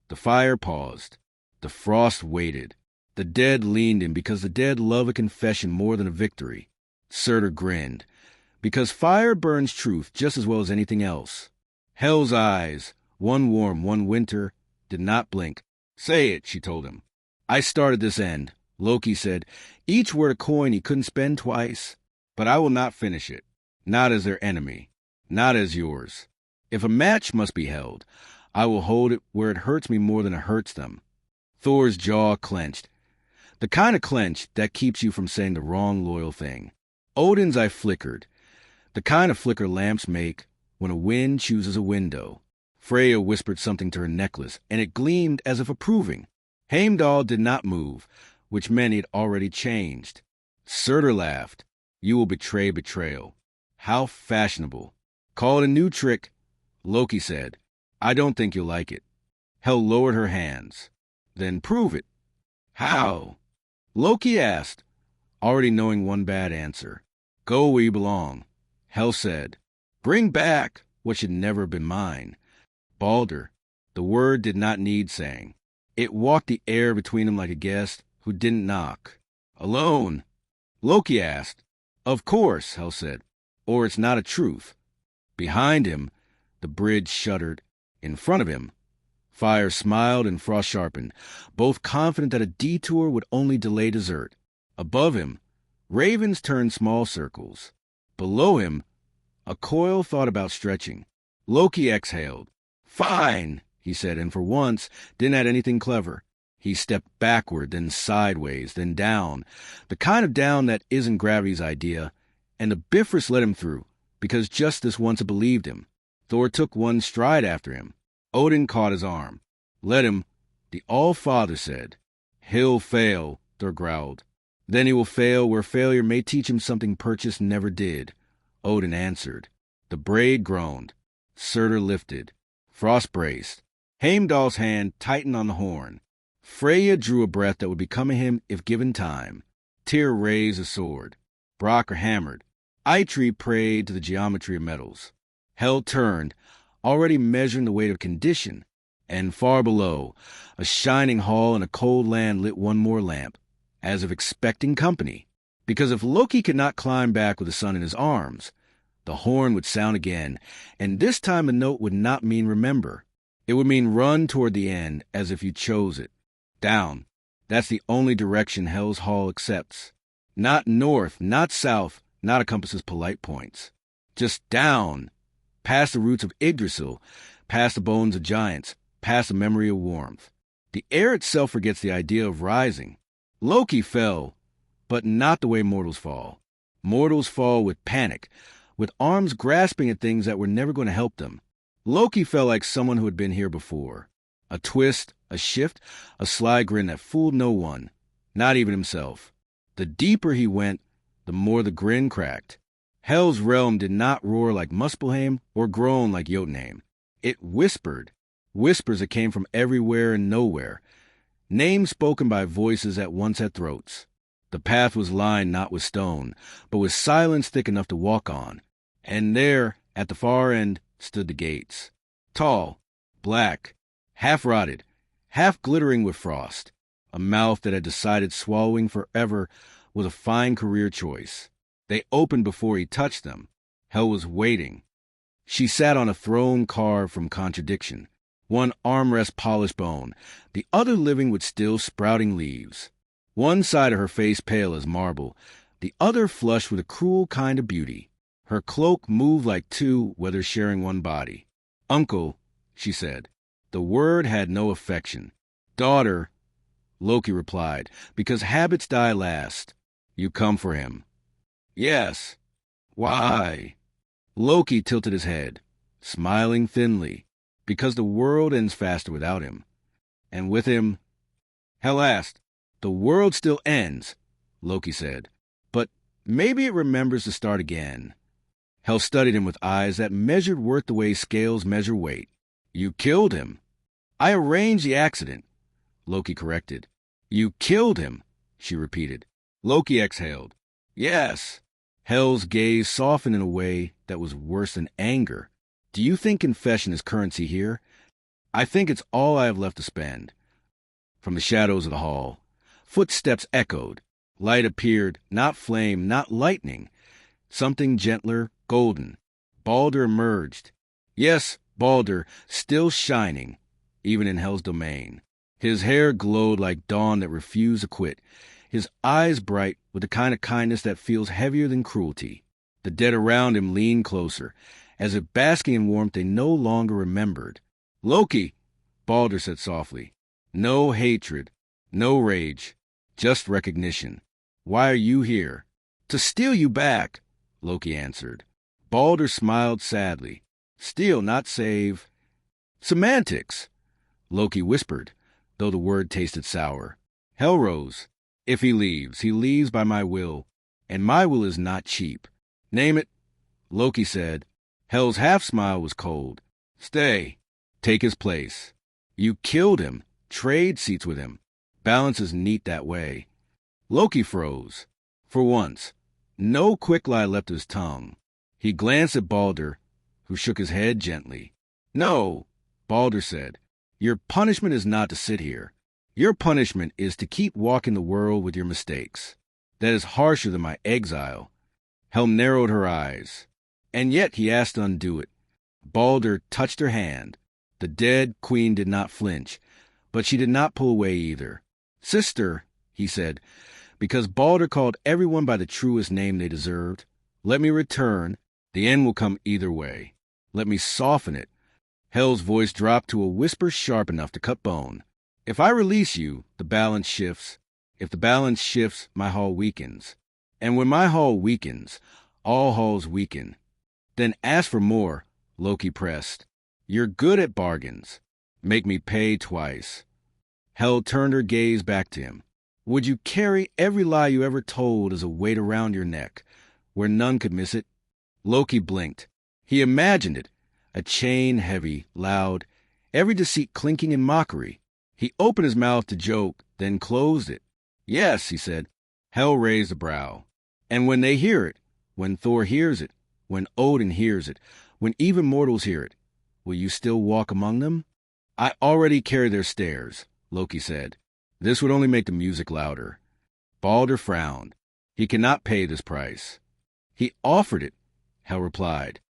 Speaker 1: The fire paused. The frost waited. The dead leaned in because the dead love a confession more than a victory. Surtur grinned, because fire burns truth just as well as anything else. Hel's eyes, one warm, one winter, did not blink. Say it, she told him. I started this end, Loki said. Each word a coin he couldn't spend twice. But I will not finish it. Not as their enemy. Not as yours. If a match must be held, I will hold it where it hurts me more than it hurts them. Thor's jaw clenched. The kind of clench that keeps you from saying the wrong loyal thing. Odin's eye flickered. The kind of flicker lamps make when a wind chooses a window. Freya whispered something to her necklace, and it gleamed as if approving. Heimdall did not move, which meant he had already changed. Surtur laughed. You will betray betrayal. How fashionable. Call it a new trick, Loki said. I don't think you'll like it. Hel lowered her hands. Then prove it. How? Loki asked, already knowing one bad answer. Go where you belong. Hel said, bring back what should never have been mine. Balder. The word did not need saying. It walked the air between them like a guest who didn't knock. Alone? Loki asked. Of course, Hel said, or it's not a truth. Behind him, the bridge shuddered. In front of him, fire smiled and frost sharpened, both confident that a detour would only delay dessert. Above him, ravens turned small circles. Below him, a coil thought about stretching. Loki exhaled. Fine, he said, and for once didn't add anything clever. He stepped backward, then sideways, then down, the kind of down that isn't gravity's idea, and the Bifrost let him through, because justice once had believed him. Thor took one stride after him. Odin caught his arm. Let him, the All-Father said. He'll fail, Thor growled. Then he will fail where failure may teach him something purchase never did. Odin answered. The braid groaned. Surtur lifted. Frost braced. Heimdall's hand tightened on the horn. Freya drew a breath that would become him if given time. Tyr raised a sword. Brokkr hammered. Eitri prayed to the geometry of metals. Hel turned, already measuring the weight of condition, and far below, a shining hall in a cold land lit one more lamp, as if expecting company. Because if Loki could not climb back with the sun in his arms, the horn would sound again, and this time the note would not mean remember. It would mean run toward the end as if you chose it. Down. That's the only direction Hel's Hall accepts. Not north, not south, not a compass's polite points. Just down. Past the roots of Yggdrasil, past the bones of giants, past the memory of warmth. The air itself forgets the idea of rising. Loki fell, but not the way mortals fall. Mortals fall with panic, with arms grasping at things that were never going to help them. Loki felt like someone who had been here before. A twist, a shift, a sly grin that fooled no one, not even himself. The deeper he went, the more the grin cracked. Hell's realm did not roar like Muspelheim or groan like Jotunheim. It whispered, whispers that came from everywhere and nowhere, names spoken by voices that once had throats. The path was lined not with stone, but with silence thick enough to walk on. And there, at the far end, stood the gates. Tall, black, half-rotted, half-glittering with frost. A mouth that had decided swallowing forever was a fine career choice. They opened before he touched them. Hell was waiting. She sat on a throne carved from contradiction, one armrest polished bone, the other living with still sprouting leaves. One side of her face pale as marble, the other flushed with a cruel kind of beauty. Her cloak moved like two, whether sharing one body. "Uncle," she said. The word had no affection. "Daughter," Loki replied, "because habits die last. You come for him." "Yes." "Why?" Loki tilted his head, smiling thinly, "Because the world ends faster without him. And with him—" Hell asked. "The world still ends," Loki said, "but maybe it remembers to start again." Hell studied him with eyes that measured worth the way scales measure weight. "You killed him." "I arranged the accident," Loki corrected. "You killed him," she repeated. Loki exhaled. "Yes." Hell's gaze softened in a way that was worse than anger. "Do you think confession is currency here? I think it's all I have left to spend." From the shadows of the hall, footsteps echoed. Light appeared, not flame, not lightning. Something gentler, golden. Balder emerged. Yes, Balder, still shining, even in Hell's domain. His hair glowed like dawn that refused to quit. His eyes bright with the kind of kindness that feels heavier than cruelty. The dead around him leaned closer, as if basking in warmth they no longer remembered. "Loki," Balder said softly. "No hatred, no rage, just recognition. Why are you here?" "To steal you back," Loki answered. Balder smiled sadly. "Steal, not save." "Semantics," Loki whispered, though the word tasted sour. Hell rose. "If he leaves by my will, and my will is not cheap." "Name it," Loki said. Hell's half-smile was cold. "Stay. Take his place. You killed him. Trade seats with him. Balance is neat that way." Loki froze. For once, no quick lie left his tongue. He glanced at Balder, who shook his head gently. "No," Balder said. "Your punishment is not to sit here. Your punishment is to keep walking the world with your mistakes. That is harsher than my exile." Hel narrowed her eyes. "And yet he asked to undo it." Balder touched her hand. The dead queen did not flinch, but she did not pull away either. "Sister," he said, because Balder called everyone by the truest name they deserved, "let me return. The end will come either way. Let me soften it." Hel's voice dropped to a whisper sharp enough to cut bone. "If I release you, the balance shifts. If the balance shifts, my hull weakens. And when my hull weakens, all hulls weaken." "Then ask for more," Loki pressed. "You're good at bargains. Make me pay twice." Hel turned her gaze back to him. "Would you carry every lie you ever told as a weight around your neck, where none could miss it?" Loki blinked. He imagined it, a chain heavy, loud, every deceit clinking in mockery. He opened his mouth to joke, then closed it. "Yes," he said. Hel raised a brow. "And when they hear it, when Thor hears it, when Odin hears it, when even mortals hear it, will you still walk among them?" "I already carry their stares," Loki said. "This would only make the music louder." Balder frowned. "He cannot pay this price." "He offered it," Hel replied.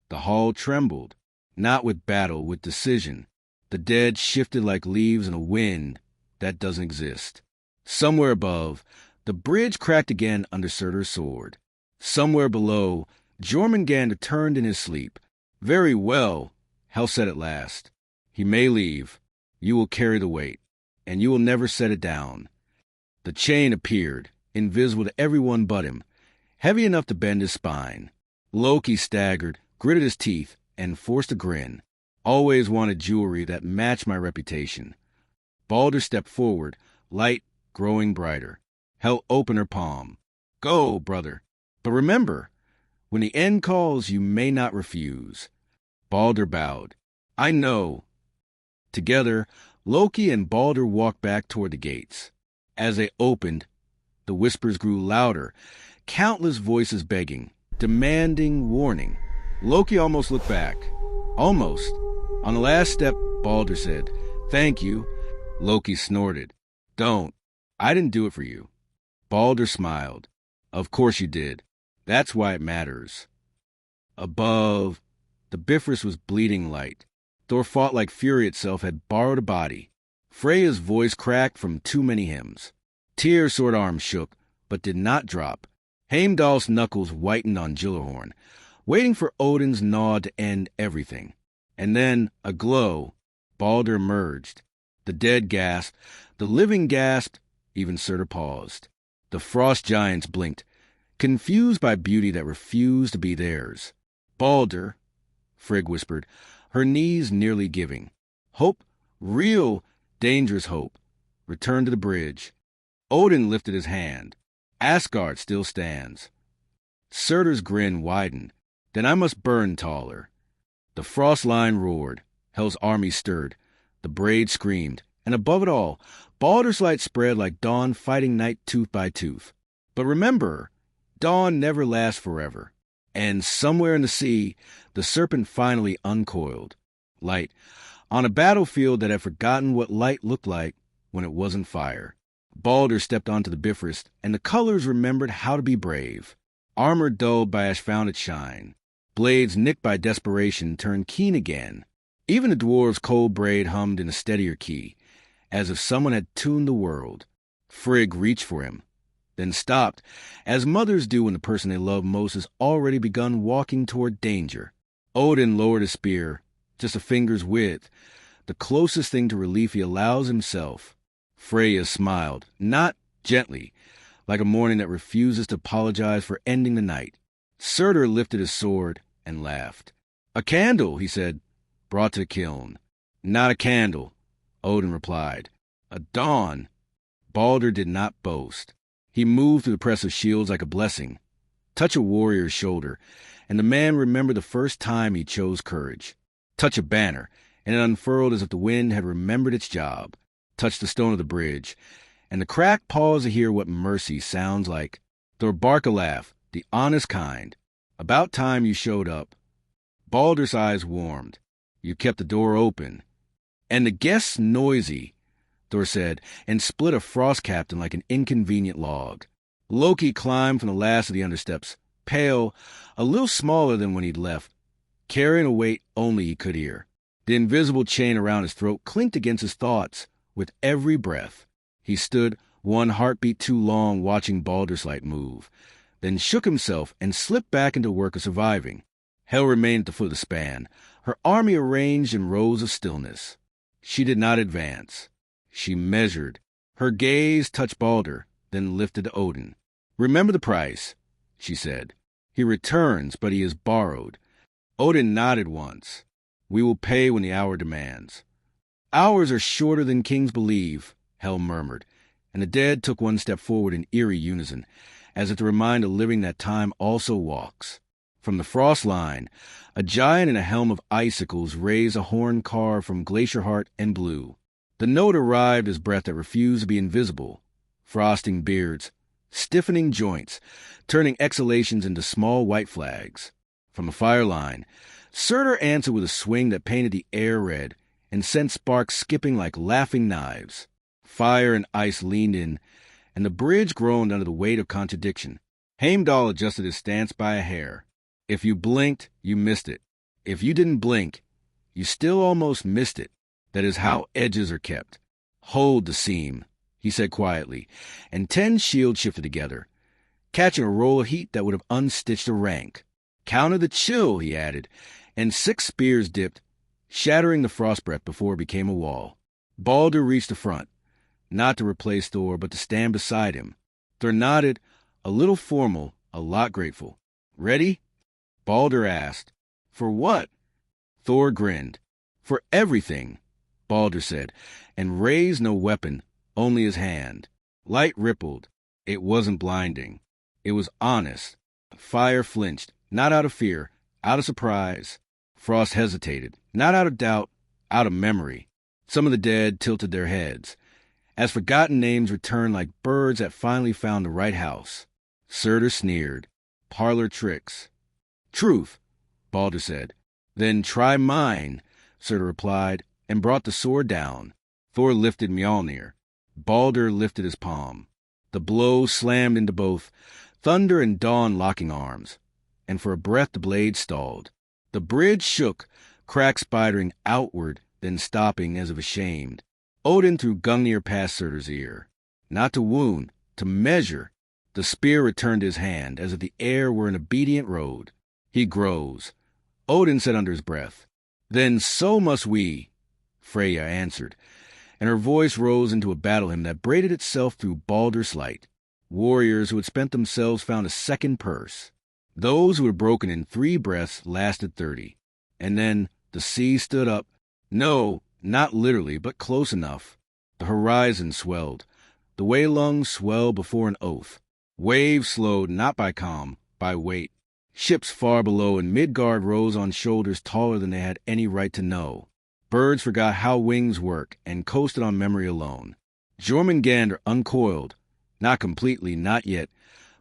Speaker 1: The hall trembled, not with battle, with decision. The dead shifted like leaves in a wind that doesn't exist. Somewhere above, the bridge cracked again under Surtur's sword. Somewhere below, Jormungandr turned in his sleep. "Very well," Hel said at last. "He may leave. You will carry the weight, and you will never set it down." The chain appeared, invisible to everyone but him, heavy enough to bend his spine. Loki staggered, gritted his teeth, and forced a grin. Always wanted jewelry that matched my reputation. Balder stepped forward, light growing brighter. Held open her palm. Go, brother. But remember, when the end calls, you may not refuse. Balder bowed. I know. Together, Loki and Balder walked back toward the gates. As they opened, the whispers grew louder, countless voices begging, demanding warning. Loki almost looked back. Almost. On the last step, Balder said, Thank you. Loki snorted. Don't. I didn't do it for you. Balder smiled. Of course you did. That's why it matters. Above, the Bifrost was bleeding light. Thor fought like fury itself had borrowed a body. Freya's voice cracked from too many hymns. Tyr's sword arm shook, but did not drop. Heimdall's knuckles whitened on Gyllenhaal, waiting for Odin's nod to end everything. And then, a glow, Balder emerged. The dead gasped, the living gasped, even Surtur paused. The frost giants blinked, confused by beauty that refused to be theirs. Balder, Frigg whispered, her knees nearly giving. Hope, real, dangerous hope, returned to the bridge. Odin lifted his hand. Asgard still stands. Surtur's grin widened. Then I must burn taller. The frost line roared. Hel's army stirred. The braid screamed. And above it all, Baldur's light spread like dawn fighting night tooth by tooth. But remember, dawn never lasts forever. And somewhere in the sea, the serpent finally uncoiled. Light, on a battlefield that had forgotten what light looked like when it wasn't fire. Balder stepped onto the Bifrost, and the colors remembered how to be brave. Armor dulled by ash found its shine. Blades nicked by desperation turned keen again. Even the dwarves' cold braid hummed in a steadier key, as if someone had tuned the world. Frigg reached for him, then stopped, as mothers do when the person they love most has already begun walking toward danger. Odin lowered his spear, just a finger's width, the closest thing to relief he allows himself. Freya smiled, not gently, like a morning that refuses to apologize for ending the night. Surtur lifted his sword and laughed. A candle, he said, brought to the kiln. Not a candle, Odin replied. A dawn. Balder did not boast. He moved through the press of shields like a blessing. Touch a warrior's shoulder, and the man remembered the first time he chose courage. Touch a banner, and it unfurled as if the wind had remembered its job. Touch the stone of the bridge, and the crack paused to hear what mercy sounds like. Thor barked a laugh, the honest kind. About time you showed up. Balder's eyes warmed. You kept the door open. And the guests noisy, Thor said, and split a frost captain like an inconvenient log. Loki climbed from the last of the understeps, pale, a little smaller than when he'd left, carrying a weight only he could hear. The invisible chain around his throat clinked against his thoughts with every breath. He stood, one heartbeat too long, watching Baldur's light move, then shook himself and slipped back into work of surviving. Hel remained at the foot of the span, her army arranged in rows of stillness. She did not advance. She measured. Her gaze touched Balder, then lifted to Odin. Remember the price, she said. He returns, but he is borrowed. Odin nodded once. We will pay when the hour demands. Hours are shorter than kings believe, Hel murmured, and the dead took one step forward in eerie unison, as if to remind the living that time also walks. From the frost line, a giant in a helm of icicles raised a horn carved from glacier heart and blue. The note arrived as breath that refused to be invisible, frosting beards, stiffening joints, turning exhalations into small white flags. From the fire line, Surtur answered with a swing that painted the air red and sent sparks skipping like laughing knives. Fire and ice leaned in, and the bridge groaned under the weight of contradiction. Heimdall adjusted his stance by a hair. If you blinked, you missed it. If you didn't blink, you still almost missed it. That is how edges are kept. Hold the seam, he said quietly, and 10 shields shifted together, catching a roll of heat that would have unstitched a rank. Counter the chill, he added, and 6 spears dipped, shattering the frost breath before it became a wall. Balder reached the front, not to replace Thor, but to stand beside him. Thor nodded, a little formal, a lot grateful. Ready? Balder asked. For what? Thor grinned. For everything, Balder said, and raised no weapon, only his hand. Light rippled. It wasn't blinding. It was honest. Fire flinched, not out of fear, out of surprise. Frost hesitated, not out of doubt, out of memory. Some of the dead tilted their heads, as forgotten names returned like birds that finally found the right house. Surtur sneered. Parlor tricks. Truth, Balder said. Then try mine, Surtur replied, and brought the sword down. Thor lifted Mjolnir. Balder lifted his palm. The blow slammed into both, thunder and dawn locking arms, and for a breath the blade stalled. The bridge shook, cracks spidering outward, then stopping as if ashamed. Odin threw Gungnir past Surtur's ear. Not to wound, to measure. The spear returned to his hand, as if the air were an obedient road. He grows, Odin said under his breath. Then so must we, Freya answered, and her voice rose into a battle hymn that braided itself through Baldur's light. Warriors who had spent themselves found a second purse. Those who had broken in 3 breaths lasted 30. And then the sea stood up. No, not literally, but close enough. The horizon swelled. The Waylung swelled before an oath. Waves slowed not by calm, by weight. Ships far below and Midgard rose on shoulders taller than they had any right to know. Birds forgot how wings work and coasted on memory alone. Jormungandr uncoiled. Not completely, not yet,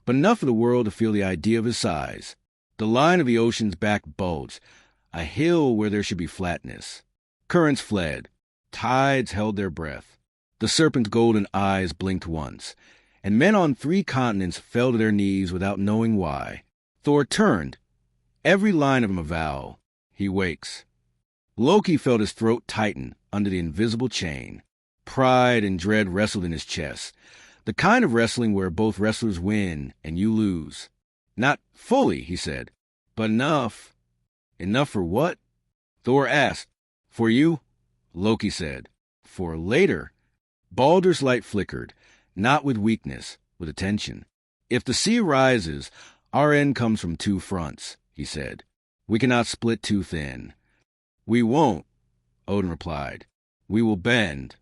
Speaker 1: but enough for the world to feel the idea of his size. The line of the ocean's back bulged, a hill where there should be flatness. Currents fled. Tides held their breath. The serpent's golden eyes blinked once, and men on 3 continents fell to their knees without knowing why. Thor turned. Every line of him a vow. He wakes. Loki felt his throat tighten under the invisible chain. Pride and dread wrestled in his chest. The kind of wrestling where both wrestlers win and you lose. Not fully, he said, but enough. Enough for what? Thor asked. For you? Loki said. For later. Baldur's light flickered, not with weakness, with attention. If the sea rises, our end comes from 2 fronts, he said. We cannot split too thin. We won't, Odin replied. We will bend.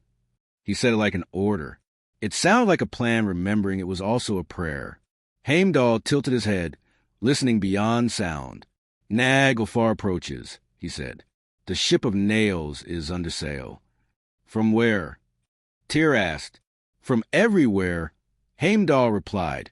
Speaker 1: He said it like an order. It sounded like a plan, remembering it was also a prayer. Heimdall tilted his head, listening beyond sound. Naglfar approaches, he said. The ship of nails is under sail. From where? Tyr asked. From everywhere, Heimdall replied,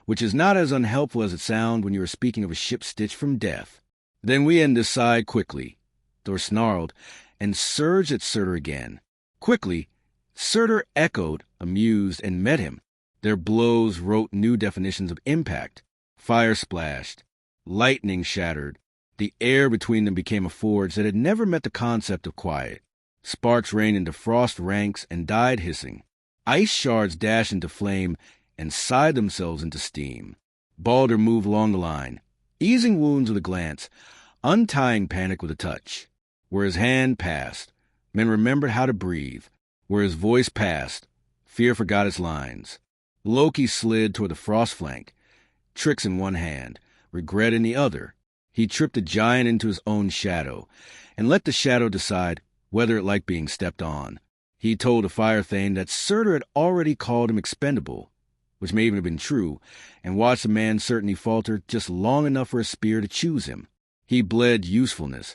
Speaker 1: which is not as unhelpful as it sounds when you are speaking of a ship stitched from death. Then we end this side quickly, Thor snarled, and surged at Surtur again. Quickly, Surtur echoed, amused, and met him. Their blows wrote new definitions of impact. Fire splashed. Lightning shattered. The air between them became a forge that had never met the concept of quiet. Sparks rained into frost ranks and died hissing. Ice shards dashed into flame and sighed themselves into steam. Balder moved along the line, easing wounds with a glance, untying panic with a touch. Where his hand passed, men remembered how to breathe. Where his voice passed, fear forgot its lines. Loki slid toward the frost flank, tricks in one hand, regret in the other. He tripped the giant into his own shadow, and let the shadow decide whether it liked being stepped on. He told the Fire Thane that Surtur had already called him expendable, which may even have been true, and watched the man certainly falter just long enough for a spear to choose him. He bled usefulness,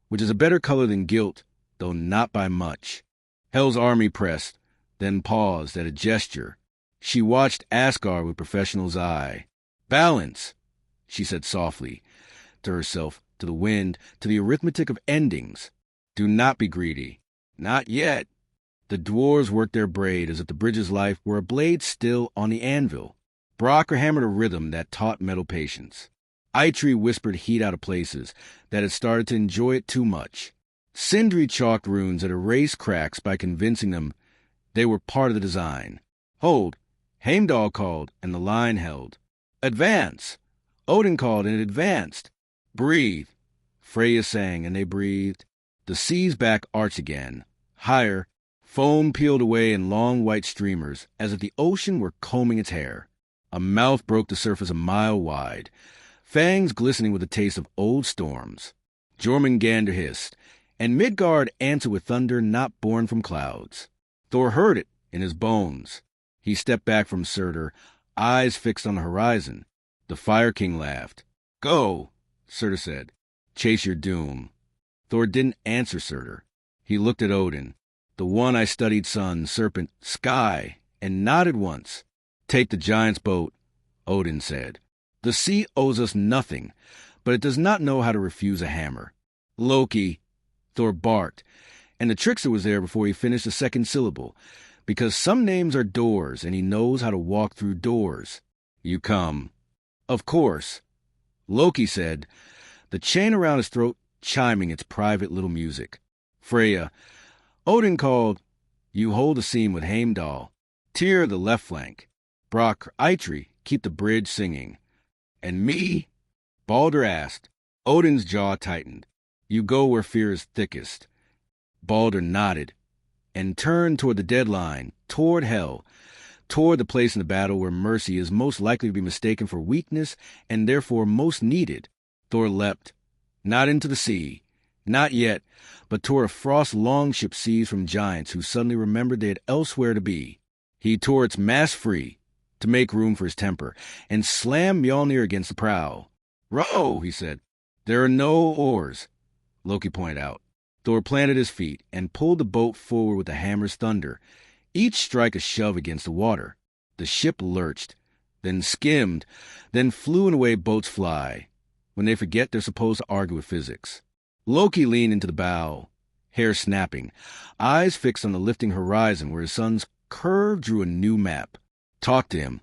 Speaker 1: which is a better color than guilt, though not by much. Hel's army pressed, then paused at a gesture. She watched Asgard with professional's eye. Balance, she said softly, to herself, to the wind, to the arithmetic of endings. Do not be greedy. Not yet. The dwarves worked their braid as if the bridge's life were a blade still on the anvil. Brock hammered a rhythm that taught metal patience. Eitri whispered heat out of places that had started to enjoy it too much. Sindri chalked runes that erased cracks by convincing them they were part of the design. Hold. Heimdall called, and the line held. Advance. Odin called, and it advanced. Breathe. Freya sang, and they breathed. The sea's back arched again. Higher. Foam peeled away in long white streamers, as if the ocean were combing its hair. A mouth broke the surface a mile wide, fangs glistening with the taste of old storms. Jormungandr hissed, and Midgard answered with thunder not born from clouds. Thor heard it in his bones. He stepped back from Surtur, eyes fixed on the horizon. The Fire King laughed. "Go," Surtur said. "Chase your doom." Thor didn't answer Surtur. He looked at Odin, the one I studied sun, serpent, sky, and nodded once. "Take the giant's boat," Odin said. "The sea owes us nothing, but it does not know how to refuse a hammer." "Loki," Thor barked, and the trickster was there before he finished the second syllable, because some names are doors, and he knows how to walk through doors. "You come." "Of course," Loki said, the chain around his throat chiming its private little music. "Freya," Odin called, "you hold the seam with Heimdall. Tyr the left flank. Brock Eitri keep the bridge singing." "And me?" Balder asked. Odin's jaw tightened. "You go where fear is thickest." Balder nodded and turned toward the deadline, toward Hel, toward the place in the battle where mercy is most likely to be mistaken for weakness and therefore most needed. Thor leapt, not into the sea, not yet, but toward a frost longship seized from giants who suddenly remembered they had elsewhere to be. He tore its mast free to make room for his temper and slammed Mjolnir against the prow. "Row," he said. "There are no oars," Loki pointed out. Thor planted his feet and pulled the boat forward with the hammer's thunder, each strike a shove against the water. The ship lurched, then skimmed, then flew in a way boats fly, when they forget they're supposed to argue with physics. Loki leaned into the bow, hair snapping, eyes fixed on the lifting horizon where his sun's curve drew a new map. "Talk to him,"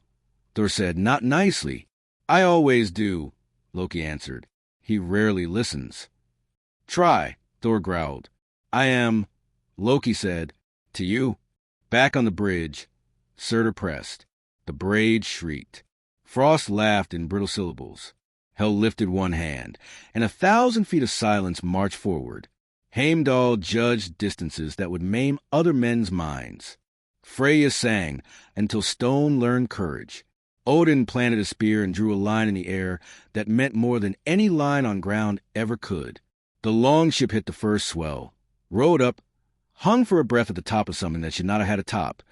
Speaker 1: Thor said, "not nicely." "I always do," Loki answered. "He rarely listens." "Try," Thor growled. "I am," Loki said, "to you." Back on the bridge, Surtur pressed. The braid shrieked. Frost laughed in brittle syllables. Hel lifted one hand, and 1,000 feet of silence marched forward. Heimdall judged distances that would maim other men's minds. Freya sang until stone learned courage. Odin planted a spear and drew a line in the air that meant more than any line on ground ever could. The longship hit the first swell, rode up, hung for a breath at the top of something that should not have had a top,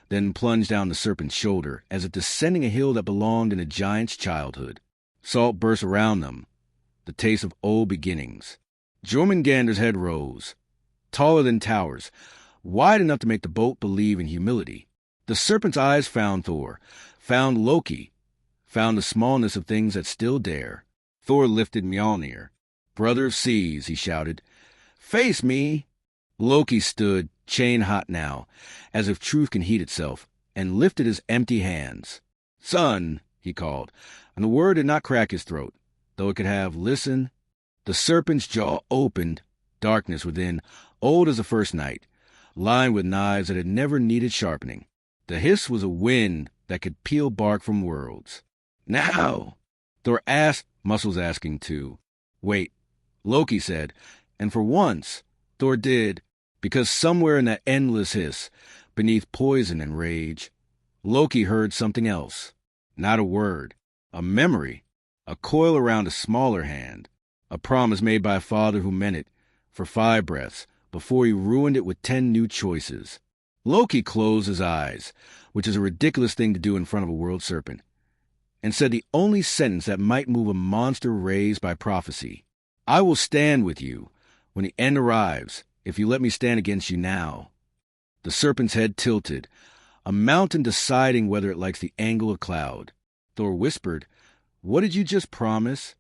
Speaker 1: then plunged down the serpent's shoulder as if descending a hill that belonged in a giant's childhood. Salt burst around them, the taste of old beginnings. Jormungandr's head rose, taller than towers, wide enough to make the boat believe in humility. The serpent's eyes found Thor, found Loki, found the smallness of things that still dare. Thor lifted Mjolnir. "Brother of seas," he shouted, "face me!" Loki stood, chain hot now, as if truth can heat itself, and lifted his empty hands. "Son," he called, and the word did not crack his throat, though it could have. "Listen." The serpent's jaw opened, darkness within, old as the first night, lined with knives that had never needed sharpening. The hiss was a wind that could peel bark from worlds. "Now!" Thor asked, muscles asking too. "Wait," Loki said, and for once, Thor did, because somewhere in that endless hiss, beneath poison and rage, Loki heard something else. Not a word, a memory, a coil around a smaller hand, a promise made by a father who meant it for 5 breaths before he ruined it with 10 new choices. Loki closed his eyes, which is a ridiculous thing to do in front of a world serpent, and said the only sentence that might move a monster raised by prophecy. "I will stand with you when the end arrives, if you let me stand against you now." The serpent's head tilted, a mountain deciding whether it likes the angle of cloud. Thor whispered, "What did you just promise?"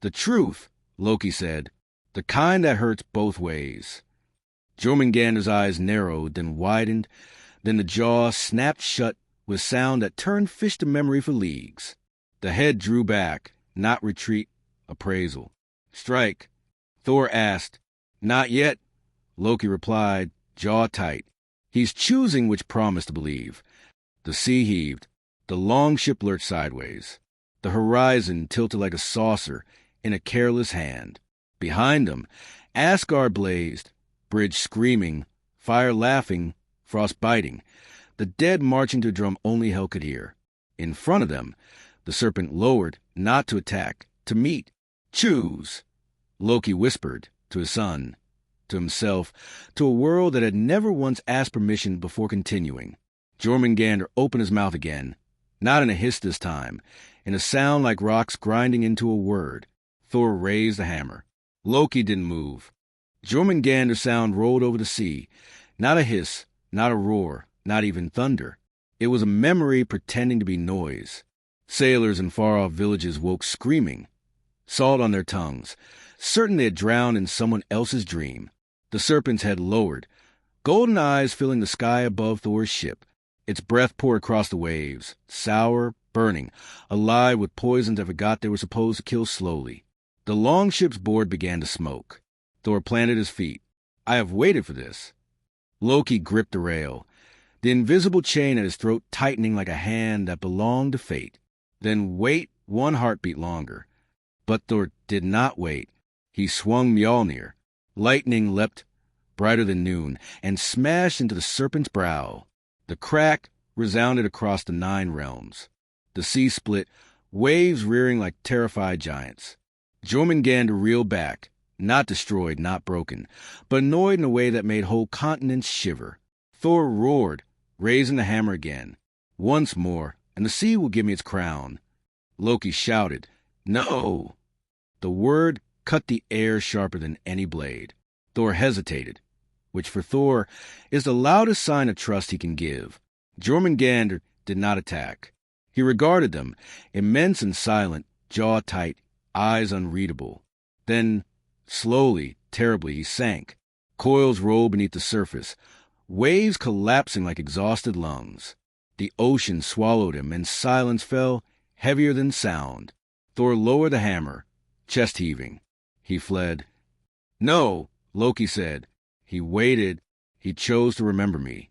Speaker 1: "The truth," Loki said, "the kind that hurts both ways." Jormungandr's eyes narrowed, then widened, then the jaw snapped shut with sound that turned fish to memory for leagues. The head drew back, not retreat, appraisal. "Strike," Thor asked. "Not yet," Loki replied, jaw tight. He's choosing which promise to believe. The sea heaved. The longship lurched sideways. The horizon tilted like a saucer in a careless hand. Behind them, Asgard blazed, bridge screaming, fire laughing, frost biting, the dead marching to a drum only hell could hear. In front of them, the serpent lowered, not to attack, to meet. Choose, Loki whispered to his son, to himself, to a world that had never once asked permission before continuing. Jormungandr opened his mouth again, not in a hiss this time, in a sound like rocks grinding into a word. Thor raised the hammer. Loki didn't move. Jormungandr's sound rolled over the sea, not a hiss, not a roar, not even thunder. It was a memory pretending to be noise. Sailors in far-off villages woke screaming, salt on their tongues, certain they had drowned in someone else's dream. The serpent's head lowered, golden eyes filling the sky above Thor's ship. Its breath poured across the waves, sour, burning, alive with poisons that forgot they were supposed to kill slowly. The longship's board began to smoke. Thor planted his feet. I have waited for this. Loki gripped the rail, the invisible chain at his throat tightening like a hand that belonged to fate. Then wait one heartbeat longer. But Thor did not wait. He swung Mjolnir. Lightning leapt, brighter than noon, and smashed into the serpent's brow. The crack resounded across the 9 realms. The sea split, waves rearing like terrified giants. Jormungandr reeled back, not destroyed, not broken, but annoyed in a way that made whole continents shiver. Thor roared, raising the hammer again. Once more, and the sea will give me its crown. Loki shouted, No! The word cut the air sharper than any blade. Thor hesitated, which for Thor is the loudest sign of trust he can give. Jormungandr did not attack. He regarded them, immense and silent, jaw tight, eyes unreadable. Then, slowly, terribly, he sank. Coils rolled beneath the surface, waves collapsing like exhausted lungs. The ocean swallowed him, and silence fell, heavier than sound. Thor lowered the hammer, chest heaving. He fled. No, Loki said. He waited. He chose to remember me.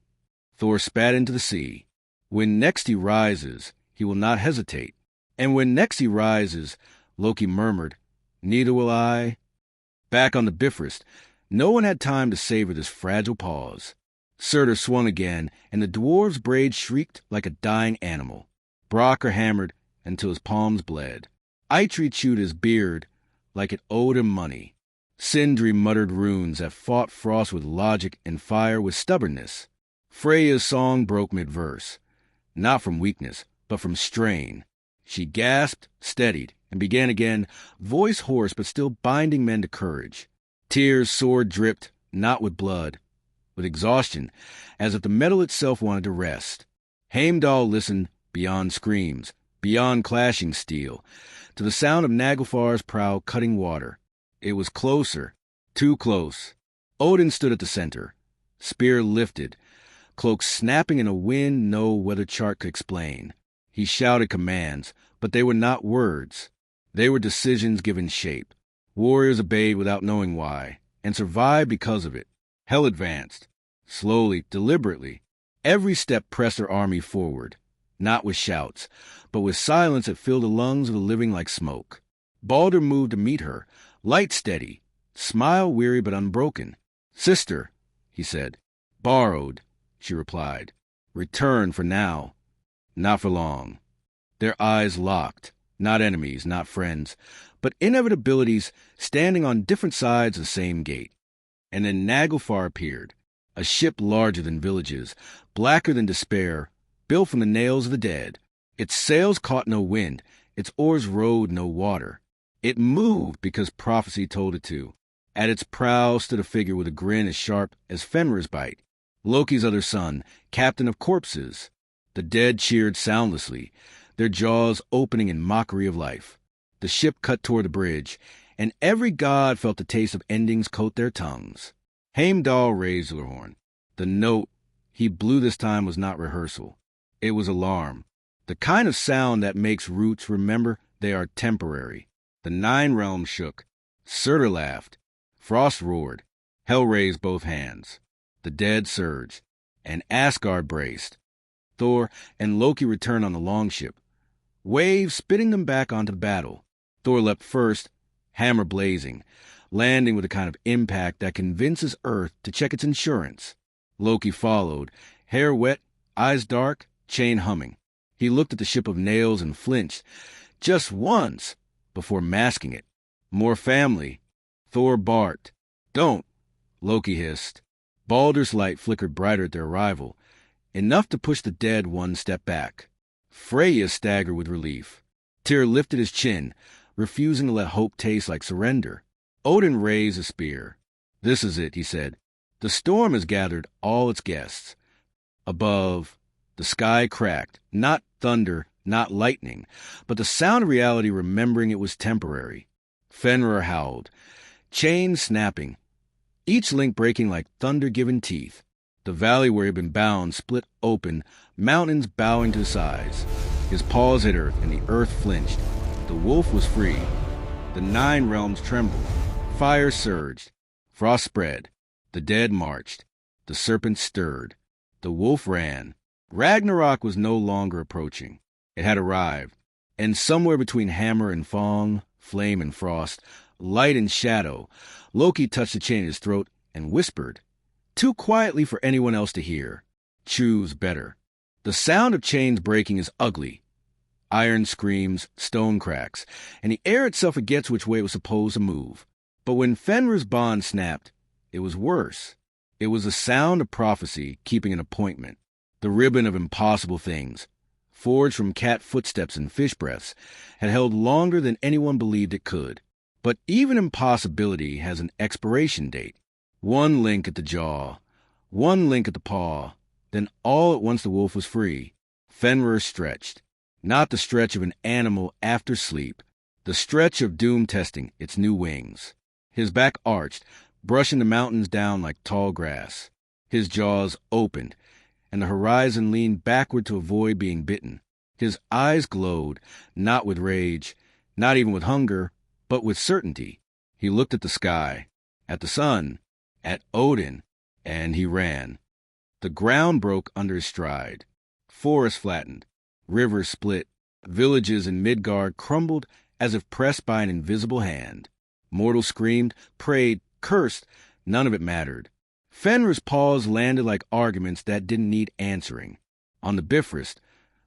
Speaker 1: Thor spat into the sea. When next he rises, he will not hesitate. And when next he rises, Loki murmured, Neither will I. Back on the Bifrost, no one had time to savor this fragile pause. Surtur swung again, and the dwarf's braid shrieked like a dying animal. Brokkr hammered until his palms bled. Eitri chewed his beard like it owed him money. Sindri muttered runes that fought frost with logic and fire with stubbornness. Freya's song broke mid-verse, not from weakness, but from strain. She gasped, steadied, and began again, voice hoarse but still binding men to courage. Tears sword dripped, not with blood, with exhaustion, as if the metal itself wanted to rest. Heimdall listened beyond screams, beyond clashing steel, to the sound of Naglfar's prow cutting water. It was closer, too close. Odin stood at the center, spear lifted, cloak snapping in a wind no weather chart could explain. He shouted commands, but they were not words. They were decisions given shape. Warriors obeyed without knowing why, and survived because of it. Hell advanced, slowly, deliberately. Every step pressed her army forward, not with shouts, but with silence that filled the lungs of the living like smoke. Baldur moved to meet her, light steady, smile weary but unbroken. Sister, he said. Borrowed, she replied. Return for now, not for long. Their eyes locked, not enemies, not friends, but inevitabilities standing on different sides of the same gate. And then Naglfar appeared, a ship larger than villages, blacker than despair, built from the nails of the dead. Its sails caught no wind, its oars rode no water. It moved because prophecy told it to. At its prow stood a figure with a grin as sharp as Fenrir's bite. Loki's other son, captain of corpses. The dead cheered soundlessly, their jaws opening in mockery of life. The ship cut toward the bridge, and every god felt the taste of endings coat their tongues. Heimdall raised the horn. The note he blew this time was not rehearsal. It was alarm, the kind of sound that makes roots remember they are temporary. The 9 realms shook. Surtur laughed. Frost roared. Hell raised both hands. The dead surged, and Asgard braced. Thor and Loki returned on the longship, waves spitting them back onto the battle. Thor leapt first, hammer blazing, landing with a kind of impact that convinces Earth to check its insurance. Loki followed, hair wet, eyes dark, chain humming. He looked at the ship of nails and flinched, just once, before masking it. More family. Thor barked. Don't, Loki hissed. Baldur's light flickered brighter at their arrival, enough to push the dead one step back. Freya staggered with relief. Tyr lifted his chin, refusing to let hope taste like surrender. Odin raised a spear. This is it, he said. The storm has gathered all its guests. Above, the sky cracked, not thunder, not lightning, but the sound of reality remembering it was temporary. Fenrir howled, chains snapping, each link breaking like thunder-given teeth. The valley where he had been bound split open, mountains bowing to his sides. His paws hit earth, and the earth flinched. The wolf was free. The 9 realms trembled. Fire surged. Frost spread. The dead marched. The serpent stirred. The wolf ran. Ragnarok was no longer approaching. It had arrived. And somewhere between hammer and fong, flame and frost, light and shadow, Loki touched the chain in his throat and whispered, too quietly for anyone else to hear, choose better. The sound of chains breaking is ugly. Iron screams, stone cracks, and the air itself forgets which way it was supposed to move. But when Fenrir's bond snapped, it was worse. It was the sound of prophecy keeping an appointment, the ribbon of impossible things, forged from cat footsteps and fish breaths, had held longer than anyone believed it could. But even impossibility has an expiration date. One link at the jaw, one link at the paw, then all at once the wolf was free. Fenrir stretched, not the stretch of an animal after sleep, the stretch of doom testing its new wings. His back arched, brushing the mountains down like tall grass. His jaws opened, and the horizon leaned backward to avoid being bitten. His eyes glowed, not with rage, not even with hunger, but with certainty. He looked at the sky, at the sun, at Odin, and he ran. The ground broke under his stride. Forests flattened. Rivers split. Villages in Midgard crumbled as if pressed by an invisible hand. Mortals screamed, prayed, cursed. None of it mattered. Fenrir's paws landed like arguments that didn't need answering. On the Bifrost,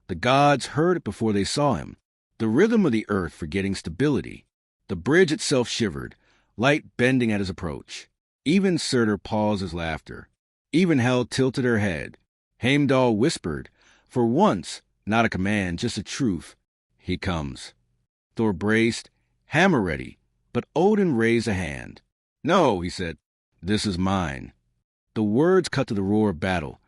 Speaker 1: the gods heard it before they saw him. The rhythm of the earth forgetting stability. The bridge itself shivered, light bending at his approach. Even Surtur paused his laughter. Even Hel tilted her head. Heimdall whispered, for once, not a command, just a truth. He comes. Thor braced, hammer ready, but Odin raised a hand. No, he said, this is mine. The words cut to the roar of battle,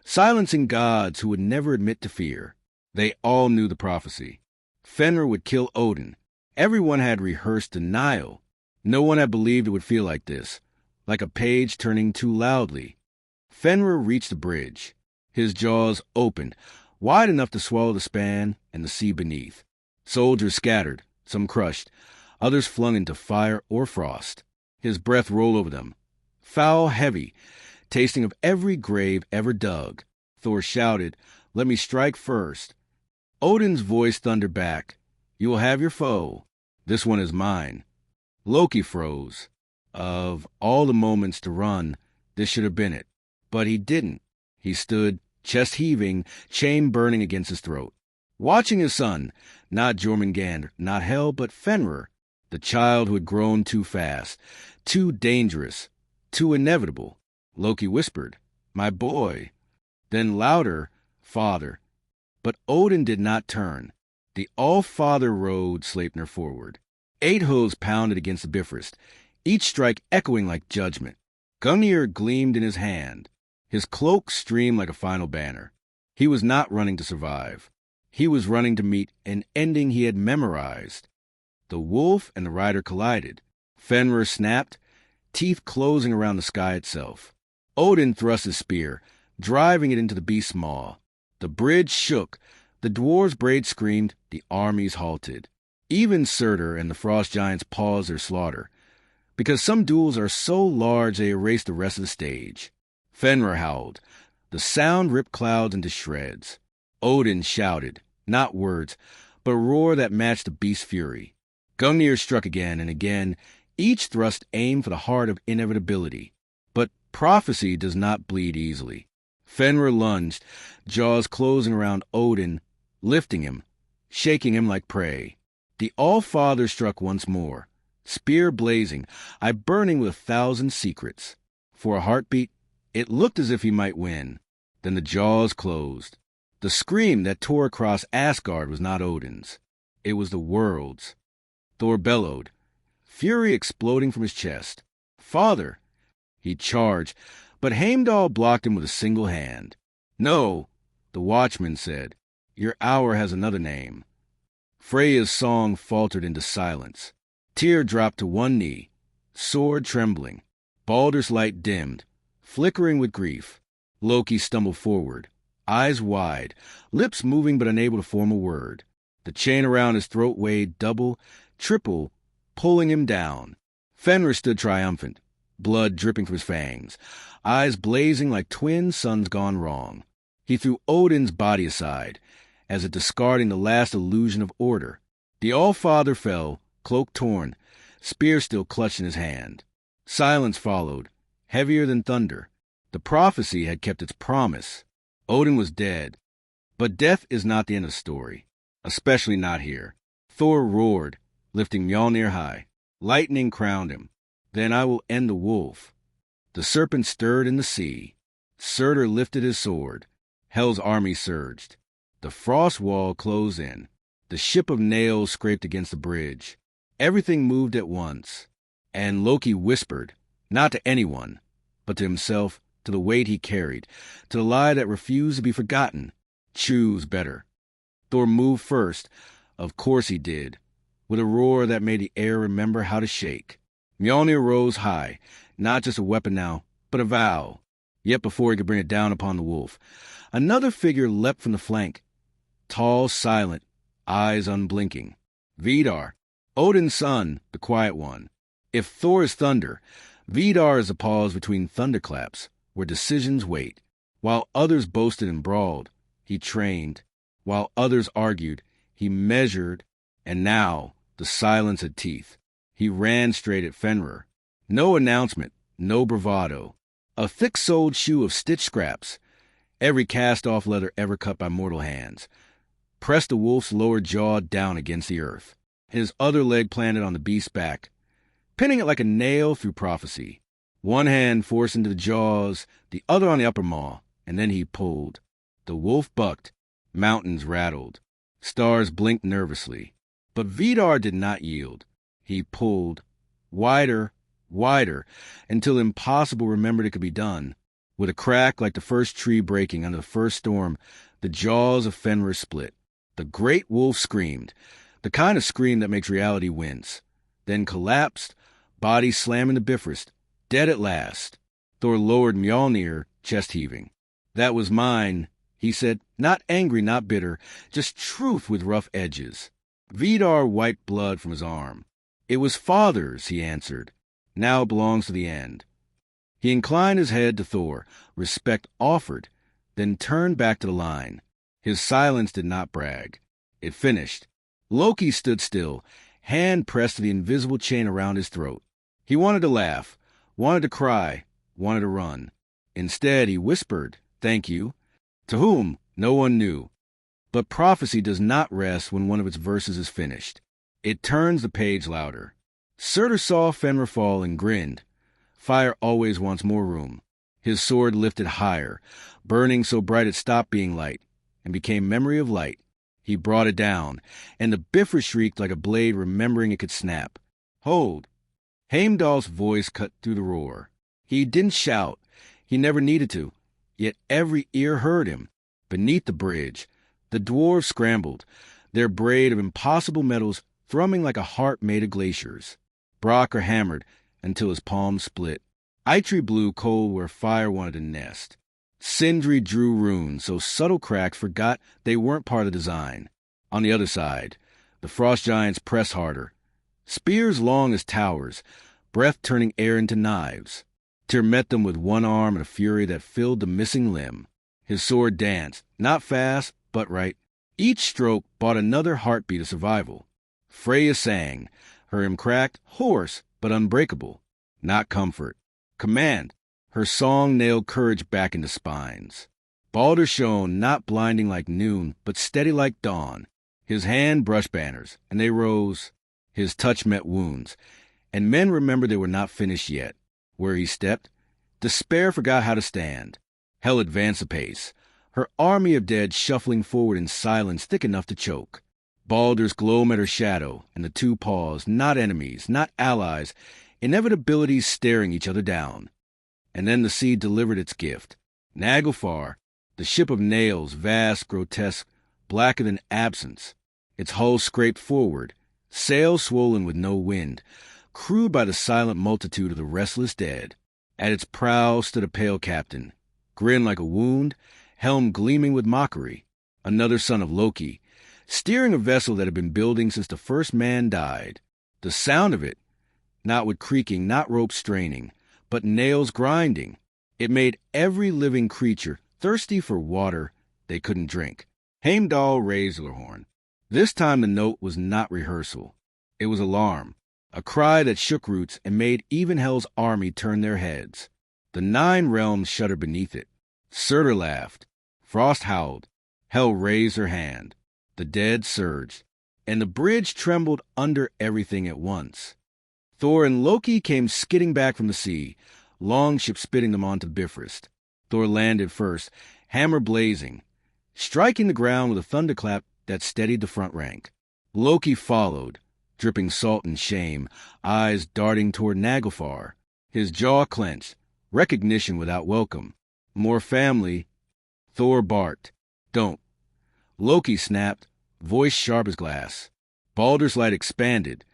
Speaker 1: silencing gods who would never admit to fear. They all knew the prophecy. Fenrir would kill Odin. Everyone had rehearsed denial. No one had believed it would feel like this, like a page turning too loudly. Fenrir reached the bridge. His jaws opened, wide enough to swallow the span and the sea beneath. Soldiers scattered, some crushed, others flung into fire or frost. His breath rolled over them, foul heavy, tasting of every grave ever dug. Thor shouted, let me strike first. Odin's voice thundered back, you will have your foe. This one is mine. Loki froze. Of all the moments to run, this should have been it. But he didn't. He stood, chest heaving, chain burning against his throat. Watching his son, not Jormungandr, not Hel, but Fenrir, the child who had grown too fast, too dangerous, too inevitable. Loki whispered, my boy. Then louder, father. But Odin did not turn. The All-Father rode Sleipnir forward. 8 hooves pounded against the Bifrost, each strike echoing like judgment. Gungnir gleamed in his hand. His cloak streamed like a final banner. He was not running to survive. He was running to meet an ending he had memorized. The wolf and the rider collided. Fenrir snapped, teeth closing around the sky itself. Odin thrust his spear, driving it into the beast's maw. The bridge shook. The dwarves' braids screamed. The armies halted. Even Surtur and the frost giants paused their slaughter, because some duels are so large they erase the rest of the stage. Fenrir howled. The sound ripped clouds into shreds. Odin shouted, not words, but a roar that matched the beast's fury. Gungnir struck again and again, each thrust aimed for the heart of inevitability. But prophecy does not bleed easily. Fenrir lunged, jaws closing around Odin, lifting him, shaking him like prey. The All-Father struck once more, spear blazing, eye burning with 1,000 secrets. For a heartbeat, it looked as if he might win. Then the jaws closed. The scream that tore across Asgard was not Odin's. It was the world's. Thor bellowed, fury exploding from his chest. "Father!" He charged, but Heimdall blocked him with a single hand. "No," the watchman said. "Your hour has another name." Freya's song faltered into silence. Tyr dropped to one knee, sword trembling. Baldur's light dimmed, flickering with grief. Loki stumbled forward, eyes wide, lips moving but unable to form a word. The chain around his throat weighed double, triple, pulling him down. Fenrir stood triumphant, blood dripping from his fangs, eyes blazing like twin suns gone wrong. He threw Odin's body aside, as if discarding the last illusion of order. The All-Father fell, cloak torn, spear still clutched in his hand. Silence followed, heavier than thunder. The prophecy had kept its promise. Odin was dead. But death is not the end of the story, especially not here. Thor roared, lifting Mjolnir high. Lightning crowned him. "Then I will end the wolf." The serpent stirred in the sea. Surtur lifted his sword. Hell's army surged. The frost wall closed in. The ship of nails scraped against the bridge. Everything moved at once. And Loki whispered, not to anyone, but to himself, to the weight he carried, to the lie that refused to be forgotten. Choose better. Thor moved first. Of course he did, with a roar that made the air remember how to shake. Mjolnir rose high, not just a weapon now, but a vow. Yet before he could bring it down upon the wolf, another figure leapt from the flank. Tall, silent, eyes unblinking. Vidar, Odin's son, the quiet one. If Thor is thunder, Vidar is a pause between thunderclaps, where decisions wait. While others boasted and brawled, he trained. While others argued, he measured. And now, the silence had teeth. He ran straight at Fenrir. No announcement, no bravado. A thick-soled shoe of stitched scraps, every cast-off leather ever cut by mortal hands, pressed the wolf's lower jaw down against the earth. His other leg planted on the beast's back, pinning it like a nail through prophecy. One hand forced into the jaws, the other on the upper maw, and then he pulled. The wolf bucked. Mountains rattled. Stars blinked nervously. But Vidar did not yield. He pulled, wider, wider, until impossible remembered it could be done. With a crack like the first tree breaking under the first storm, the jaws of Fenrir split. The great wolf screamed, the kind of scream that makes reality wince. Then collapsed, body slamming the Bifrost, dead at last. Thor lowered Mjolnir, chest heaving. "That was mine," he said, not angry, not bitter, just truth with rough edges. Vidar wiped blood from his arm. "It was father's," he answered. "Now it belongs to the end." He inclined his head to Thor, respect offered, then turned back to the line. His silence did not brag. It finished. Loki stood still, hand pressed to the invisible chain around his throat. He wanted to laugh, wanted to cry, wanted to run. Instead, he whispered, "Thank you." To whom, no one knew. But prophecy does not rest when one of its verses is finished. It turns the page louder. Surtur saw Fenrir fall and grinned. Fire always wants more room. His sword lifted higher, burning so bright it stopped being light, and became memory of light. He brought it down, and the Bifrost shrieked like a blade remembering it could snap. "Hold!" Heimdall's voice cut through the roar. He didn't shout. He never needed to. Yet every ear heard him. Beneath the bridge, the dwarves scrambled, their braid of impossible metals thrumming like a harp made of glaciers. Brokkr hammered until his palms split. Eitri blew coal where fire wanted to nest. Sindri drew runes so subtle cracks forgot they weren't part of the design. On the other side, the frost giants pressed harder. Spears long as towers, breath turning air into knives. Tyr met them with one arm and a fury that filled the missing limb. His sword danced, not fast, but right. Each stroke brought another heartbeat of survival. Freya sang, her hymn cracked, hoarse, but unbreakable. Not comfort. Command. Her song nailed courage back into spines. Balder shone, not blinding like noon, but steady like dawn. His hand brushed banners, and they rose. His touch met wounds, and men remembered they were not finished yet. Where he stepped, despair forgot how to stand. Hell advanced a pace, her army of dead shuffling forward in silence thick enough to choke. Balder's glow met her shadow, and the two paused, not enemies, not allies, inevitabilities staring each other down. And then the sea delivered its gift. Naglfar, the ship of nails, vast, grotesque, blacker than absence, its hull scraped forward, sails swollen with no wind, crewed by the silent multitude of the restless dead. At its prow stood a pale captain, grin like a wound, helm gleaming with mockery, another son of Loki, steering a vessel that had been building since the first man died. The sound of it, not with creaking, not ropes straining, but nails grinding, it made every living creature thirsty for water they couldn't drink. Heimdall raised her horn. This time the note was not rehearsal. It was alarm, a cry that shook roots and made even Hell's army turn their heads. The 9 realms shuddered beneath it. Surtur laughed. Frost howled. Hell raised her hand. The dead surged, and the bridge trembled under everything at once. Thor and Loki came skidding back from the sea, longship spitting them onto Bifrost. Thor landed first, hammer blazing, striking the ground with a thunderclap that steadied the front rank. Loki followed, dripping salt and shame, eyes darting toward Naglfar. His jaw clenched, recognition without welcome. More family. Thor barked, "Don't." Loki snapped, voice sharp as glass. Baldur's light expanded,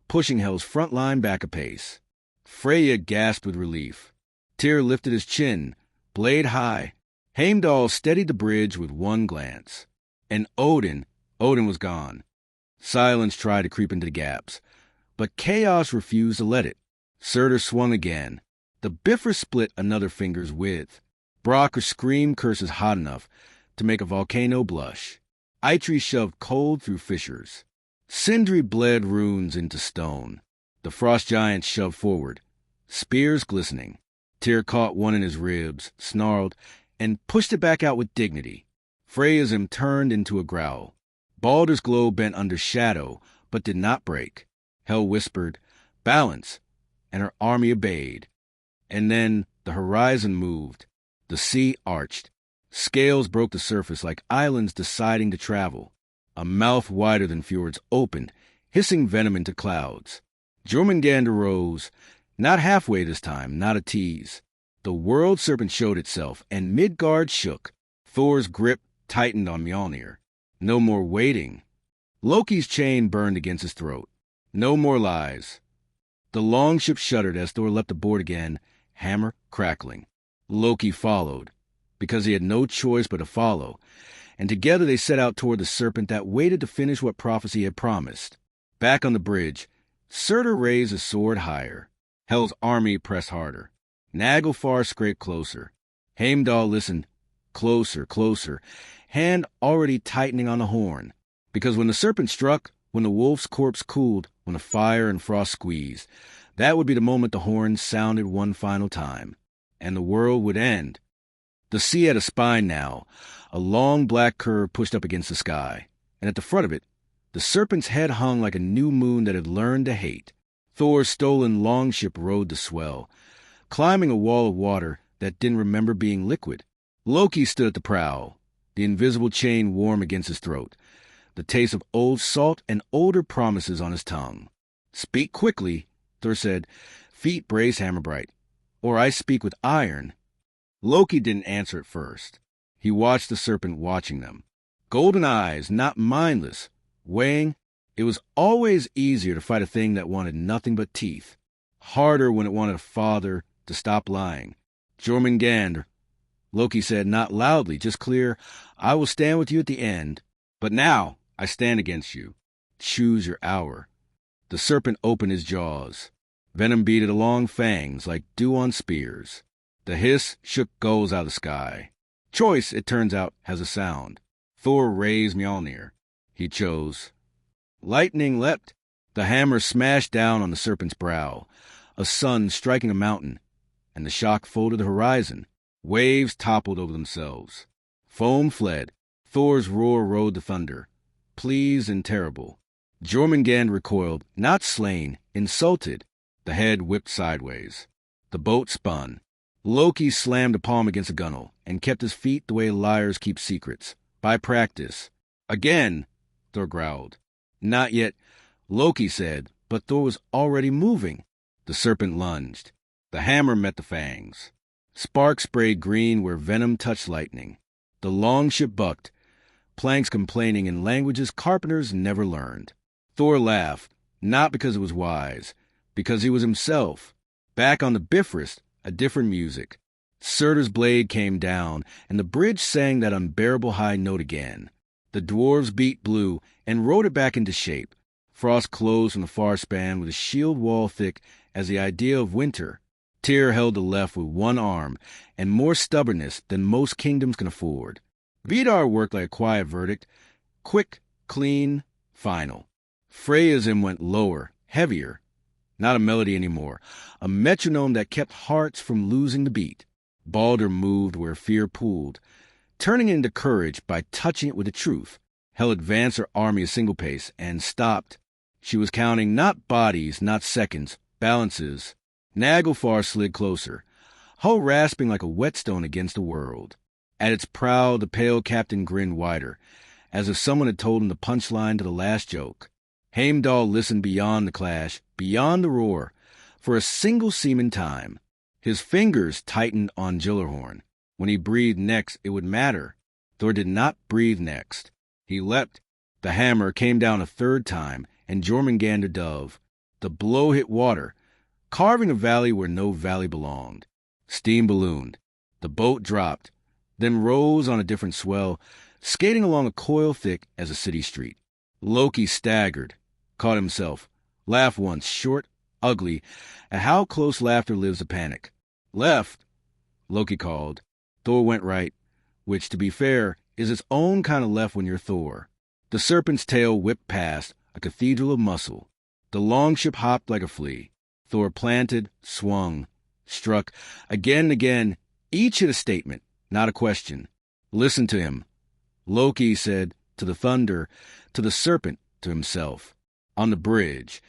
Speaker 1: pushing Hell's front line back a pace. Freya gasped with relief. Tyr lifted his chin, blade high. Heimdall steadied the bridge with one glance. And Odin was gone. Silence tried to creep into the gaps, but chaos refused to let it. Surtur swung again. The Bifrost split another finger's width. Brock screamed curses hot enough to make a volcano blush. Eitri shoved cold through fissures. Sindri bled runes into stone. The frost giants shoved forward, spears glistening. Tyr caught one in his ribs, snarled, and pushed it back out with dignity. Freya's turned into a growl. Baldur's glow bent under shadow, but did not break. Hell whispered, "Balance," and her army obeyed. And then the horizon moved. The sea arched. Scales broke the surface like islands deciding to travel. A mouth wider than fjords opened, hissing venom into clouds. Jormungandr rose, not halfway this time, not a tease. The world serpent showed itself, and Midgard shook. Thor's grip tightened on Mjolnir. No more waiting. Loki's chain burned against his throat. No more lies. The longship shuddered as Thor leapt aboard again, hammer crackling. Loki followed, because he had no choice but to follow, and together they set out toward the serpent that waited to finish what prophecy had promised. Back on the bridge, Surtur raised his sword higher. Hell's army pressed harder. Naglfar scraped closer. Heimdall listened. Closer, closer, hand already tightening on the horn. Because when the serpent struck, when the wolf's corpse cooled, when the fire and frost squeezed, that would be the moment the horn sounded one final time, and the world would end. The sea had a spine now, a long black curve pushed up against the sky, and at the front of it, the serpent's head hung like a new moon that had learned to hate. Thor's stolen longship rode the swell, climbing a wall of water that didn't remember being liquid. Loki stood at the prow, the invisible chain warm against his throat, the taste of old salt and older promises on his tongue. "Speak quickly," Thor said, feet brace hammer bright, "or I speak with iron." Loki didn't answer at first. He watched the serpent watching them. Golden eyes, not mindless, weighing. It was always easier to fight a thing that wanted nothing but teeth. Harder when it wanted a father to stop lying. "Jormungandr," Loki said, not loudly, just clear, "I will stand with you at the end. But now I stand against you. Choose your hour." The serpent opened his jaws. Venom beaded along fangs like dew on spears. The hiss shook gulls out of the sky. Choice, it turns out, has a sound. Thor raised Mjolnir. He chose. Lightning leapt. The hammer smashed down on the serpent's brow. A sun striking a mountain, and the shock folded the horizon. Waves toppled over themselves. Foam fled. Thor's roar rode the thunder, pleased and terrible. Jormungand recoiled, not slain, insulted. The head whipped sideways. The boat spun. Loki slammed a palm against a gunwale and kept his feet the way liars keep secrets, by practice. Again, Thor growled. Not yet, Loki said, but Thor was already moving. The serpent lunged. The hammer met the fangs. Sparks sprayed green where venom touched lightning. The longship bucked, planks complaining in languages carpenters never learned. Thor laughed, not because it was wise, because he was himself. Back on the Bifrost, a different music. Surtur's blade came down, and the bridge sang that unbearable high note again. The dwarves beat blue and rode it back into shape. Frost closed from the far span with a shield wall thick as the idea of winter. Tyr held the left with one arm, and more stubbornness than most kingdoms can afford. Vidar worked like a quiet verdict, quick, clean, final. Freya's went lower, heavier. Not a melody anymore, a metronome that kept hearts from losing the beat. Balder moved where fear pulled, turning it into courage by touching it with the truth. Hel advanced her army a single pace and stopped. She was counting not bodies, not seconds, balances. Naglfar slid closer, hull rasping like a whetstone against the world. At its prow, the pale captain grinned wider, as if someone had told him the punchline to the last joke. Heimdall listened beyond the clash, beyond the roar, for a single seaman time. His fingers tightened on Gyllenhaal. When he breathed next, it would matter. Thor did not breathe next. He leapt. The hammer came down a third time, and Jormungandr dove. The blow hit water, carving a valley where no valley belonged. Steam ballooned. The boat dropped, then rose on a different swell, skating along a coil thick as a city street. Loki staggered, caught himself, laughed once, short, ugly, at how close laughter lives to panic. Left, Loki called. Thor went right, which, to be fair, is its own kind of left when you're Thor. The serpent's tail whipped past, a cathedral of muscle. The longship hopped like a flea. Thor planted, swung, struck, again and again. Each hit a statement, not a question. Listen to him. Loki said, to the thunder, to the serpent, to himself. On the bridge,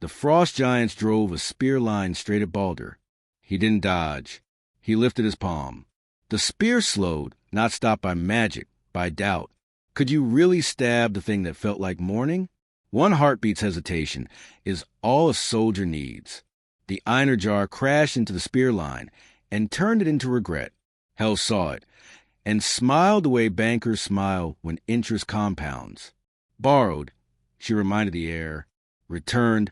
Speaker 1: the frost giants drove a spear line straight at Balder. He didn't dodge. He lifted his palm. The spear slowed, not stopped by magic, by doubt. Could you really stab the thing that felt like morning? One heartbeat's hesitation is all a soldier needs. The Einar jar crashed into the spear line and turned it into regret. Hel saw it and smiled the way bankers smile when interest compounds. Borrowed, she reminded the air. Returned.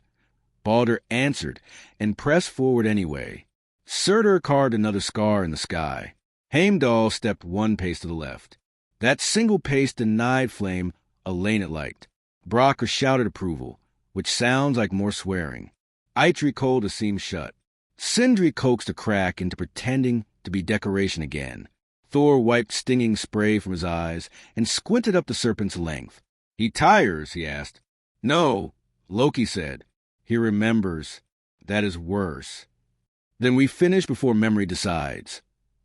Speaker 1: Balder answered and pressed forward anyway. Surtur carved another scar in the sky. Heimdall stepped one pace to the left. That single pace denied Flame a lane it liked. Brokkr shouted approval, which sounds like more swearing. Eitri cold the seam shut. Sindri coaxed a crack into pretending to be decoration again. Thor wiped stinging spray from his eyes and squinted up the serpent's length. He tires, he asked. No, Loki said. He remembers. That is worse. Then we finish before memory decides,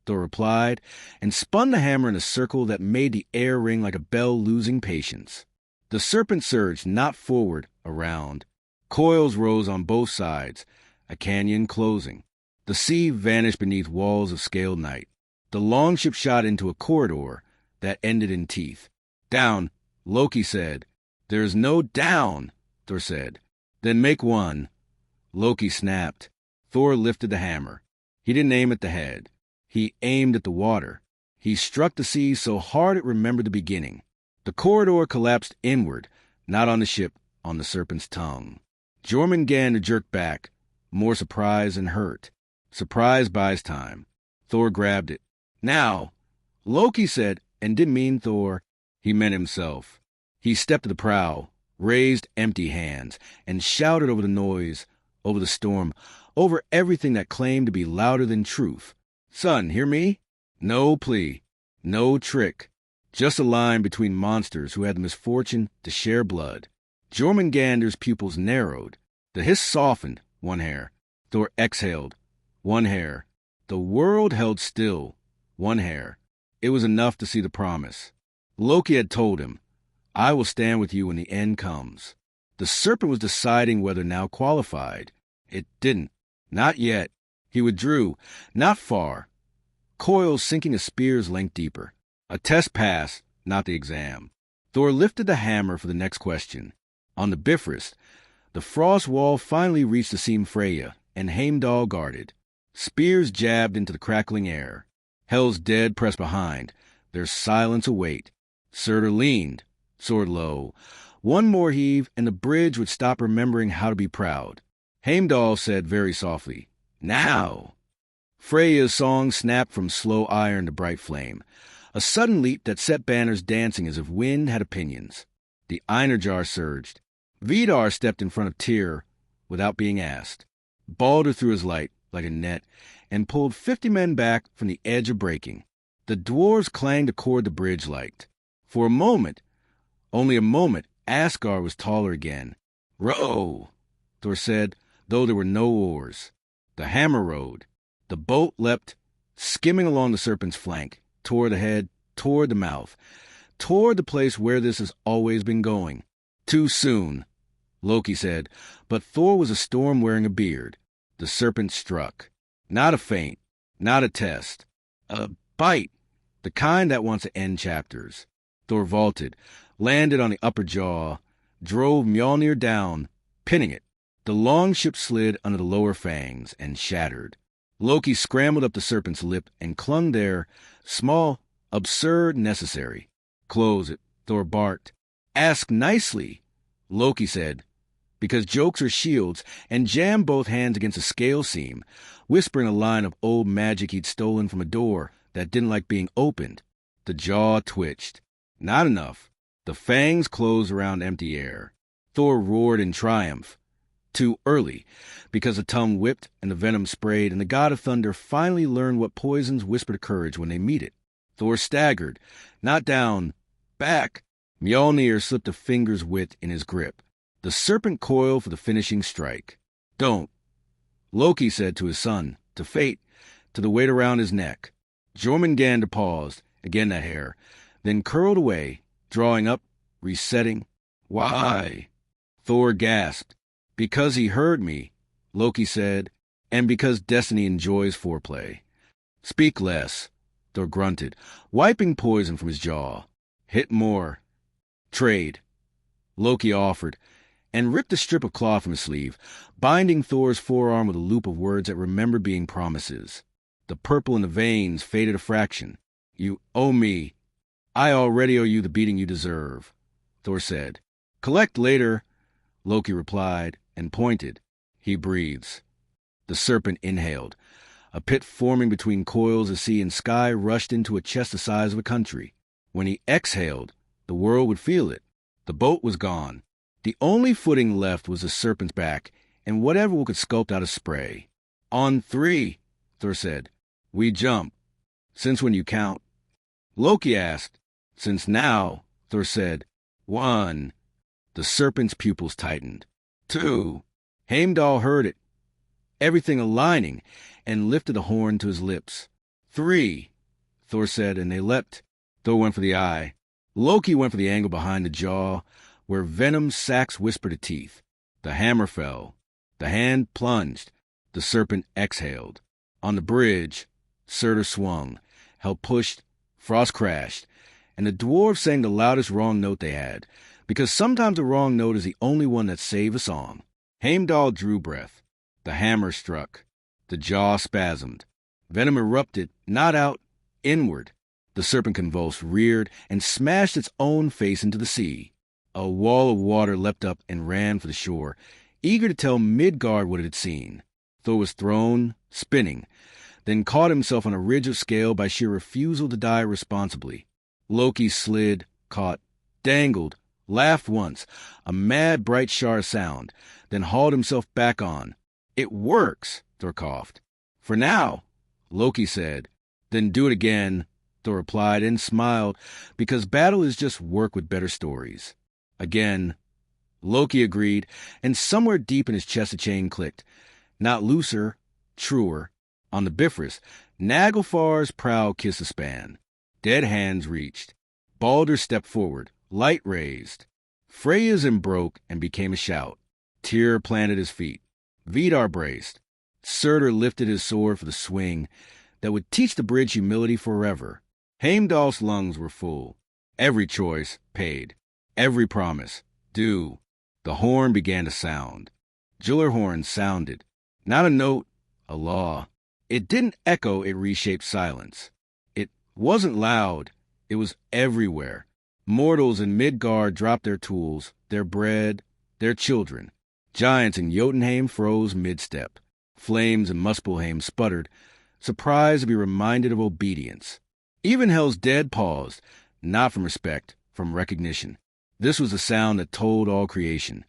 Speaker 1: Thor replied, and spun the hammer in a circle that made the air ring like a bell losing patience. The serpent surged not forward, around. Coils rose on both sides, a canyon closing. The sea vanished beneath walls of scaled night. The longship shot into a corridor that ended in teeth. Down, Loki said. There is no down, Thor said. Then make one. Loki snapped. Thor lifted the hammer. He didn't aim at the head. He aimed at the water. He struck the sea so hard it remembered the beginning. The corridor collapsed inward, not on the ship, on the serpent's tongue. Jormungandr jerked back, more surprised and hurt. Surprise buys time. Thor grabbed it. Now, Loki said, and didn't mean Thor. He meant himself. He stepped to the prow, raised empty hands, and shouted over the noise, over the storm, over everything that claimed to be louder than truth. Son, hear me? No plea, no trick. Just a line between monsters who had the misfortune to share blood. Jormungandr's pupils narrowed. The hiss softened, one hair. Thor exhaled, one hair. The world held still, one hair. It was enough to see the promise. Loki had told him, I will stand with you when the end comes. The serpent was deciding whether now qualified. It didn't. Not yet. He withdrew. Not far. Coils sinking a spear's length deeper. A test pass, not the exam. Thor lifted the hammer for the next question. On the Bifrost, the frost wall finally reached the seam Freya, and Heimdall guarded. Spears jabbed into the crackling air. Hel's dead pressed behind. Their silence await. Surtur leaned, sword low. One more heave, and the bridge would stop remembering how to be proud. Heimdall said very softly, Now! Freya's song snapped from slow iron to bright flame. A sudden leap that set banners dancing as if wind had opinions. The Einarjar surged. Vidar stepped in front of Tyr without being asked. Balder threw his light like a net and pulled 50 men back from the edge of breaking. The dwarves clanged a chord the bridge liked. For a moment, only a moment, Asgard was taller again. Row, Thor said, though there were no oars. The hammer rowed. The boat leapt, skimming along the serpent's flank, toward the head, toward the mouth, toward the place where this has always been going. Too soon, Loki said, but Thor was a storm wearing a beard. The serpent struck. Not a feint, not a test. A bite, the kind that wants to end chapters. Thor vaulted, landed on the upper jaw, drove Mjolnir down, pinning it. The long ship slid under the lower fangs and shattered. Loki scrambled up the serpent's lip and clung there, small, absurd, necessary. Close it, Thor barked. Ask nicely, Loki said, because jokes are shields, and jammed both hands against a scale seam, whispering a line of old magic he'd stolen from a door that didn't like being opened. The jaw twitched. Not enough. The fangs closed around empty air. Thor roared in triumph. Too early, because the tongue whipped and the venom sprayed, and the god of thunder finally learned what poisons whisper courage when they meet it. Thor staggered, not down, back. Mjolnir slipped a finger's width in his grip. The serpent coiled for the finishing strike. Don't, Loki said to his son, to fate, to the weight around his neck. Jormungandr paused, again that hair, then curled away, drawing up, resetting. Why? Thor gasped. Because he heard me, Loki said, and because destiny enjoys foreplay. Speak less, Thor grunted, wiping poison from his jaw. Hit more. Trade, Loki offered, and ripped a strip of cloth from his sleeve, binding Thor's forearm with a loop of words that remembered being promises. The purple in the veins faded a fraction. You owe me. I already owe you the beating you deserve, Thor said. Collect later, Loki replied, and pointed. He breathes. The serpent inhaled. A pit forming between coils of sea and sky rushed into a chest the size of a country. When he exhaled, the world would feel it. The boat was gone. The only footing left was the serpent's back, and whatever could sculpt out a spray. On 3, Thor said. We jump. Since when you count? Loki asked. Since now, Thor said. 1. The serpent's pupils tightened. 2. Heimdall heard it, everything aligning, and lifted the horn to his lips. 3, Thor said, and they leapt. Thor went for the eye. Loki went for the angle behind the jaw, where venom's sacs whispered to teeth. The hammer fell. The hand plunged. The serpent exhaled. On the bridge, Surtur swung. Hel pushed. Frost crashed. And the dwarves sang the loudest wrong note they had, because sometimes the wrong note is the only one that saves a song. Heimdall drew breath. The hammer struck. The jaw spasmed. Venom erupted, not out, inward. The serpent convulsed, reared, and smashed its own face into the sea. A wall of water leapt up and ran for the shore, eager to tell Midgard what it had seen. Thor was thrown, spinning, then caught himself on a ridge of scale by sheer refusal to die responsibly. Loki slid, caught, dangled, laughed once, a mad bright shar sound, then hauled himself back on. It works, Thor coughed. For now, Loki said. Then do it again, Thor replied and smiled, because battle is just work with better stories. Again, Loki agreed, and somewhere deep in his chest a chain clicked. Not looser, truer. On the Bifrost, Naglfar's prow kissed the span. Dead hands reached. Balder stepped forward, light raised. Freya's broke and became a shout. Tyr planted his feet. Vidar braced. Surtur lifted his sword for the swing that would teach the bridge humility forever. Heimdall's lungs were full. Every choice paid. Every promise due. The horn began to sound. Gjallarhorn sounded. Not a note, a law. It didn't echo, it reshaped silence. It wasn't loud. It was everywhere. Mortals in Midgard dropped their tools, their bread, their children. Giants in Jotunheim froze mid-step. Flames in Muspelheim sputtered, surprised to be reminded of obedience. Even Hell's dead paused, not from respect, from recognition. This was the sound that told all creation.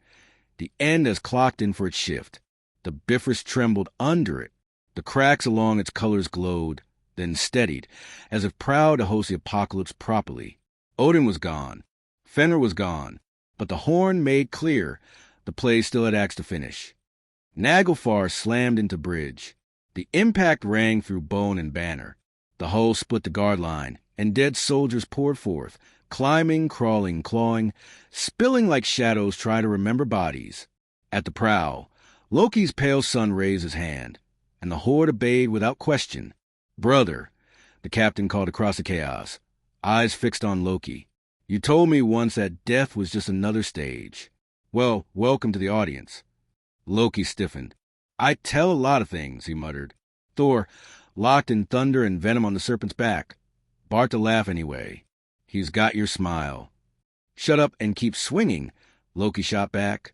Speaker 1: The end has clocked in for its shift. The Bifrost trembled under it. The cracks along its colors glowed, then steadied, as if proud to host the apocalypse properly. Odin was gone. Fenrir was gone. But the horn made clear the play still had acts to finish. Naglfar slammed into bridge. The impact rang through bone and banner. The hull split the guard line, and dead soldiers poured forth, climbing, crawling, clawing, spilling like shadows trying to remember bodies. At the prow, Loki's pale son raised his hand, and the horde obeyed without question. "Brother," the captain called across the chaos, eyes fixed on Loki. "You told me once that death was just another stage. Well, welcome to the audience." Loki stiffened. "I tell a lot of things," he muttered. Thor, locked in thunder and venom on the serpent's back, barked a laugh anyway. "He's got your smile." "Shut up and keep swinging," Loki shot back.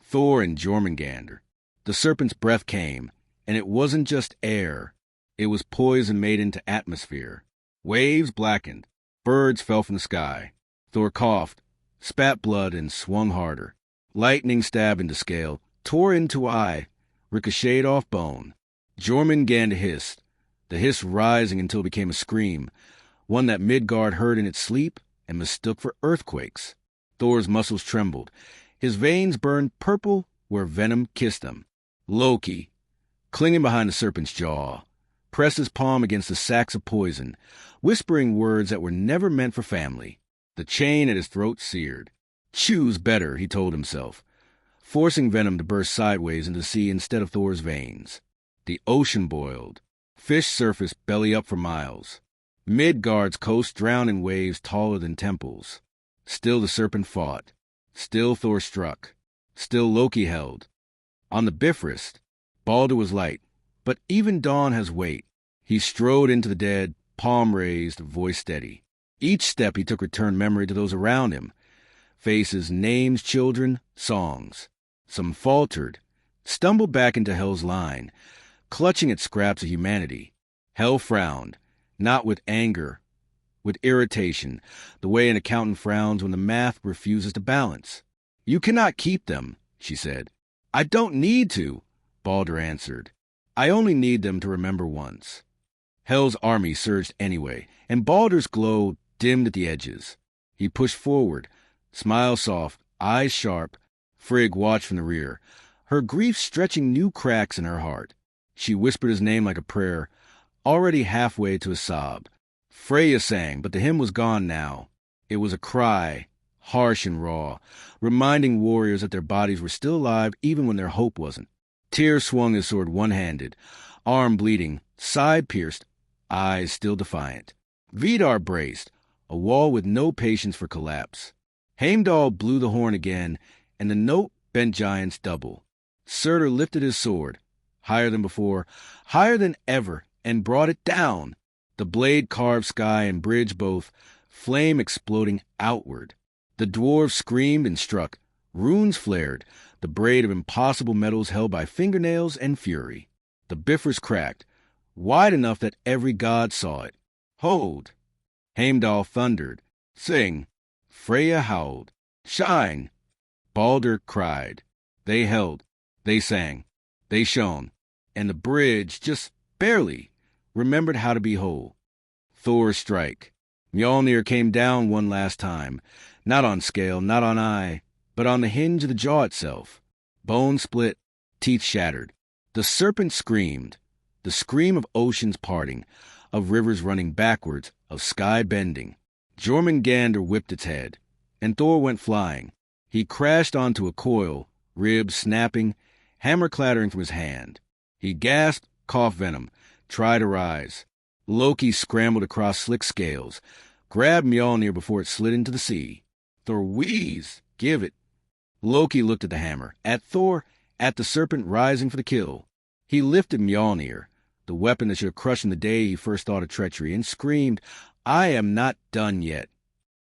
Speaker 1: Thor and Jormungandr. The serpent's breath came, and it wasn't just air. It was poison made into atmosphere. Waves blackened. Birds fell from the sky. Thor coughed, spat blood, and swung harder. Lightning stabbed into scale, tore into eye, ricocheted off bone. Jormungandr hissed, the hiss rising until it became a scream, one that Midgard heard in its sleep and mistook for earthquakes. Thor's muscles trembled. His veins burned purple where venom kissed them. Loki, clinging behind the serpent's jaw, pressed his palm against the sacks of poison, whispering words that were never meant for family. The chain at his throat seared. "Choose better," he told himself, forcing venom to burst sideways into the sea instead of Thor's veins. The ocean boiled. Fish surfaced belly up for miles. Midgard's coast drowned in waves taller than temples. Still the serpent fought. Still Thor struck. Still Loki held. On the Bifrost, Balder was light, but even dawn has weight. He strode into the dead, palm raised, voice steady. Each step he took returned memory to those around him. Faces, names, children, songs. Some faltered, stumbled back into Hell's line, clutching at scraps of humanity. Hell frowned, not with anger, with irritation, the way an accountant frowns when the math refuses to balance. "You cannot keep them," she said. "I don't need to," Balder answered. "I only need them to remember once." Hell's army surged anyway, and Balder's glow dimmed at the edges. He pushed forward, smile soft, eyes sharp. Frigg watched from the rear, her grief stretching new cracks in her heart. She whispered his name like a prayer, already halfway to a sob. Freya sang, but the hymn was gone now. It was a cry, harsh and raw, reminding warriors that their bodies were still alive even when their hope wasn't. Tyr swung his sword one-handed, arm bleeding, side pierced, eyes still defiant. Vidar braced, a wall with no patience for collapse. Heimdall blew the horn again, and the note bent giants double. Surtur lifted his sword, higher than before, higher than ever, and brought it down. The blade carved sky and bridge both, flame exploding outward. The dwarves screamed and struck. Runes flared, the braid of impossible metals held by fingernails and fury. The Bifrost cracked, wide enough that every god saw it. "Hold!" Heimdall thundered. "Sing!" Freya howled. "Shine!" Balder cried. They held. They sang. They shone. And the bridge, just barely, remembered how to be whole. Thor's strike. Mjolnir came down one last time, not on scale, not on eye, but on the hinge of the jaw itself. Bone split, teeth shattered. The serpent screamed, the scream of oceans parting, of rivers running backwards, of sky bending. Jormungandr whipped its head, and Thor went flying. He crashed onto a coil, ribs snapping, hammer clattering from his hand. He gasped, coughed venom, tried to rise. Loki scrambled across slick scales, grabbed Mjolnir before it slid into the sea. Thor wheezed. Give it. Loki looked at the hammer, at Thor, at the serpent rising for the kill. He lifted Mjolnir, the weapon that should have crushed him the day he first thought of treachery, and screamed, "I am not done yet."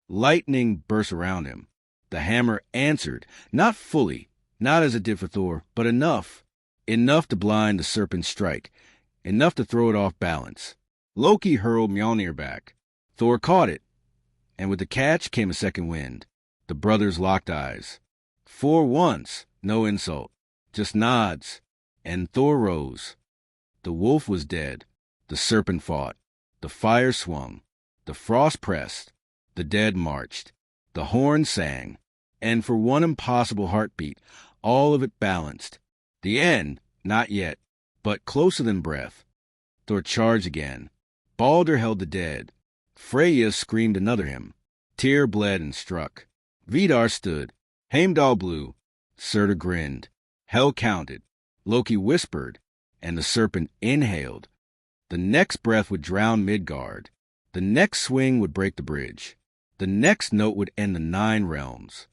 Speaker 1: Lightning burst around him. The hammer answered, not fully, not as it did for Thor, but enough. Enough to blind the serpent's strike, enough to throw it off balance. Loki hurled Mjolnir back. Thor caught it, and with the catch came a second wind. The brothers locked eyes. For once, no insult, just nods, and Thor rose. The wolf was dead. The serpent fought. The fire swung. The frost pressed. The dead marched. The horn sang. And for one impossible heartbeat, all of it balanced. The end, not yet, but closer than breath. Thor charged again. Balder held the dead. Freyja screamed another hymn. Tyr bled and struck. Vidar stood. Heimdall blew. Surtur grinned. Hel counted. Loki whispered, and the serpent inhaled. The next breath would drown Midgard. The next swing would break the bridge. The next note would end the 9 realms.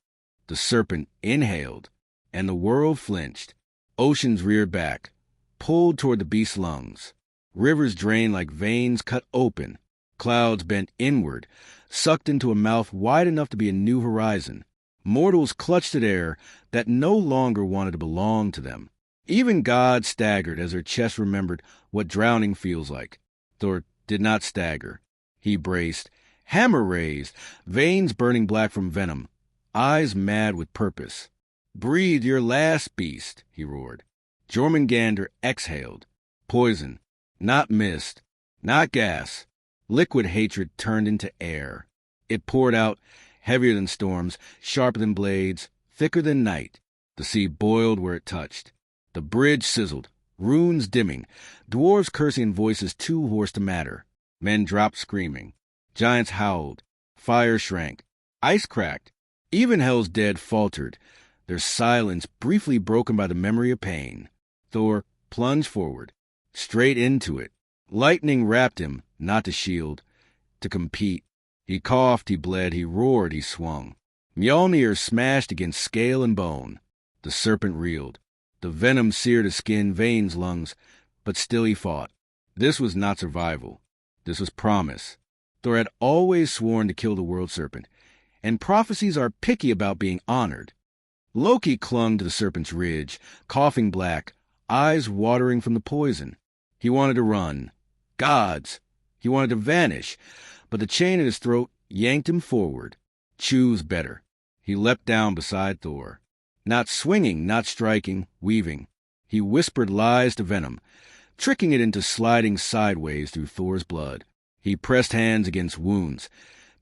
Speaker 1: The serpent inhaled, and the world flinched. Oceans reared back, pulled toward the beast's lungs. Rivers drained like veins cut open. Clouds bent inward, sucked into a mouth wide enough to be a new horizon. Mortals clutched at air that no longer wanted to belong to them. Even gods staggered as their chests remembered what drowning feels like. Thor did not stagger. He braced, hammer raised, veins burning black from venom, eyes mad with purpose. "Breathe your last, beast," he roared. Jormungandr exhaled. Poison, not mist, not gas. Liquid hatred turned into air. It poured out, heavier than storms, sharper than blades, thicker than night. The sea boiled where it touched. The bridge sizzled, runes dimming, dwarves cursing in voices too hoarse to matter. Men dropped screaming. Giants howled. Fire shrank. Ice cracked. Even Hel's dead faltered, their silence briefly broken by the memory of pain. Thor plunged forward, straight into it. Lightning wrapped him, not to shield, to compete. He coughed, he bled, he roared, he swung. Mjolnir smashed against scale and bone. The serpent reeled. The venom seared his skin, veins, lungs, but still he fought. This was not survival. This was promise. Thor had always sworn to kill the world serpent, and prophecies are picky about being honored. Loki clung to the serpent's ridge, coughing black, eyes watering from the poison. He wanted to run. Gods! He wanted to vanish, but the chain at his throat yanked him forward. Choose better. He leapt down beside Thor. Not swinging, not striking, weaving. He whispered lies to venom, tricking it into sliding sideways through Thor's blood. He pressed hands against wounds,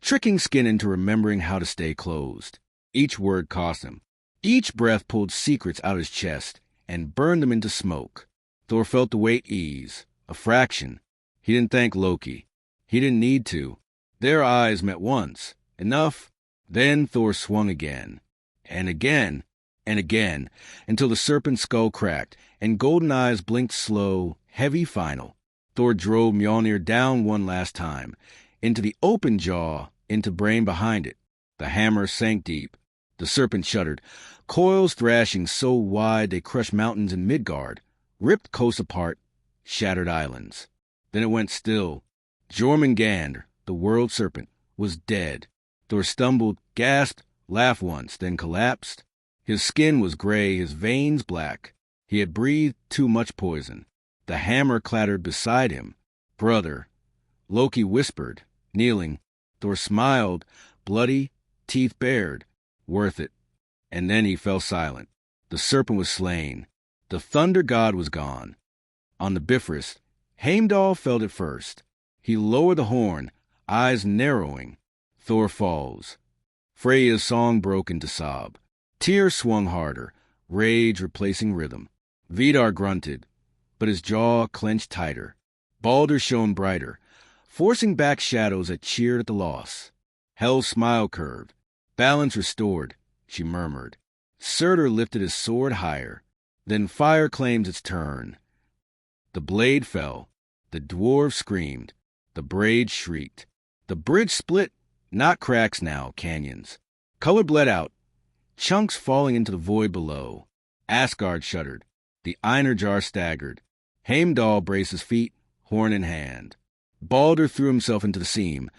Speaker 1: tricking skin into remembering how to stay closed. Each word cost him. Each breath pulled secrets out his chest and burned them into smoke. Thor felt the weight ease, a fraction. He didn't thank Loki. He didn't need to. Their eyes met once. Enough. Then Thor swung again, and again, and again, until the serpent's skull cracked, and golden eyes blinked slow, heavy final. Thor drove Mjolnir down one last time, into the open jaw, into brain behind it. The hammer sank deep. The serpent shuddered, coils thrashing so wide they crushed mountains in Midgard, ripped coasts apart, shattered islands. Then it went still. Jormungandr, the world serpent, was dead. Thor stumbled, gasped, laughed once, then collapsed. His skin was gray, his veins black. He had breathed too much poison. The hammer clattered beside him. "Brother." Loki whispered, kneeling. Thor smiled, bloody, teeth bared. "Worth it." And then he fell silent. The serpent was slain. The thunder god was gone. On the Bifrost, Heimdall felt it first. He lowered the horn, eyes narrowing. Thor falls. Freyja's song broke into sob. Tyr swung harder, rage replacing rhythm. Vidar grunted, but his jaw clenched tighter. Balder shone brighter. forcing back shadows that cheered at the loss. Hel's smile curved. Balance restored, she murmured. Surtur lifted his sword higher. Then fire claims its turn. The blade fell. The dwarves screamed. The braids shrieked. The bridge split, not cracks now, canyons. Color bled out, chunks falling into the void below. Asgard shuddered. The Einarjar staggered. Heimdall braced his feet, horn in hand. Baldur threw himself into the seam,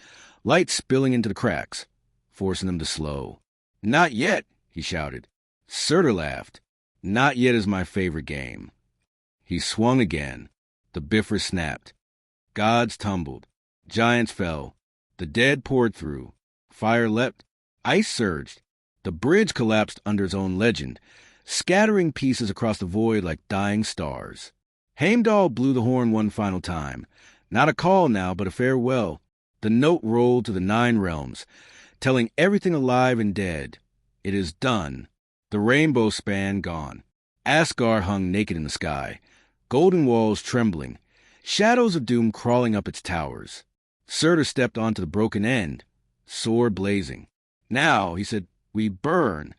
Speaker 1: light spilling into the cracks, forcing them to slow. "Not yet," he shouted. Surtur laughed. "Not yet is my favorite game." He swung again. The Bifrost snapped. Gods tumbled. Giants fell. The dead poured through. Fire leapt. Ice surged. The bridge collapsed under its own legend, scattering pieces across the void like dying stars. Heimdall blew the horn one final time. Not a call now, but a farewell. The note rolled to the 9 realms, telling everything alive and dead. It is done. The rainbow span gone. Asgard hung naked in the sky, golden walls trembling, shadows of doom crawling up its towers. Surtur stepped onto the broken end, sword blazing. "Now," he said, "we burn."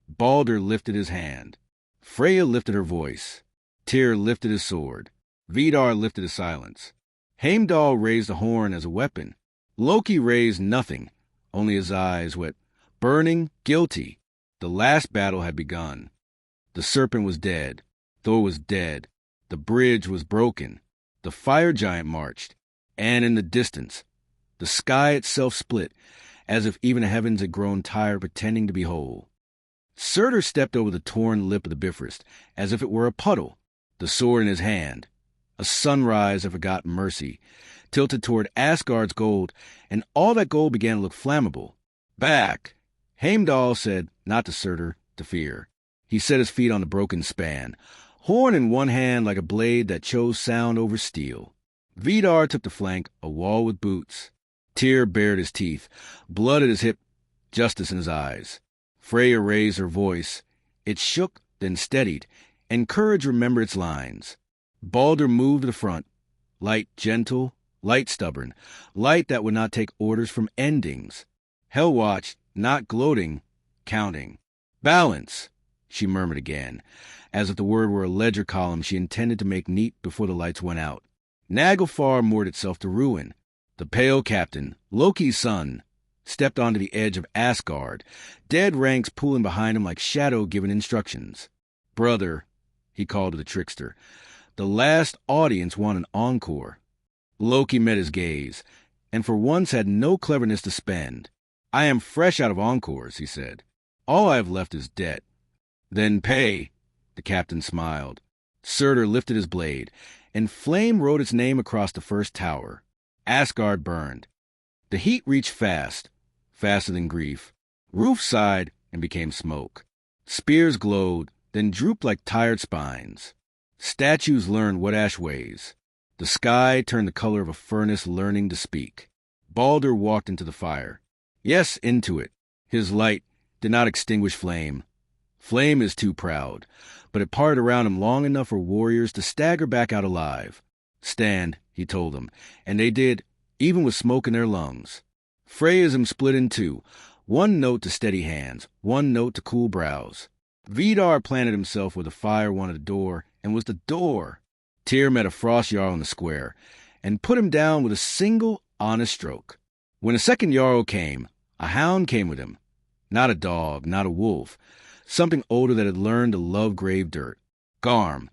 Speaker 1: Baldur lifted his hand. Freya lifted her voice. Tyr lifted his sword. Vidar lifted his silence. Heimdall raised the horn as a weapon. Loki raised nothing, only his eyes wet, burning, guilty. The last battle had begun. The serpent was dead. Thor was dead. The bridge was broken. The fire giant marched. And in the distance, the sky itself split, as if even the heavens had grown tired pretending to be whole. Surtur stepped over the torn lip of the Bifrost, as if it were a puddle, the sword in his hand. A sunrise that forgot mercy, tilted toward Asgard's gold, and all that gold began to look flammable. "Back!" Heimdall said, not to Surtur, to fear. He set his feet on the broken span, horn in one hand like a blade that chose sound over steel. Vidar took the flank, a wall with boots. Tyr bared his teeth, blood at his hip, justice in his eyes. Freya raised her voice. It shook, then steadied, and courage remembered its lines. Baldur moved to the front, light gentle, light stubborn, light that would not take orders from endings. Hel watched, not gloating, counting. "Balance," she murmured again, as if the word were a ledger column she intended to make neat before the lights went out. Naglfar moored itself to ruin. The pale captain, Loki's son, stepped onto the edge of Asgard, dead ranks pulling behind him like shadow giving instructions. "Brother," he called to the trickster, "the last audience want an encore." Loki met his gaze, and for once had no cleverness to spend. "I am fresh out of encores," he said. "All I have left is debt." "Then pay," the captain smiled. Surtur lifted his blade, and flame wrote its name across the first tower. Asgard burned. The heat reached fast, faster than grief. Roofs sighed and became smoke. Spears glowed, then drooped like tired spines. Statues learned what ash weighs. The sky turned the color of a furnace learning to speak. Baldur walked into the fire. Yes, into it. His light did not extinguish flame. Flame is too proud, but it parted around him long enough for warriors to stagger back out alive. "Stand," he told them, and they did, even with smoke in their lungs. Freyaism split in two, one note to steady hands, one note to cool brows. Vidar planted himself where the fire wanted a door, and was the door. Tyr met a frost jarl in the square, and put him down with a single, honest stroke. When a second jarl came, a hound came with him. Not a dog, not a wolf. Something older that had learned to love grave dirt. "Garm."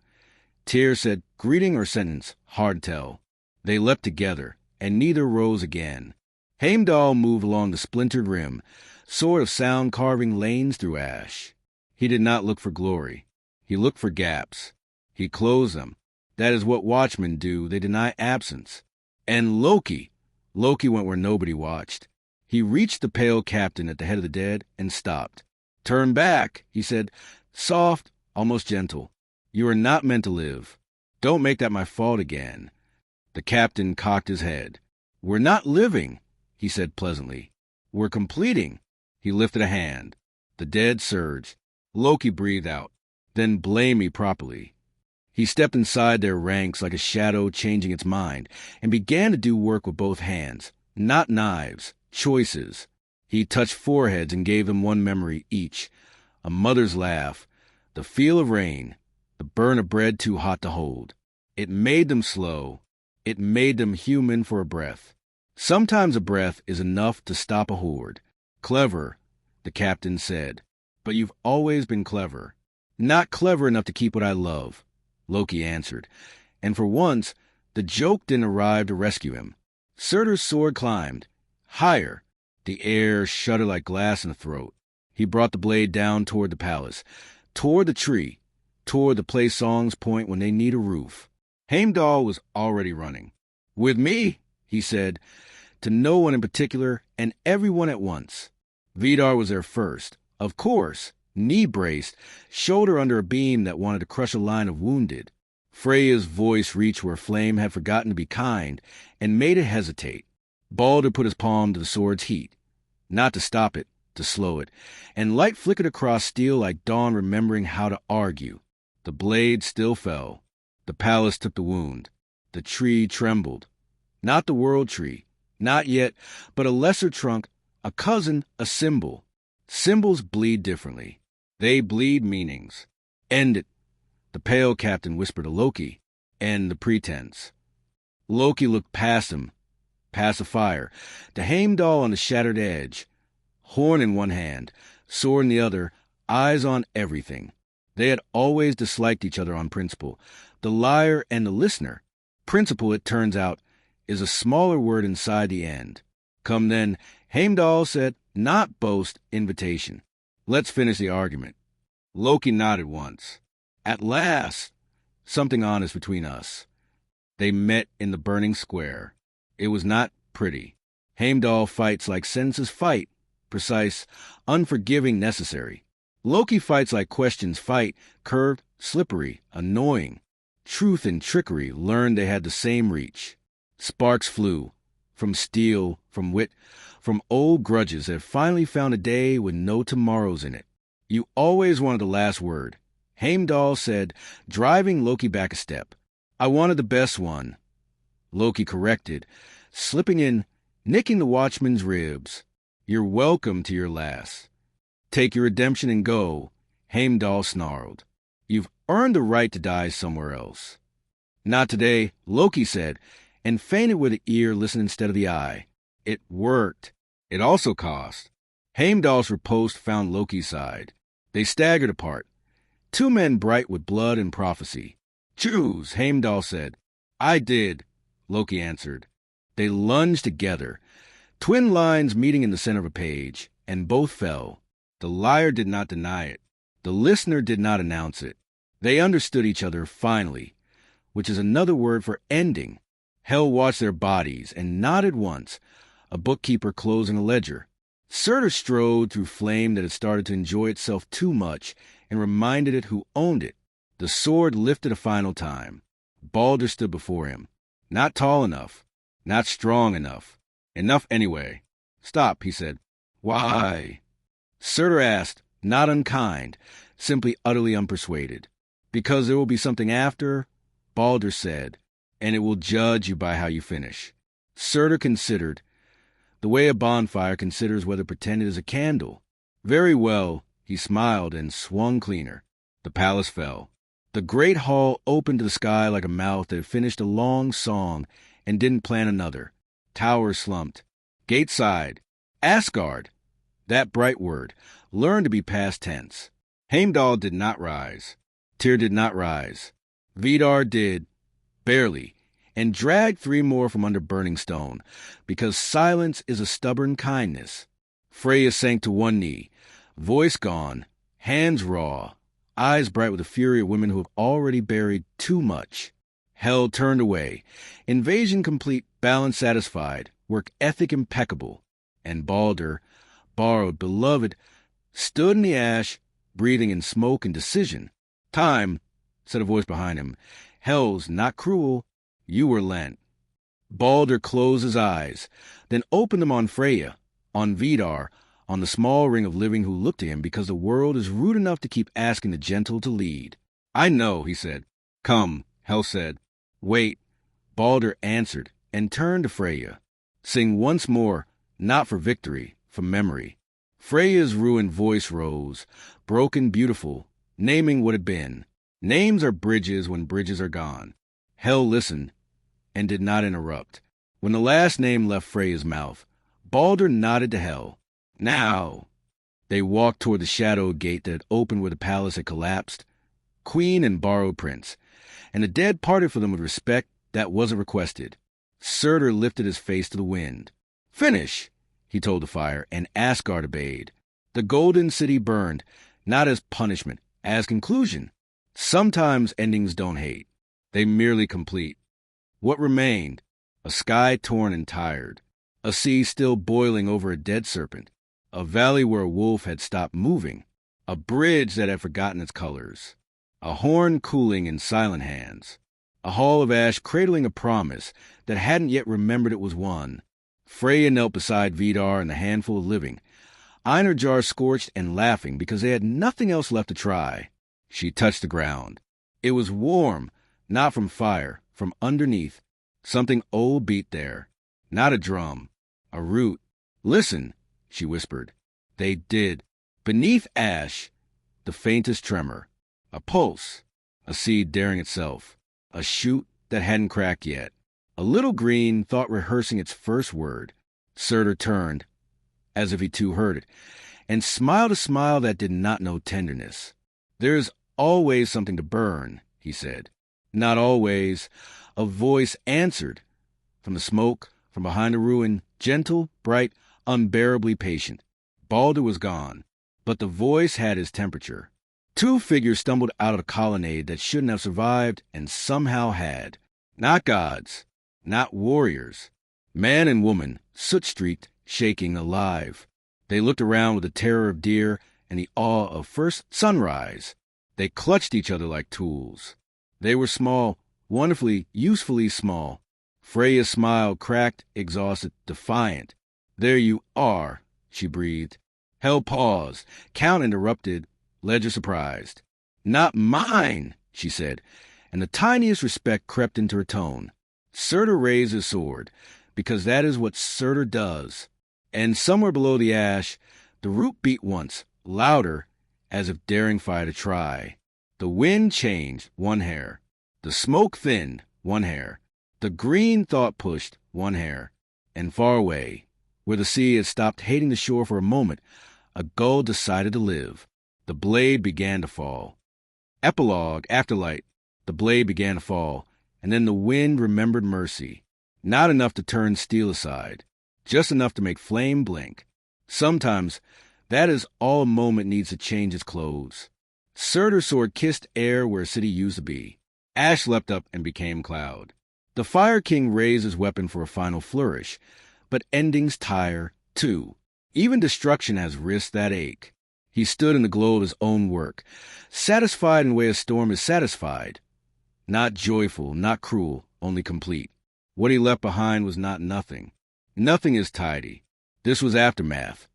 Speaker 1: Tyr said greeting or sentence, hard to tell. They leapt together, and neither rose again. Heimdall moved along the splintered rim, sword of sound carving lanes through ash. He did not look for glory. He looked for gaps. He closed them. That is what watchmen do. They deny absence. And Loki went where nobody watched. He reached the pale captain at the head of the dead and stopped. "Turn back," he said, soft, almost gentle. "You are not meant to live. Don't make that my fault again." The captain cocked his head. "We're not living," he said pleasantly. "We're completing." He lifted a hand. The dead surged. Loki breathed out. "Then blame me properly." He stepped inside their ranks like a shadow changing its mind, and began to do work with both hands, not knives, choices. He touched foreheads and gave them one memory each: a mother's laugh, the feel of rain, the burn of bread too hot to hold. It made them slow. It made them human for a breath. Sometimes a breath is enough to stop a horde. Clever, the captain said, but you've always been clever. Not clever enough to keep what I love, Loki answered, and for once, the joke didn't arrive to rescue him. Surtur's sword climbed. Higher. The air shuddered like glass in the throat. He brought the blade down toward the palace, toward the tree, toward the place songs point when they need a roof. Heimdall was already running. With me, he said, to no one in particular and everyone at once. Vidar was there first, of course, knee-braced, shoulder under a beam that wanted to crush a line of wounded. Freya's voice reached where Flame had forgotten to be kind and made it hesitate. Balder put his palm to the sword's heat, not to stop it, to slow it, and light flickered across steel like dawn remembering how to argue. The blade still fell. The palace took the wound. The tree trembled. Not the world tree, not yet, but a lesser trunk, a cousin, a symbol. Symbols bleed differently. They bleed meanings. End it, the pale captain whispered to Loki. End the pretense. Loki looked past him, past the fire, to Heimdall on the shattered edge. Horn in one hand, sword in the other, eyes on everything. They had always disliked each other on principle. The liar and the listener. Principle, it turns out, is a smaller word inside the end. Come then, Heimdall said, not boast, invitation. Let's finish the argument. Loki nodded once. At last, something honest between us. They met in the burning square. It was not pretty. Heimdall fights like sentences fight, precise, unforgiving, necessary. Loki fights like questions fight, curved, slippery, annoying. Truth and trickery learned they had the same reach. Sparks flew, from steel, from wit, from old grudges that finally found a day with no tomorrows in it. You always wanted the last word, Heimdall said, driving Loki back a step. I wanted the best one. Loki corrected, slipping in, nicking the watchman's ribs. You're welcome to your last. Take your redemption and go, Heimdall snarled. You've earned the right to die somewhere else. Not today, Loki said, and fainted with the ear listened instead of the eye. It worked. It also cost. Heimdall's riposte found Loki's side. They staggered apart. Two men bright with blood and prophecy. Choose, Heimdall said. I did, Loki answered. They lunged together, twin lines meeting in the center of a page, and both fell. The liar did not deny it. The listener did not announce it. They understood each other finally, which is another word for ending. Hell watched their bodies and nodded once, a bookkeeper closing a ledger. Surtur strode through flame that had started to enjoy itself too much and reminded it who owned it. The sword lifted a final time. Balder stood before him. Not tall enough. Not strong enough. Enough anyway. Stop, he said. Why? Surtur asked, not unkind, simply utterly unpersuaded. Because there will be something after, Balder said, and it will judge you by how you finish. Surtur considered, the way a bonfire considers whether pretended is a candle. Very well, he smiled and swung cleaner. The palace fell. The great hall opened to the sky like a mouth that had finished a long song and didn't plan another. Towers slumped. Gate sighed. Asgard! That bright word, learned to be past tense. Heimdall did not rise. Tyr did not rise. Vidar did, barely, and dragged three more from under burning stone, because silence is a stubborn kindness. Freya sank to one knee, voice gone, hands raw, eyes bright with the fury of women who have already buried too much. Hell turned away, invasion complete, balance satisfied, work ethic impeccable, and Balder, borrowed, beloved, stood in the ash, breathing in smoke and decision. Time, said a voice behind him. Hell's not cruel. You were lent. Balder closed his eyes, then opened them on Freya, on Vidar, on the small ring of living who looked to him because the world is rude enough to keep asking the gentle to lead. I know, he said. Come, Hel said. Wait, Balder answered, and turned to Freya. Sing once more, not for victory, for memory. Freya's ruined voice rose, broken, beautiful, naming what had been. Names are bridges when bridges are gone. Hel listened, and did not interrupt. When the last name left Freya's mouth, Balder nodded to Hel. Now! They walked toward the shadowed gate that opened where the palace had collapsed. Queen and borrowed prince. And the dead parted for them with respect that wasn't requested. Surtur lifted his face to the wind. Finish, he told the fire, and Asgard obeyed. The golden city burned, not as punishment, as conclusion. Sometimes endings don't hate. They merely complete. What remained? A sky torn and tired. A sea still boiling over a dead serpent. A valley where a wolf had stopped moving. A bridge that had forgotten its colors. A horn cooling in silent hands. A hall of ash cradling a promise that hadn't yet remembered it was won. Freya knelt beside Vidar and the handful of living. Einarjar scorched and laughing because they had nothing else left to try. She touched the ground. It was warm, not from fire, from underneath. Something old beat there. Not a drum. A root. Listen, she whispered. They did. Beneath ash, the faintest tremor. A pulse. A seed daring itself. A shoot that hadn't cracked yet. A little green thought rehearsing its first word. Surtur turned, as if he too heard it, and smiled a smile that did not know tenderness. There is always something to burn, he said. Not always. A voice answered. From the smoke, from behind the ruin, gentle, bright, unbearably patient. Balder was gone, but the voice had his temperature. Two figures stumbled out of the colonnade that shouldn't have survived and somehow had. Not gods, not warriors. Man and woman, soot-streaked, shaking, alive. They looked around with the terror of deer and the awe of first sunrise. They clutched each other like tools. They were small, wonderfully, usefully small. Freya's smile cracked, exhausted, defiant. There you are, she breathed. Hel paused. Count interrupted, Ledger surprised. Not mine, she said, and the tiniest respect crept into her tone. Surtur raised his sword, because that is what Surtur does. And somewhere below the ash, the root beat once, louder, as if daring fire to try. The wind changed, one hair. The smoke thinned, one hair. The green thought pushed, one hair. And far away, where the sea had stopped hating the shore for a moment, a gull decided to live. The blade began to fall. Epilogue, afterlight, the blade began to fall, and then the wind remembered mercy. Not enough to turn steel aside, just enough to make flame blink. Sometimes that is all a moment needs to change its clothes. Surtur's sword kissed air where a city used to be. Ash leapt up and became cloud. The Fire King raised his weapon for a final flourish, but endings tire, too. Even destruction has wrists that ache. He stood in the glow of his own work, satisfied in the way a storm is satisfied. Not joyful, not cruel, only complete. What he left behind was not nothing. Nothing is tidy. This was aftermath.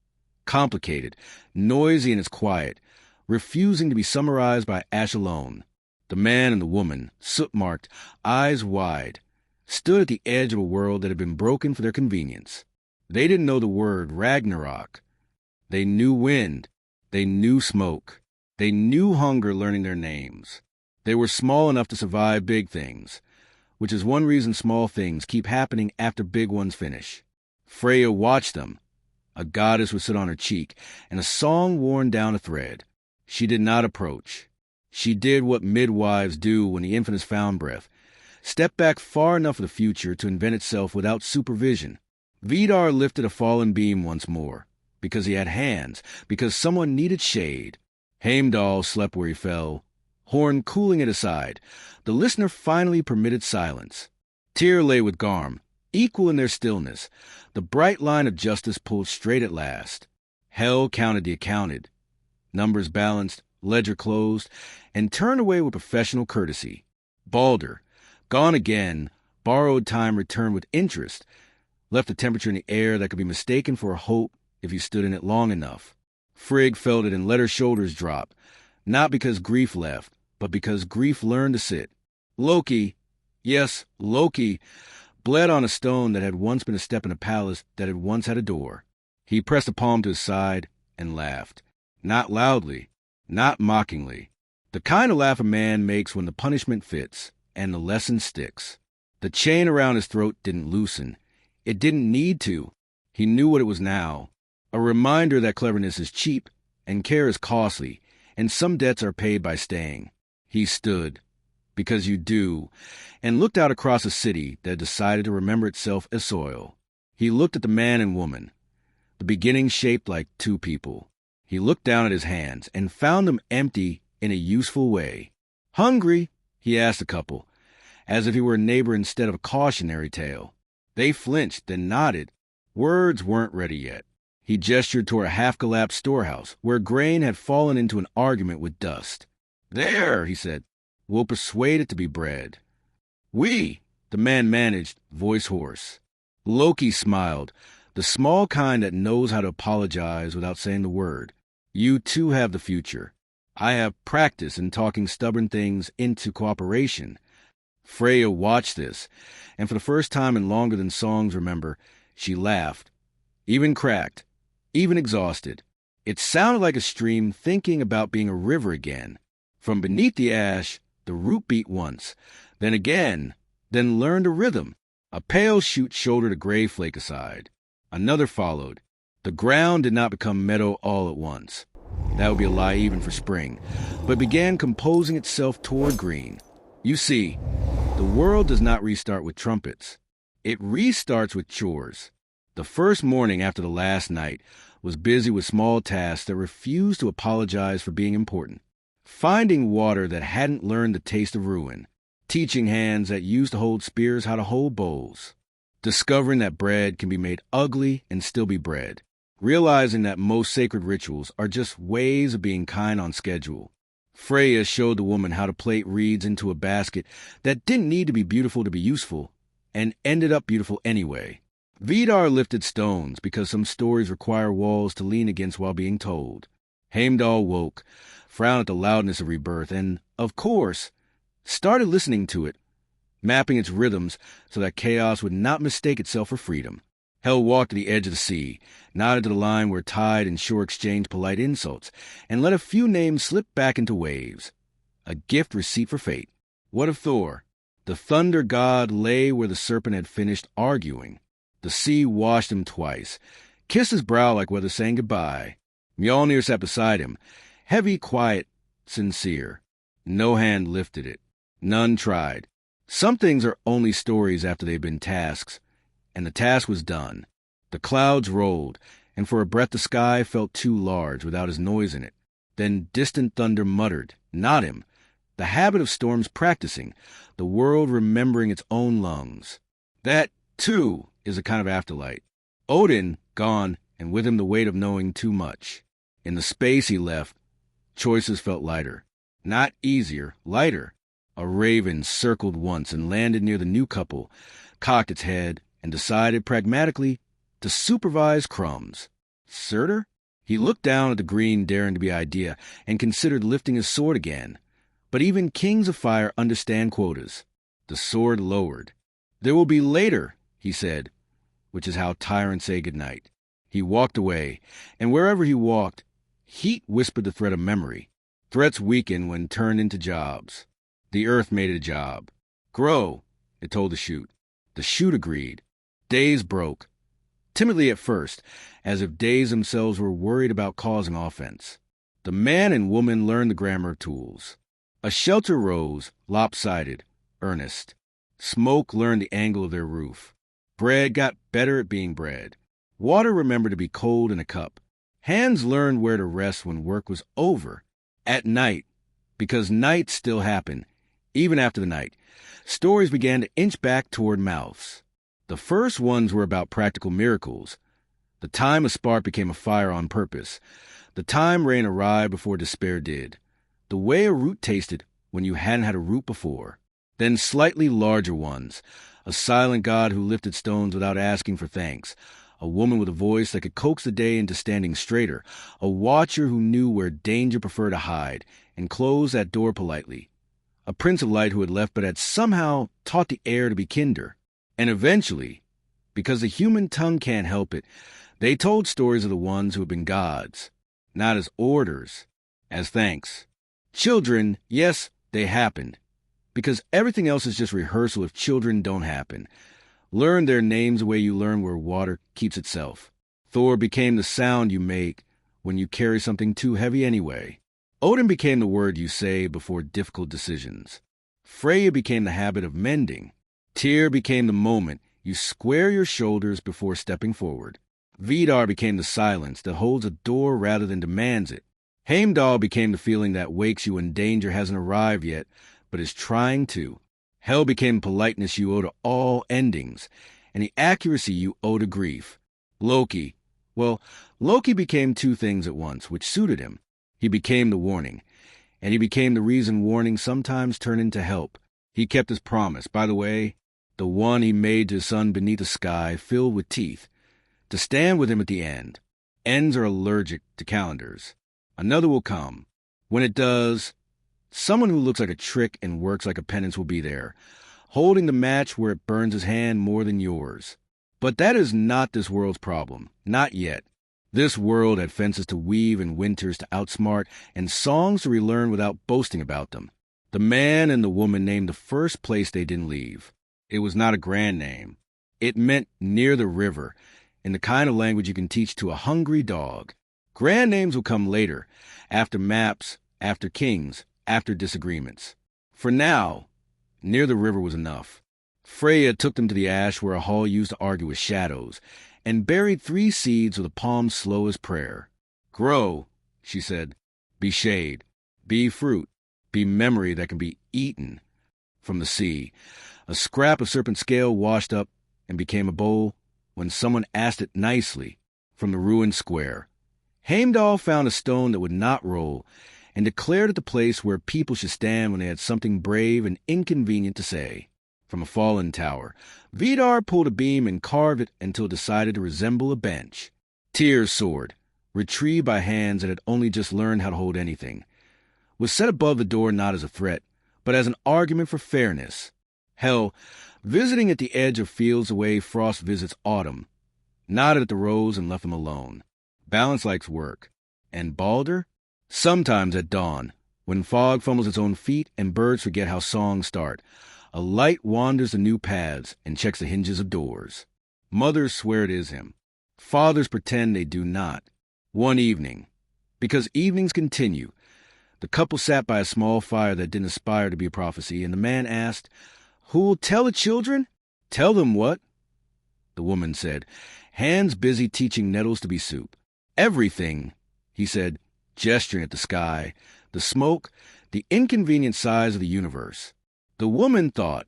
Speaker 1: Complicated, noisy in its quiet, refusing to be summarized by ash alone. The man and the woman, soot-marked, eyes wide, stood at the edge of a world that had been broken for their convenience. They didn't know the word Ragnarok. They knew wind. They knew smoke. They knew hunger learning their names. They were small enough to survive big things, which is one reason small things keep happening after big ones finish. Freya watched them. A goddess would sit on her cheek, and a song worn down a thread. She did not approach. She did what midwives do when the infant has found breath. Step back far enough for the future to invent itself without supervision. Vidar lifted a fallen beam once more, because he had hands, because someone needed shade. Heimdall slept where he fell, horn cooling at his side. The listener finally permitted silence. Tyr lay with Garm, equal in their stillness. The bright line of justice pulled straight at last. Hel counted the accounted. Numbers balanced, ledger closed, and turned away with professional courtesy. Balder, gone again, borrowed time returned with interest, left a temperature in the air that could be mistaken for a hope if you stood in it long enough. Frigg felt it and let her shoulders drop, not because grief left, but because grief learned to sit. Loki, yes, Loki, bled on a stone that had once been a step in a palace that had once had a door. He pressed a palm to his side and laughed. Not loudly, not mockingly. The kind of laugh a man makes when the punishment fits and the lesson sticks. The chain around his throat didn't loosen. It didn't need to. He knew what it was now. A reminder that cleverness is cheap and care is costly, and some debts are paid by staying. He stood, because you do, and looked out across a city that had decided to remember itself as soil. He looked at the man and woman, the beginning shaped like two people. He looked down at his hands and found them empty in a useful way. Hungry? He asked the couple, as if he were a neighbor instead of a cautionary tale. They flinched, then nodded. Words weren't ready yet. He gestured toward a half-collapsed storehouse, where grain had fallen into an argument with dust. There, he said, we'll persuade it to be bread. We, the man managed, voice hoarse. Loki smiled, the small kind that knows how to apologize without saying the word. You too have the future. I have practice in talking stubborn things into cooperation. Freya watched this, and for the first time in longer than songs remember, she laughed, even cracked, even exhausted. It sounded like a stream thinking about being a river again. From beneath the ash, the root beat once, then again, then learned a rhythm. A pale shoot shouldered a gray flake aside. Another followed. The ground did not become meadow all at once. That would be a lie even for spring, but began composing itself toward green. You see, the world does not restart with trumpets. It restarts with chores. The first morning after the last night was busy with small tasks that refused to apologize for being important. Finding water that hadn't learned the taste of ruin. Teaching hands that used to hold spears how to hold bowls. Discovering that bread can be made ugly and still be bread. Realizing that most sacred rituals are just ways of being kind on schedule. Freya showed the woman how to plait reeds into a basket that didn't need to be beautiful to be useful, and ended up beautiful anyway. Vidar lifted stones because some stories require walls to lean against while being told. Heimdall woke, frowned at the loudness of rebirth, and, of course, started listening to it, mapping its rhythms so that chaos would not mistake itself for freedom. Hel walked to the edge of the sea, nodded to the line where tide and shore exchanged polite insults, and let a few names slip back into waves. A gift receipt for fate. What of Thor? The thunder god lay where the serpent had finished arguing. The sea washed him twice, kissed his brow like whether saying goodbye. Mjolnir sat beside him, heavy, quiet, sincere. No hand lifted it. None tried. Some things are only stories after they've been tasks, and the task was done. The clouds rolled, and for a breath the sky felt too large without his noise in it. Then distant thunder muttered, not him, the habit of storms practicing, the world remembering its own lungs. That, too, is a kind of afterlight. Odin, gone, and with him the weight of knowing too much. In the space he left, choices felt lighter. Not easier, lighter. A raven circled once and landed near the new couple, cocked its head, and decided pragmatically to supervise crumbs. Surtur? He looked down at the green daring to be idea and considered lifting his sword again. But even kings of fire understand quotas. The sword lowered. There will be later, he said, which is how tyrants say goodnight. He walked away, and wherever he walked, heat whispered the threat of memory. Threats weaken when turned into jobs. The earth made it a job. Grow, it told the shoot. The shoot agreed. Days broke. Timidly at first, as if days themselves were worried about causing offense. The man and woman learned the grammar of tools. A shelter rose, lopsided, earnest. Smoke learned the angle of their roof. Bread got better at being bread. Water remembered to be cold in a cup. Hands learned where to rest when work was over. At night, because night still happened, even after the night, stories began to inch back toward mouths. The first ones were about practical miracles. The time a spark became a fire on purpose. The time rain arrived before despair did. The way a root tasted when you hadn't had a root before. Then slightly larger ones. A silent god who lifted stones without asking for thanks. A woman with a voice that could coax the day into standing straighter. A watcher who knew where danger preferred to hide and closed that door politely. a prince of light who had left but had somehow taught the air to be kinder. And eventually, because the human tongue can't help it, they told stories of the ones who had been gods, not as orders, as thanks. Children, yes, they happened, because everything else is just rehearsal if children don't happen. Learn their names the way you learn where water keeps itself. Thor became the sound you make when you carry something too heavy anyway. Odin became the word you say before difficult decisions. Freya became the habit of mending. Tyr became the moment you square your shoulders before stepping forward. Vidar became the silence that holds a door rather than demands it. Heimdall became the feeling that wakes you when danger hasn't arrived yet, but is trying to. Hell became politeness you owe to all endings, and the accuracy you owe to grief. Loki became two things at once, which suited him. He became the warning, and he became the reason warnings sometimes turn into help. He kept his promise, by the way, the one he made to his son beneath a sky filled with teeth, to stand with him at the end. Ends are allergic to calendars. Another will come. When it does, someone who looks like a trick and works like a penance will be there, holding the match where it burns his hand more than yours. But that is not this world's problem. Not yet. This world had fences to weave and winters to outsmart and songs to relearn without boasting about them. The man and the woman named the first place they didn't leave. It was not a grand name. It meant near the river, in the kind of language you can teach to a hungry dog. Grand names will come later, after maps, after kings, after disagreements. For now, near the river was enough. Freya took them to the ash where a hall used to argue with shadows, and buried 3 seeds with a palm slow as prayer. Grow, she said. Be shade. Be fruit. Be memory that can be eaten from the sea. A scrap of serpent scale washed up and became a bowl when someone asked it nicely from the ruined square. Heimdall found a stone that would not roll and declared it the place where people should stand when they had something brave and inconvenient to say. From a fallen tower, Vidar pulled a beam and carved it until it decided to resemble a bench. Tyr's sword, retrieved by hands that had only just learned how to hold anything, was set above the door not as a threat, but as an argument for fairness. Hell, visiting at the edge of fields the way frost visits autumn, nodded at the rose and left them alone. Balance likes work. And Balder? Sometimes at dawn, when fog fumbles its own feet and birds forget how songs start, a light wanders the new paths and checks the hinges of doors. Mothers swear it is him. Fathers pretend they do not. One evening, because evenings continue, the couple sat by a small fire that didn't aspire to be a prophecy, and the man asked, "Who will tell the children?" "Tell them what?" The woman said, hands busy teaching nettles to be soup. "Everything," he said, gesturing at the sky, the smoke, the inconvenient size of the universe. The woman thought,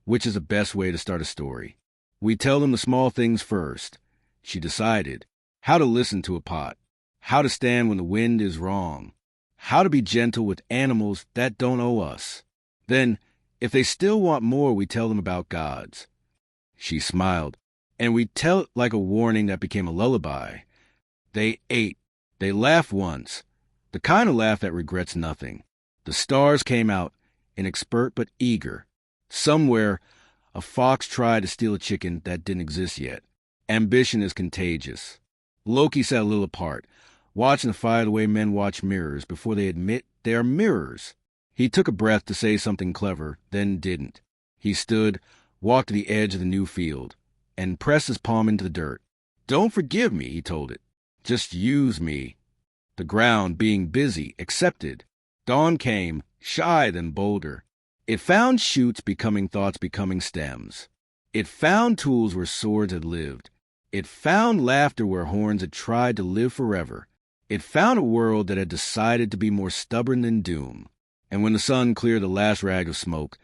Speaker 1: which is the best way to start a story? We tell them the small things first. She decided how to listen to a pot, how to stand when the wind is wrong, how to be gentle with animals that don't owe us. Then, if they still want more, we tell them about gods. She smiled, and we tell it like a warning that became a lullaby. They ate. They laughed once, the kind of laugh that regrets nothing. The stars came out, inexpert but eager. Somewhere, a fox tried to steal a chicken that didn't exist yet. Ambition is contagious. Loki sat a little apart, watching the fire the way men watch mirrors before they admit they are mirrors. He took a breath to say something clever, then didn't. He stood, walked to the edge of the new field, and pressed his palm into the dirt. "Don't forgive me," he told it. "Just use me." The ground, being busy, accepted. Dawn came, shy then bolder. It found shoots becoming thoughts becoming stems. It found tools where swords had lived. It found laughter where horns had tried to live forever. It found a world that had decided to be more stubborn than doom. And when the sun cleared the last rag of smoke,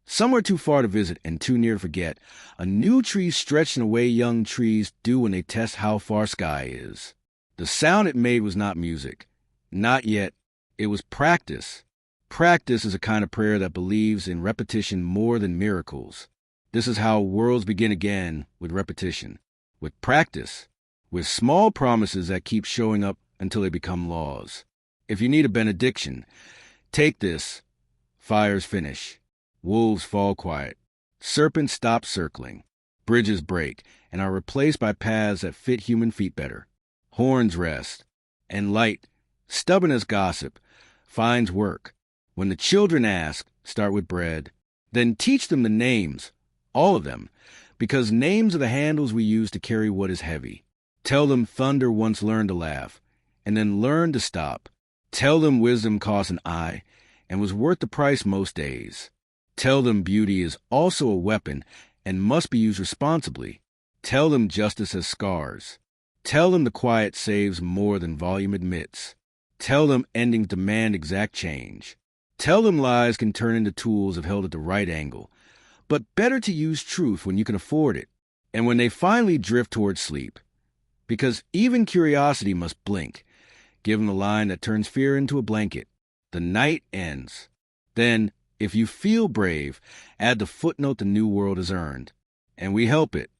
Speaker 1: somewhere too far to visit and too near to forget, a new tree stretched in a way young trees do when they test how far sky is. The sound it made was not music. Not yet. It was practice. Practice is a kind of prayer that believes in repetition more than miracles. This is how worlds begin again, with repetition, with practice, with small promises that keep showing up until they become laws. If you need a benediction, take this. Fires finish. Wolves fall quiet. Serpents stop circling. Bridges break and are replaced by paths that fit human feet better. Horns rest. And light, stubborn as gossip, finds work. When the children ask, start with bread. Then teach them the names, all of them, because names are the handles we use to carry what is heavy. Tell them thunder once learned to laugh, and then learned to stop. Tell them wisdom cost an eye, and was worth the price most days. Tell them beauty is also a weapon and must be used responsibly. Tell them justice has scars. Tell them the quiet saves more than volume admits. Tell them endings demand exact change. Tell them lies can turn into tools if held at the right angle. But better to use truth when you can afford it, and when they finally drift towards sleep. Because even curiosity must blink. Give them the line that turns fear into a blanket. The night ends. Then, if you feel brave, add the footnote the new world has earned. And we help it.